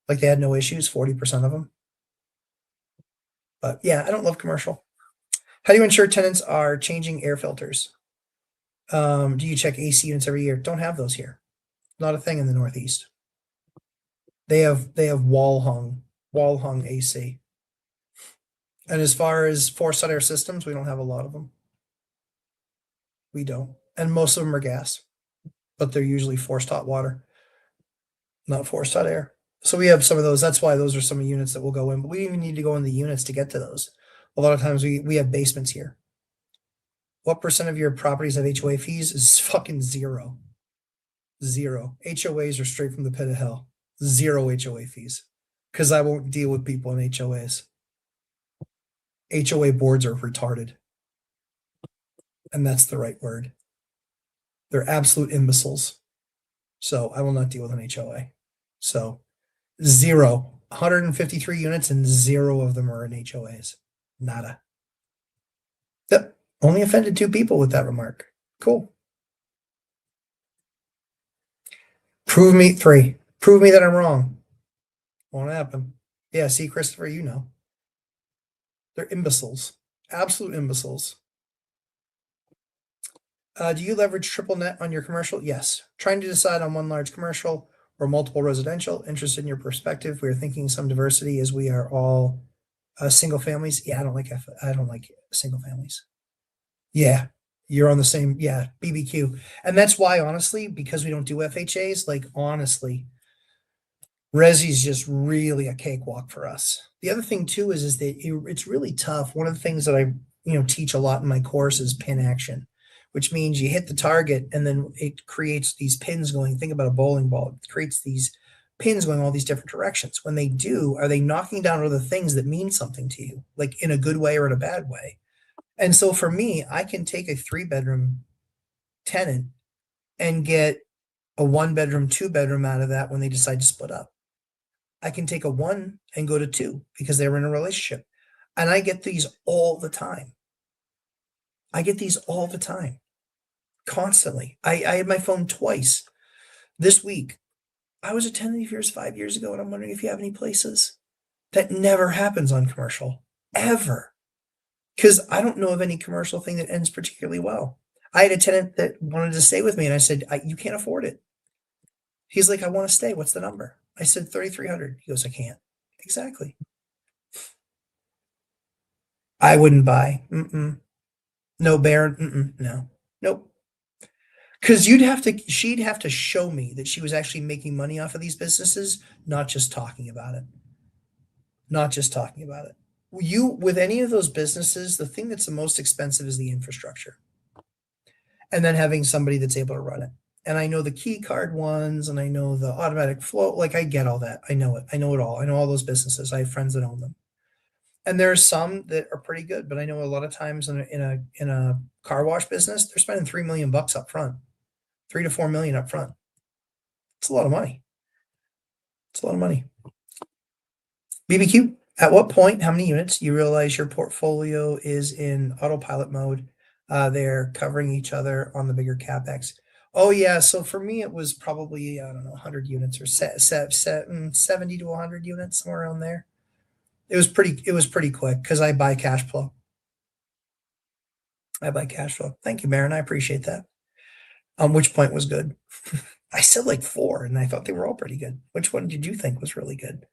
Like they had no issues, 40% of them. But yeah, I don't love commercial. How do you ensure tenants are changing air filters? Do you check AC units every year? Don't have those here. Not a thing in the Northeast. They have wall hung AC. And as far as forced hot air systems, we don't have a lot of them. We don't. And most of them are gas, but they're usually forced hot water, not forced hot air. So we have some of those. That's why those are some units that will go in, but we even need to go in the units to get to those. A lot of times we have basements here. What percent of your properties have HOA fees? Is fucking 0. 0. HOAs are straight from the pit of hell. 0 HOA fees. Because I won't deal with people in HOAs. HOA boards are retarded. And that's the right word. They're absolute imbeciles. So I will not deal with an HOA. So 0. 153 units and 0 of them are in HOAs. Nada. Yep. Only offended 2 people with that remark. Cool. Prove me 3. Prove me that I'm wrong. Won't happen. Yeah, see, Christopher, they're imbeciles. Absolute imbeciles. Do you leverage triple net on your commercial? Yes. Trying to decide on one large commercial or multiple residential. Interested in your perspective. We are thinking some diversity as we are all single families. Yeah, I don't like single families. Yeah. You're on the same, yeah, BBQ. And that's why, honestly, because we don't do FHAs, like honestly, Resi's just really a cakewalk for us. The other thing too is that it's really tough. One of the things that I teach a lot in my course is pin action, which means you hit the target and then it creates these pins going. Think about a bowling ball. It creates these pins going all these different directions. When they do, are they knocking down other things that mean something to you, like in a good way or in a bad way? And so for me, I can take a 3-bedroom tenant and get a 1-bedroom, 2-bedroom out of that when they decide to split up. I can take a 1 and go to 2 because they were in a relationship. And I get these all the time. I get these all the time, constantly. I had my phone twice this week. I was a tenant of yours 5 years ago, and I'm wondering if you have any places. That never happens on commercial, ever. Because I don't know of any commercial thing that ends particularly well. I had a tenant that wanted to stay with me, and I said, you can't afford it. He's like, I want to stay. What's the number? I said, 3,300. He goes, I can't. Exactly. I wouldn't buy. No, Baron. No. Nope. Because she'd have to show me that she was actually making money off of these businesses, not just talking about it. Not just talking about it. With any of those businesses, the thing that's the most expensive is the infrastructure. And then having somebody that's able to run it. And I know the key card ones and I know the automatic flow. Like I get all that. I know it. I know it all. I know all those businesses. I have friends that own them. And there are some that are pretty good, but I know a lot of times in a car wash business, they're spending $3 million up front, 3 to 4 million up front. It's a lot of money. It's a lot of money. BBQ, at what point, how many units you realize your portfolio is in autopilot mode? They're covering each other on the bigger capex. Oh yeah, so for me it was probably I don't know 100 units or 70 to 100 units somewhere around there. It was pretty quick because I buy cash flow. Thank you, Marin. I appreciate that. Which point was good? I said like 4, and I thought they were all pretty good. Which one did you think was really good?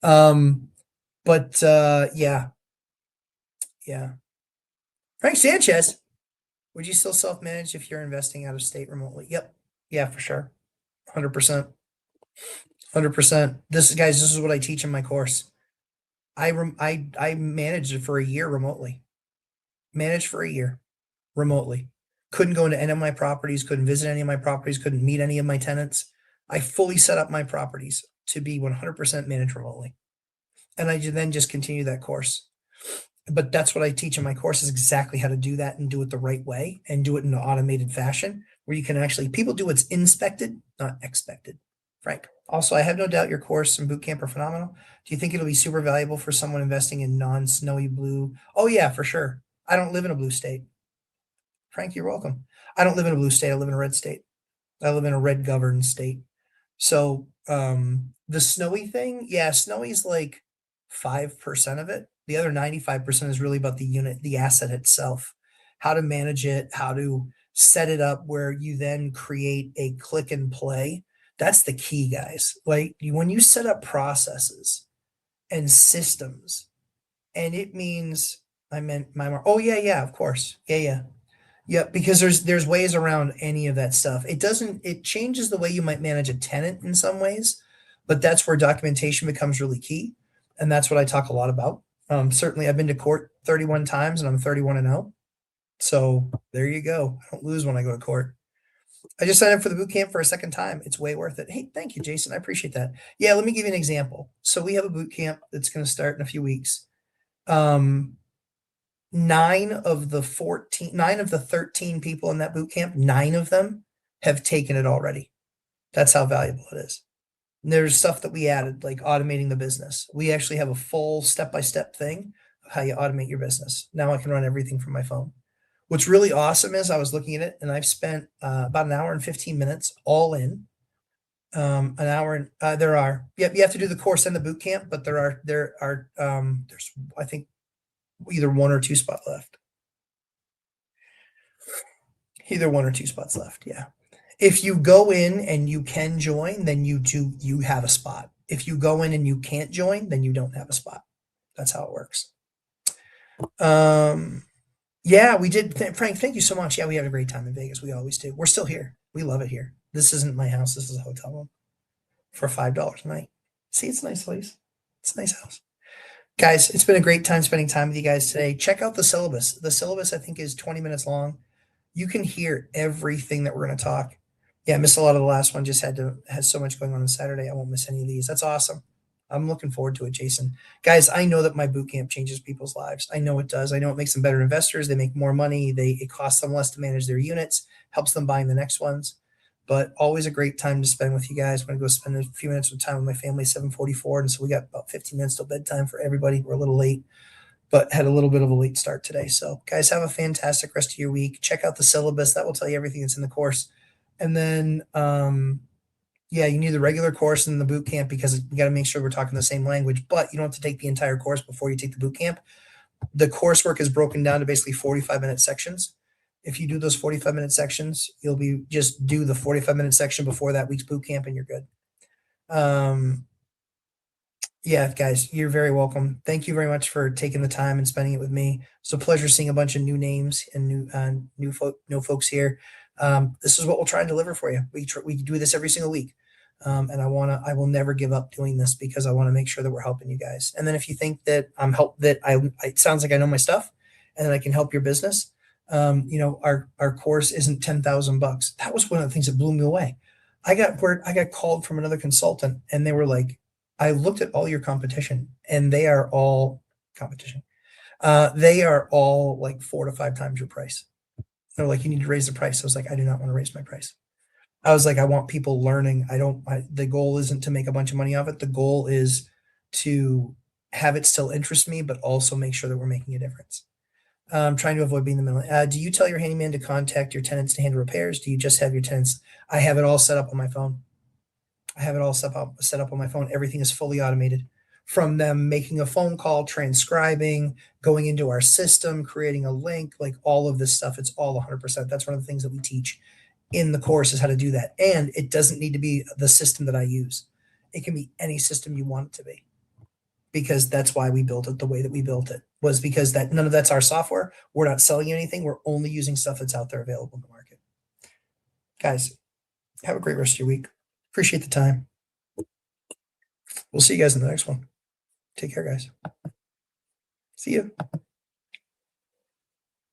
But yeah. Frank Sanchez, would you still self-manage if you're investing out of state remotely? Yep. Yeah, for sure. 100%. 100%. This is what I teach in my course. I managed it for a year remotely. Managed for a year remotely. Couldn't go into any of my properties, couldn't visit any of my properties, couldn't meet any of my tenants. I fully set up my properties to be 100% managed remotely. And I then just continue that course. But that's what I teach in my course is exactly how to do that and do it the right way and do it in an automated fashion where you can actually, people do what's inspected, not expected. Frank. Also, I have no doubt your course and boot camp are phenomenal. Do you think it'll be super valuable for someone investing in non-snowy blue? Oh yeah, for sure. I don't live in a blue state. Frank, you're welcome. I don't live in a blue state. I live in a red state. I live in a red governed state. So the snowy thing, yeah, snowy's like 5% of it. The other 95% is really about the unit, the asset itself, how to manage it, how to set it up where you then create a click and play. That's the key, guys. Like when you set up processes and systems, and it means oh yeah, of course. Yeah. Yeah, because there's ways around any of that stuff. It changes the way you might manage a tenant in some ways, but that's where documentation becomes really key. And that's what I talk a lot about. Certainly I've been to court 31 times and I'm 31-0. So there you go. I don't lose when I go to court. I just signed up for the boot camp for a second time. It's way worth it. Hey, thank you, Jason. I appreciate that. Yeah, let me give you an example. So we have a boot camp that's going to start in a few weeks. 9 of the 13 people in that boot camp, 9 of them have taken it already. That's how valuable it is. And there's stuff that we added, like automating the business. We actually have a full step-by-step thing of how you automate your business. Now I can run everything from my phone. What's really awesome is I was looking at it and I've spent about an hour and 15 minutes all in. An hour and you have to do the course and the boot camp, but there's I think either 1 or 2 spots left. Either 1 or 2 spots left. Yeah. If you go in and you can join, then you have a spot. If you go in and you can't join, then you don't have a spot. That's how it works. Yeah, we did. Frank, thank you so much. Yeah, we had a great time in Vegas. We always do. We're still here. We love it here. This isn't my house. This is a hotel room for $5 a night. See, it's a nice place. It's a nice house. Guys, it's been a great time spending time with you guys today. Check out the syllabus. The syllabus, I think, is 20 minutes long. You can hear everything that we're going to talk. Yeah, I missed a lot of the last one. Just has so much going on Saturday. I won't miss any of these. That's awesome. I'm looking forward to it, Jason. Guys, I know that my boot camp changes people's lives. I know it does. I know it makes them better investors. They make more money. It costs them less to manage their units, helps them buying the next ones. But always a great time to spend with you guys. I'm going to go spend a few minutes of time with my family, 7:44. And so we got about 15 minutes till bedtime for everybody. We're a little late, but had a little bit of a late start today. So, guys, have a fantastic rest of your week. Check out the syllabus. That will tell you everything that's in the course. And then, yeah, you need the regular course and the boot camp because we got to make sure we're talking the same language, but you don't have to take the entire course before you take the boot camp. The coursework is broken down to basically 45-minute sections. If you do those 45-minute sections, you'll be just do the 45-minute section before that week's boot camp and you're good. Yeah, guys, you're very welcome. Thank you very much for taking the time and spending it with me. It's a pleasure seeing a bunch of new names and new folks here. This is what we'll try and deliver for you. We do this every single week, and I will never give up doing this because I want to make sure that we're helping you guys. And then if you think that it sounds like I know my stuff, and that I can help your business, our course isn't $10,000. That was one of the things that blew me away. I got called from another consultant, and they were like, I looked at all your competition and they are all competition. They are all like 4 to 5 times your price. They're like, you need to raise the price. I was like, I do not want to raise my price. I was like, I want people learning. The goal isn't to make a bunch of money off it. The goal is to have it still interest me, but also make sure that we're making a difference. Trying to avoid being the middle. Do you tell your handyman to contact your tenants to handle repairs? Do you just have your tenants? I have it all set up on my phone. I have it all set up on my phone. Everything is fully automated from them making a phone call, transcribing, going into our system, creating a link, like all of this stuff. It's all 100%. That's one of the things that we teach in the course is how to do that. And it doesn't need to be the system that I use. It can be any system you want it to be because that's why we built it the way that we built it was because that none of that's our software. We're not selling anything. We're only using stuff that's out there available in the market. Guys, have a great rest of your week. Appreciate the time. We'll see you guys in the next one. Take care, guys. See you.